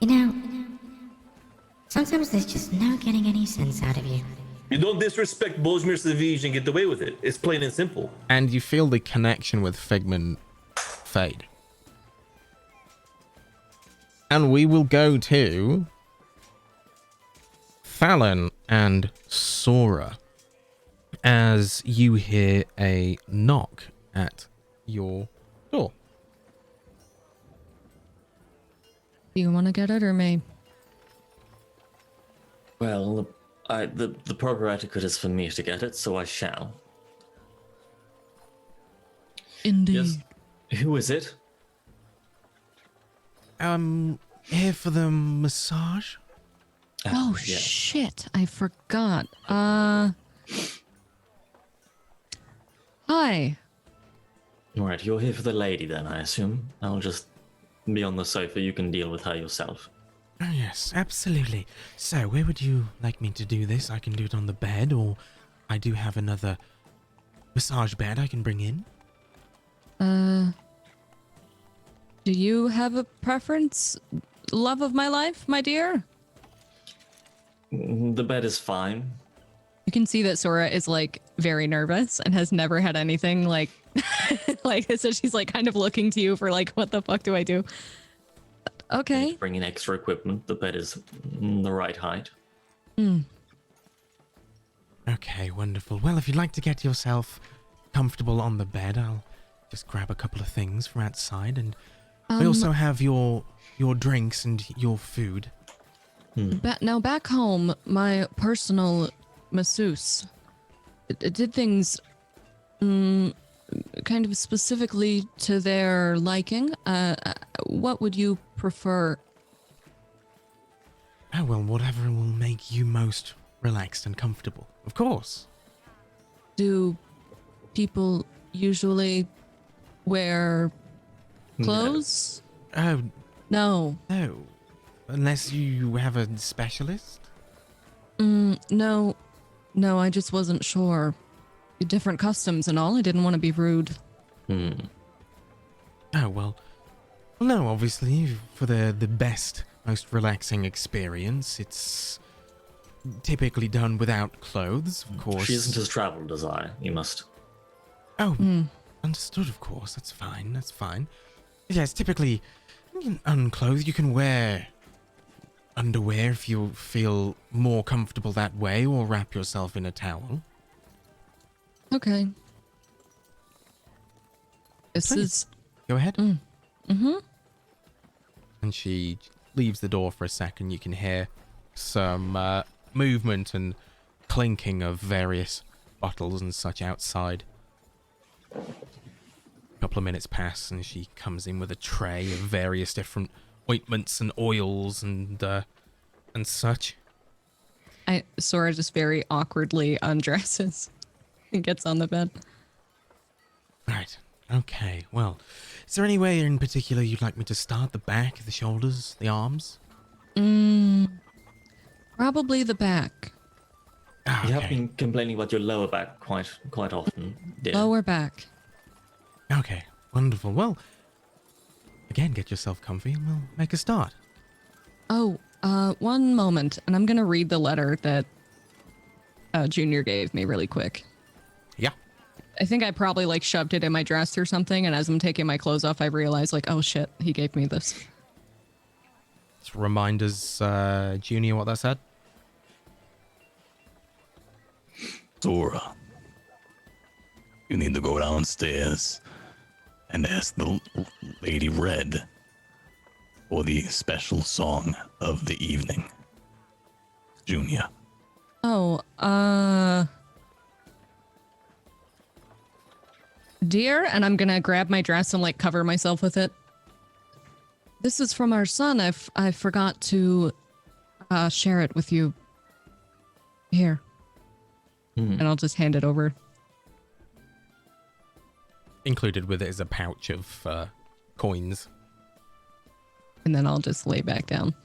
You know, sometimes there's just no getting any sense out of you. You don't disrespect Bosmir Savige and get away with it. It's plain and simple. And you feel the connection with Figman fade. And we will go to Fallon and Sora as you hear a knock at your door. Do you want to get it or me? Well, the proper etiquette is for me to get it, so I shall. Indeed. Yes. Who is it? Here for the massage? Oh, yeah. shit. I forgot. Hi. Alright, you're here for the lady then, I assume. I'll just be on the sofa. You can deal with her yourself. Oh, yes, absolutely. So, where would you like me to do this? I can do it on the bed, or I do have another massage bed I can bring in. Do you have a preference? Love of my life, my dear? The bed is fine. You can see that Sora is like very nervous and has never had anything like like so she's like kind of looking to you for like, what the fuck do I do? Okay. Bring in extra equipment. The bed is the right height. Okay, wonderful. Well, if you'd like to get yourself comfortable on the bed, I'll just grab a couple of things from outside, and we also have your drinks and your food. Now back home, my personal masseuse did things kind of specifically to their liking. What would you prefer? Oh, well, whatever will make you most relaxed and comfortable. Of course. Do people usually wear clothes? Oh, No. no. Unless you have a specialist? No, I just wasn't sure. Different customs and all. I didn't want to be rude. Oh, well, no, obviously, for the best, most relaxing experience, it's typically done without clothes, of course. She isn't as traveled as I. You must. Oh, understood, of course. That's fine, that's fine. Yes, typically, unclothed, you can wear underwear if you feel more comfortable that way, or wrap yourself in a towel. Okay. This Please. is... Go ahead. Mm-hmm. And she leaves the door for a second. You can hear some movement and clinking of various bottles and such outside. A couple of minutes pass and she comes in with a tray of various different ointments and oils and such. Sora just very awkwardly undresses and gets on the bed. Right. Okay. Well, is there any way in particular you'd like me to start? The back, the shoulders, the arms? Probably the back. Ah, You have okay. been complaining about your lower back quite often, dear. Lower back. Okay. Wonderful. Well, again, get yourself comfy and we'll make a start. Oh, one moment. And I'm going to read the letter that Junior gave me really quick. Yeah. I think I probably like shoved it in my dress or something. And as I'm taking my clothes off, I realized like, oh shit, he gave me this. Let's remind us, Junior, what that said. Sora, you need to go downstairs and ask the Lady Red for the special song of the evening. Junior. Oh, dear, and I'm gonna grab my dress and like cover myself with it. This is from our son. I forgot to share it with you. Here. And I'll just hand it over. Included with it is a pouch of coins. And then I'll just lay back down.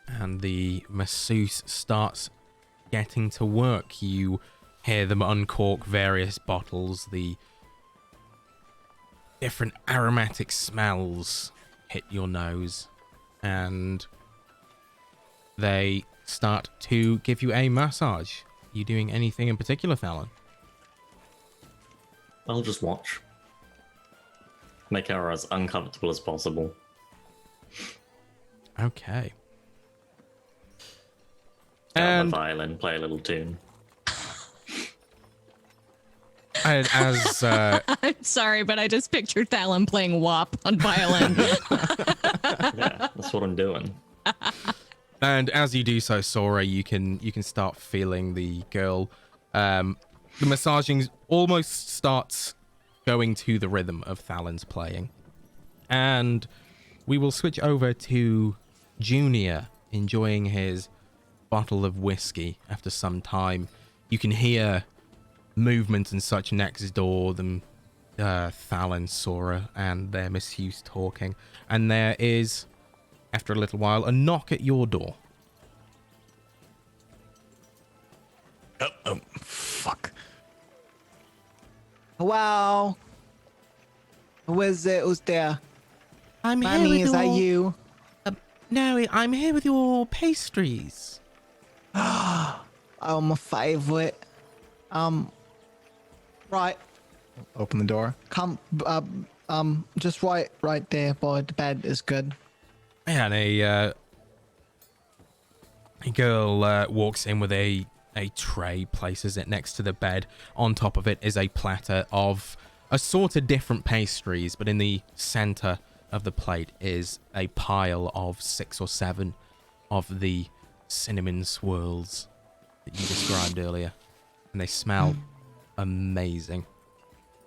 And the masseuse starts getting to work. You hear them uncork various bottles. The different aromatic smells hit your nose. And they start to give you a massage. You doing anything in particular, Fallon? I'll just watch. Make her as uncomfortable as possible. Okay. Down the violin, play a little tune. And as I'm sorry, but I just pictured Thalen playing WAP on violin. what I'm doing. And as you do so, Sora, you can start feeling the girl. The massaging almost starts going to the rhythm of Thalen's playing. And we will switch over to Junior enjoying his bottle of whiskey after some time. You can hear movement and such next door, them Thalen, Sora, and their Miss Hughes talking. And there is, after a little while, a knock at your door. Oh, fuck. Hello? Who is it? Who's there? I'm here Mommy, with is that your- you? No, I'm here with your pastries. Oh, my favorite. Right. Open the door. Come, just right there, boy. The bed is good. And a girl walks in with a tray, places it next to the bed. On top of it is a platter of assorted different pastries, but in the center of the plate is a pile of 6 or 7 of the cinnamon swirls that you described earlier. And they smell amazing.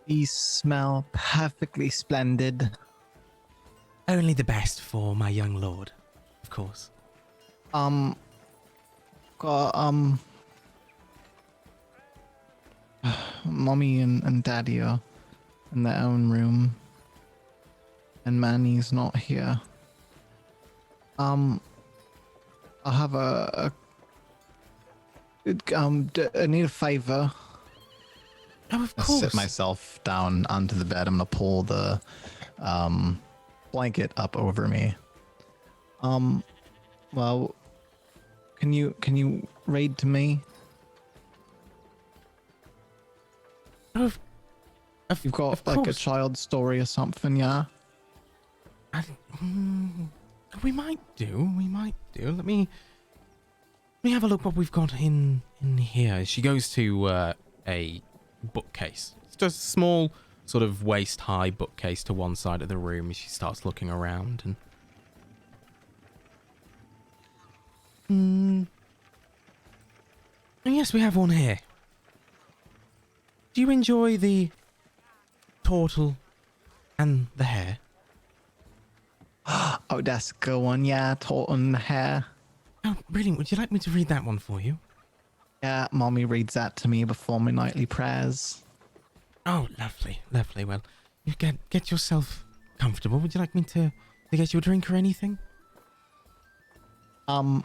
These smell perfectly splendid. Only the best for my young lord, of course. Mommy and Daddy are in their own room, and Manny's not here. I have I need a favor. Oh, of I course. sit myself down onto the bed. I'm gonna pull the blanket up over me. Well, can you read to me? Of You've got of like a course. child's story or something, yeah? We might do. Let me have a look what we've got in here. She goes to a bookcase. It's just a small, sort of waist-high bookcase to one side of the room. She starts looking around and... Yes, we have one here. Do you enjoy the turtle and the hare? Oh, that's a good one, yeah. Turtle in the hair. Oh, brilliant. Would you like me to read that one for you? Yeah, Mommy reads that to me before my nightly prayers. Oh, lovely, lovely. Well, you get yourself comfortable. Would you like me to get you a drink or anything? No,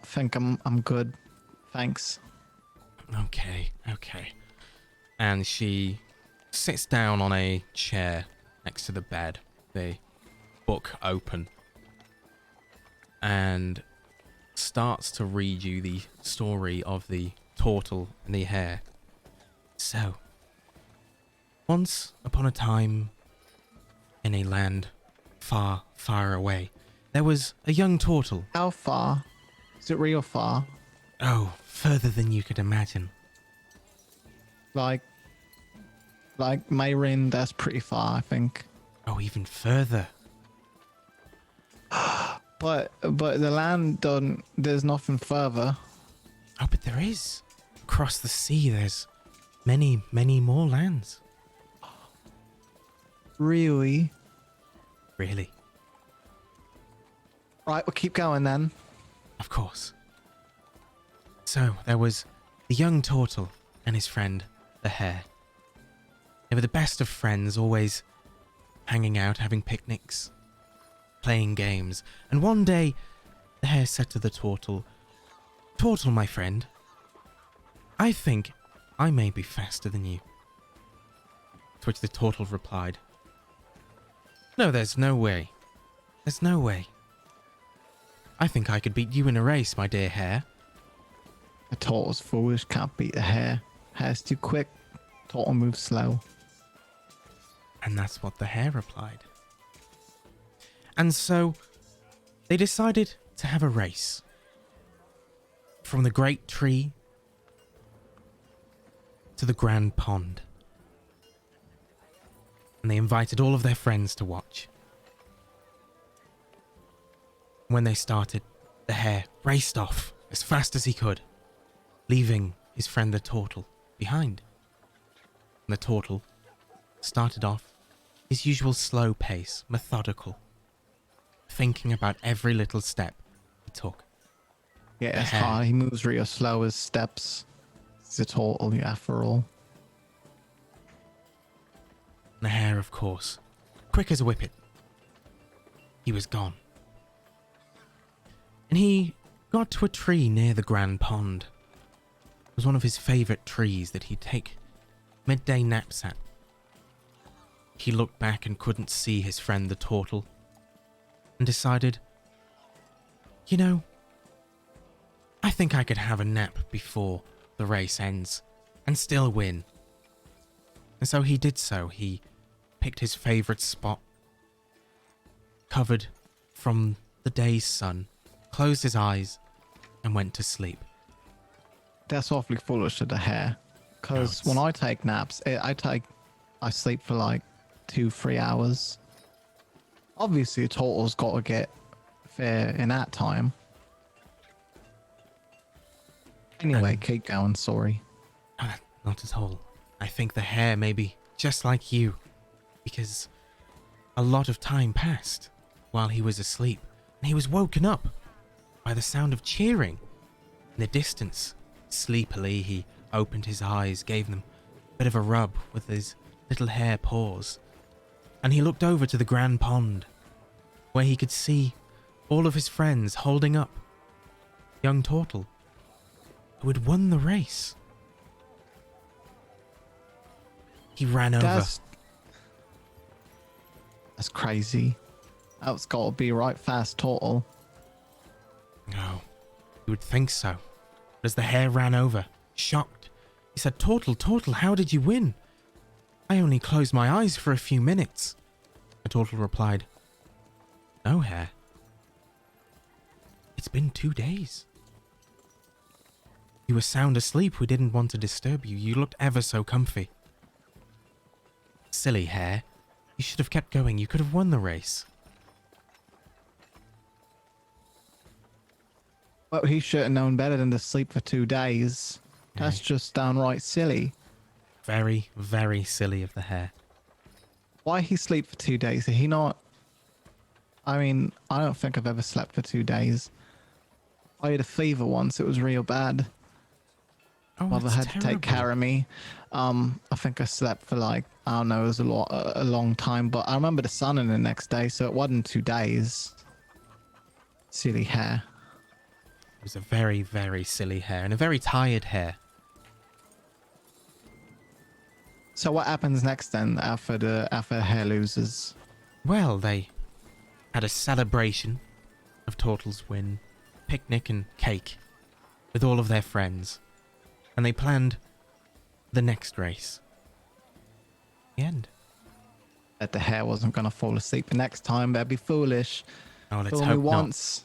think I'm good. Thanks. Okay. And she sits down on a chair next to the bed, the book open, and starts to read you the story of the turtle and the hare. So, once upon a time, in a land far, far away, there was a young turtle. How far? Is it real far? Oh, further than you could imagine. Like Mayrin, that's pretty far, I think. Oh, even further. But the land don't. There's nothing further. Oh, but there is. Across the sea, there's many, many more lands. Really? Really? Right, we'll keep going then. Of course. So, there was the young turtle and his friend, the hare. They were the best of friends, always hanging out, having picnics, playing games. And one day, the hare said to the turtle, "Turtle, my friend, I think I may be faster than you." To which the turtle replied, "No, there's no way. There's no way. I think I could beat you in a race, my dear hare." The turtle's foolish, can't beat the hare. Hare's too quick. Turtle moves slow. And that's what the hare replied. And so they decided to have a race. From the great tree to the grand pond. And they invited all of their friends to watch. When they started, the hare raced off as fast as he could, leaving his friend the turtle behind. The turtle started off his usual slow pace, methodical, thinking about every little step he took. Yeah, it's hare. hard. He moves real slow as steps. He's a turtle, yeah, after all. The hare, of course, quick as a whippet. He was gone. And he got to a tree near the Grand Pond. It was one of his favourite trees that he'd take midday naps at. He looked back and couldn't see his friend the turtle, and decided, you know, I think I could have a nap before the race ends and still win. And so he did so. He picked his favourite spot, covered from the day's sun, closed his eyes, and went to sleep. That's awfully foolish of the hare. Because when I take naps, I sleep for like 2-3 hours. Obviously, a turtle's got to get fair in that time. Anyway, keep going, sorry. Oh, not at all. I think the hare may be just like you, because a lot of time passed while he was asleep, and he was woken up by the sound of cheering in the distance. Sleepily, he opened his eyes, gave them a bit of a rub with his little hare paws, and he looked over to the Grand Pond, where he could see all of his friends holding up young Turtle, who had won the race. He ran over. That's crazy. That's got to be right fast turtle. No, you would think so. But as the hare ran over, shocked, he said, Turtle, Turtle, how did you win? I only closed my eyes for a few minutes. The turtle replied, No, hare. It's been 2 days. You were sound asleep. We didn't want to disturb you. You looked ever so comfy. Silly hare. You should have kept going. You could have won the race. Well, he should have known better than to sleep for 2 days. That's just downright silly. Very, very silly of the hare. Why he sleep for 2 days? Did he not? I mean, I don't think I've ever slept for 2 days. I had a fever once. It was real bad. Oh, Mother that's had to take terrible. care of me. I think I slept for like, I don't know, it was a long time, but I remember the sun in the next day, so it wasn't 2 days. Silly hare. It was a very, very silly hare and a very tired hare. So what happens next then after the hare loses? Well, they had a celebration of Turtle's win, picnic and cake with all of their friends, and they planned the next race. The end. That the hare wasn't gonna fall asleep the next time. That'd be foolish. Oh, let's Fool me hope not. once.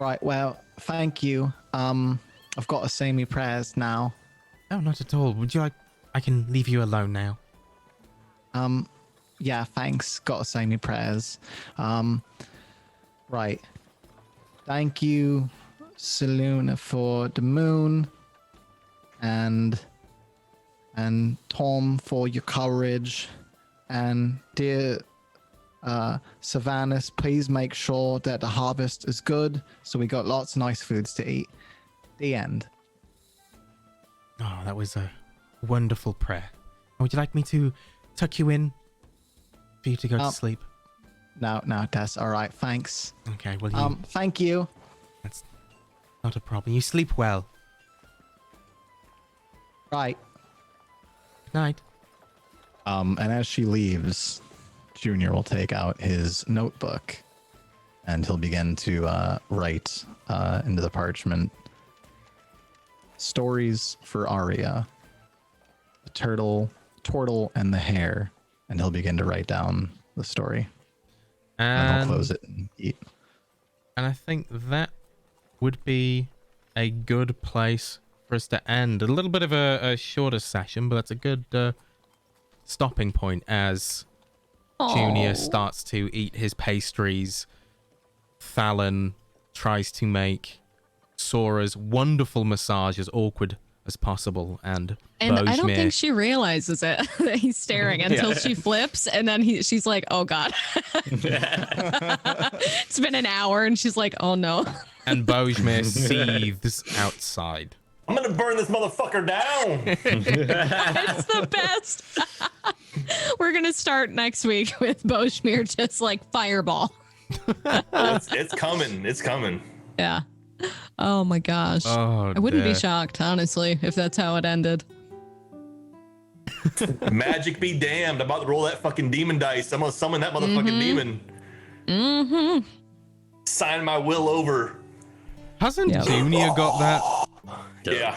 Right. Well, thank you. I've got to say me prayers now. Oh, not at all. Would you like... I can leave you alone now. Yeah, thanks. Got to say me prayers. Right. Thank you, Seluna, for the moon, and Tom for your courage, and dear Savannah, please make sure that the harvest is good, so we got lots of nice foods to eat. The end. Oh, that was a wonderful prayer. Would you like me to tuck you in for you to go to sleep? No, that's all right. Thanks. Okay, well, you... Thank you. That's not a problem. You sleep well. Right. Good night. And as she leaves, Junior will take out his notebook and he'll begin to write into the parchment stories for Arya, the turtle, and the hare, and he'll begin to write down the story. And he'll close it and eat. And I think that would be a good place for us to end. A little bit of a shorter session, but that's a good stopping point as Junior starts to eat his pastries. Fallon tries to make Sora's wonderful massage as awkward as possible, and I don't Bojmir- think she realizes it that he's staring until she flips, and then she's like, "Oh God!" It's been an hour, and she's like, "Oh no!" and Bojmir seethes outside. I'm gonna burn this motherfucker down. It's the best. We're gonna start next week with Bojmir just like fireball. It's coming. It's coming. Yeah. Oh my gosh. Oh, I wouldn't be dear. shocked, honestly, if that's how it ended. Magic be damned. I'm about to roll that fucking demon dice. I'm gonna summon that motherfucking demon. Mm-hmm. Sign my will over. Hasn't Yep. Junior got that? Yeah.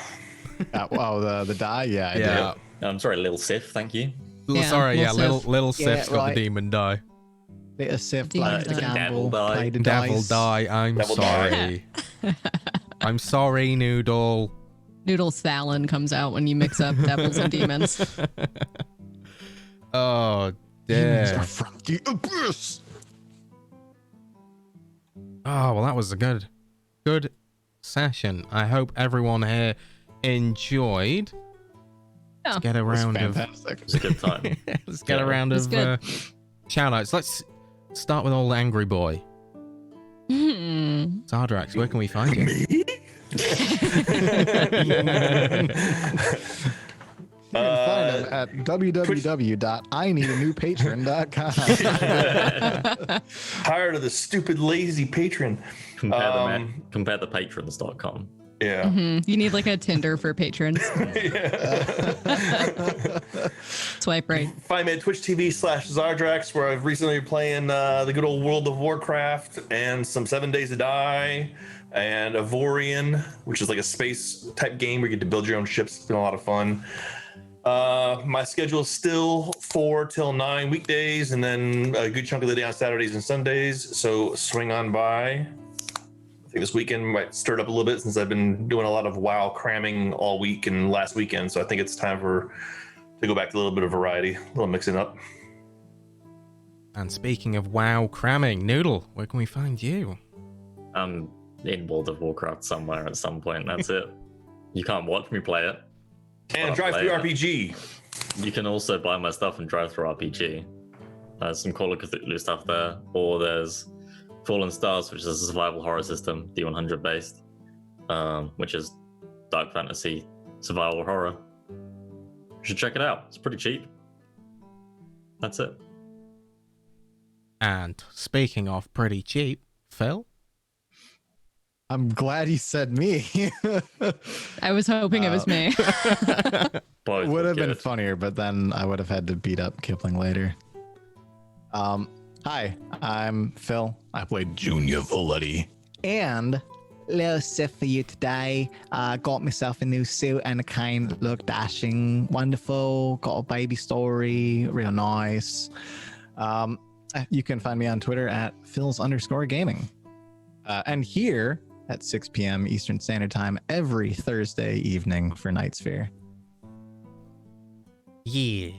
The die? Yeah, I Yeah. I'm sorry, little Sif, thank you. Yeah, Sorry, yeah, little little Sif. Sif's got right. the demon die. did. Bit of Sif Demon like to die. gamble, Devil die. play the Devil dice. die. I'm Devil sorry. I'm sorry, Noodle. Noodle Thallon comes out when you mix up devils and demons. Oh Demons are dear. from the abyss. Oh well, that was a good session. I hope everyone here enjoyed. Yeah. Let's get a That's round of fantastic. It's a good time. let's get a Yeah, round it's of good. shout outs. Let's start with old Angry Boy. Zardrax, where can we find you? You can find them at www.ineedanewpatron.com. Tired of the stupid lazy patron. Compare the patrons.com. Yeah. You need like a Tinder for patrons. Swipe right. Find me at Twitch TV/Zardrax, where I've recently been playing the good old World of Warcraft and some 7 Days to Die and Avorian, which is like a space type game where you get to build your own ships. It's been a lot of fun. My schedule is still 4 till 9 weekdays, and then a good chunk of the day on Saturdays and Sundays. So swing on by. I think this weekend might stir it up a little bit since I've been doing a lot of WoW cramming all week and last weekend. So I think it's time to go back to a little bit of variety, a little mixing up. And speaking of WoW cramming, Noodle, where can we find you? I'm in World of Warcraft somewhere at some point. That's it. You can't watch me play it. And I'll Drive play Through it. RPG. You can also buy my stuff in Drive Through RPG. There's some Call of Cthulhu stuff there, or there's Fallen Stars, which is a survival horror system, D100 based, which is dark fantasy survival horror. You should check it out. It's pretty cheap. That's it. And speaking of pretty cheap, Phil? I'm glad he said me. I was hoping it was me. Both Would were have been good. funnier, but then I would have had to beat up Kipling later. Hi, I'm Phil. I played Junior Voletti. And little Sif for you today. Got myself a new suit and a kind, look dashing, wonderful. Got a baby story, real nice. You can find me on Twitter at Phils_gaming. And here at 6 p.m. Eastern Standard Time every Thursday evening for Nightsphear. Yeah.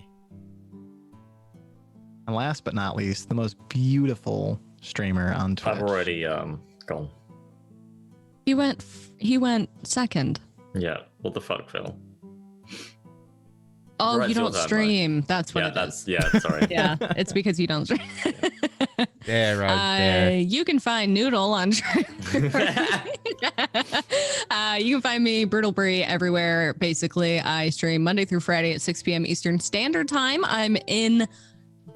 And last but not least, the most beautiful streamer on Twitch. I've already gone. He went second. Yeah. What the fuck, Phil? Oh, Right, you so don't that, stream. That's what Yeah, it that's is. yeah. Sorry. Yeah, it's because you don't stream. There, right there. You can find Noodle on you can find me, Brutal Brie, everywhere. Basically, I stream Monday through Friday at 6 p.m. Eastern Standard Time. I'm in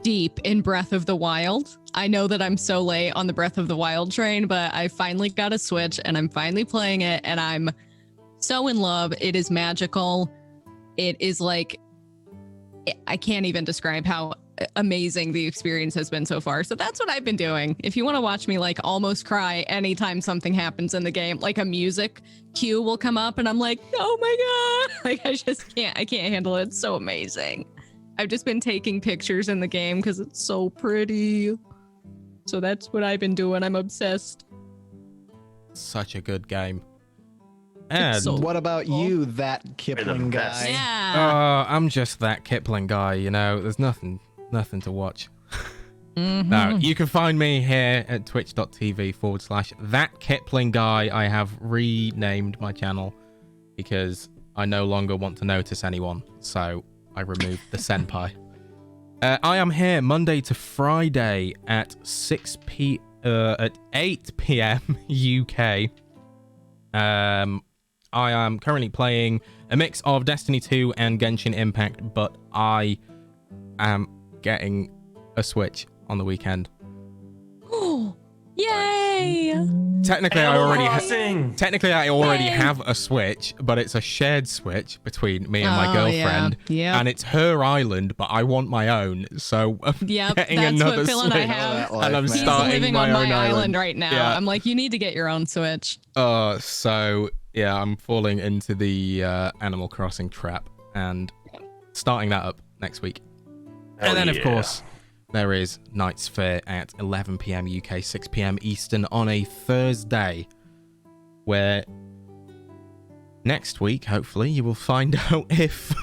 deep in Breath of the Wild. I know that I'm so late on the Breath of the Wild train, but I finally got a Switch and I'm finally playing it and I'm so in love. It is magical. It is like, I can't even describe how amazing the experience has been so far. So that's what I've been doing. If you want to watch me like almost cry anytime something happens in the game, like a music cue will come up and I'm like, oh my God, like I can't handle it. It's so amazing. I've just been taking pictures in the game because it's so pretty. So that's what I've been doing. I'm obsessed. Such a good game. It's And so What about you, that Kipling best. guy? Yeah. I'm just that Kipling guy, you know. There's nothing to watch. No, you can find me here at twitch.tv/thatkiplingguy. I have renamed my channel because I no longer want to notice anyone, so I removed the senpai. I am here Monday to Friday at 8 p.m. UK. I am currently playing a mix of Destiny 2 and Genshin Impact, but I am getting a Switch on the weekend. Yay! Technically, I already Yay. have a Switch, but it's a shared Switch between me and my girlfriend, Yeah. and it's her island, but I want my own, so I'm Yep, getting that's another what Phil and I Switch, have. and I'm He's starting living my on own my island island right now. Yeah. I'm like, you need to get your own Switch. So yeah, I'm falling into the Animal Crossing trap and starting that up next week. And then, of course, there is Nightsphear at 11 p.m. UK, 6 p.m. Eastern on a Thursday, where next week, hopefully, you will find out if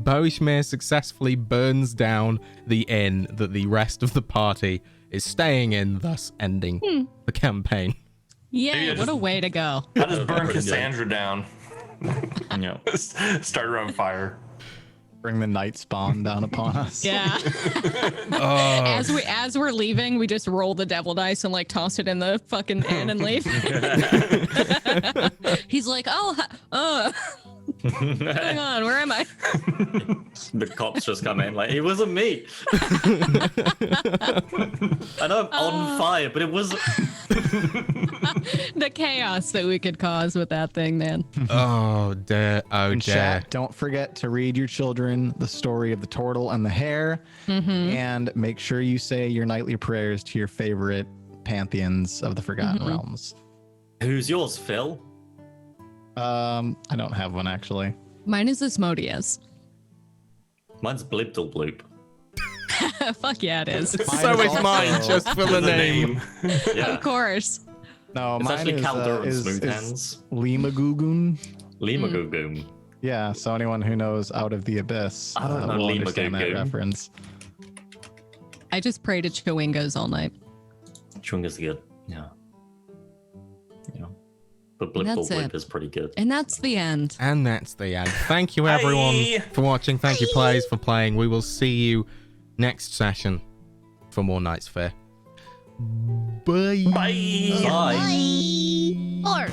Boishmir successfully burns down the inn that the rest of the party is staying in, thus ending the campaign. Yay, what a way to go. I just burn Cassandra down. Yeah. Start her on fire. Bring the Nightspawn down upon us. Yeah. As we're leaving, we just roll the devil dice and like toss it in the fucking inn and leave. He's like, what's going on? Where am I? The cops just come in like, it wasn't me. I know I'm on fire, but it wasn't. The chaos that we could cause with that thing, man. Oh, dear. Oh, And dear. chat, don't forget to read your children the story of the turtle and the hare, and make sure you say your nightly prayers to your favorite pantheons of the Forgotten Realms. Who's yours, Phil? I don't have one actually. Mine is Asmodeus. Mine's Blibdle Bloop. Fuck yeah, it is. So is mine, just for the name. Yeah. Of course. No, It's mine actually is, Caldor and is Smooth Hands. Limagugun. Limagugoom. Yeah, so anyone who knows Out of the Abyss I don't know will understand that Limagugoom. reference. I just pray to Chewingos all night. Chunga's good. Yeah. Yeah. But Blibdle That's Bloop it. is pretty good. And that's the end. And that's the end. Thank you, everyone, for watching. Thank you, players, for playing. We will see you next session for more Nightsphear. Bye. Bye. Bye. Or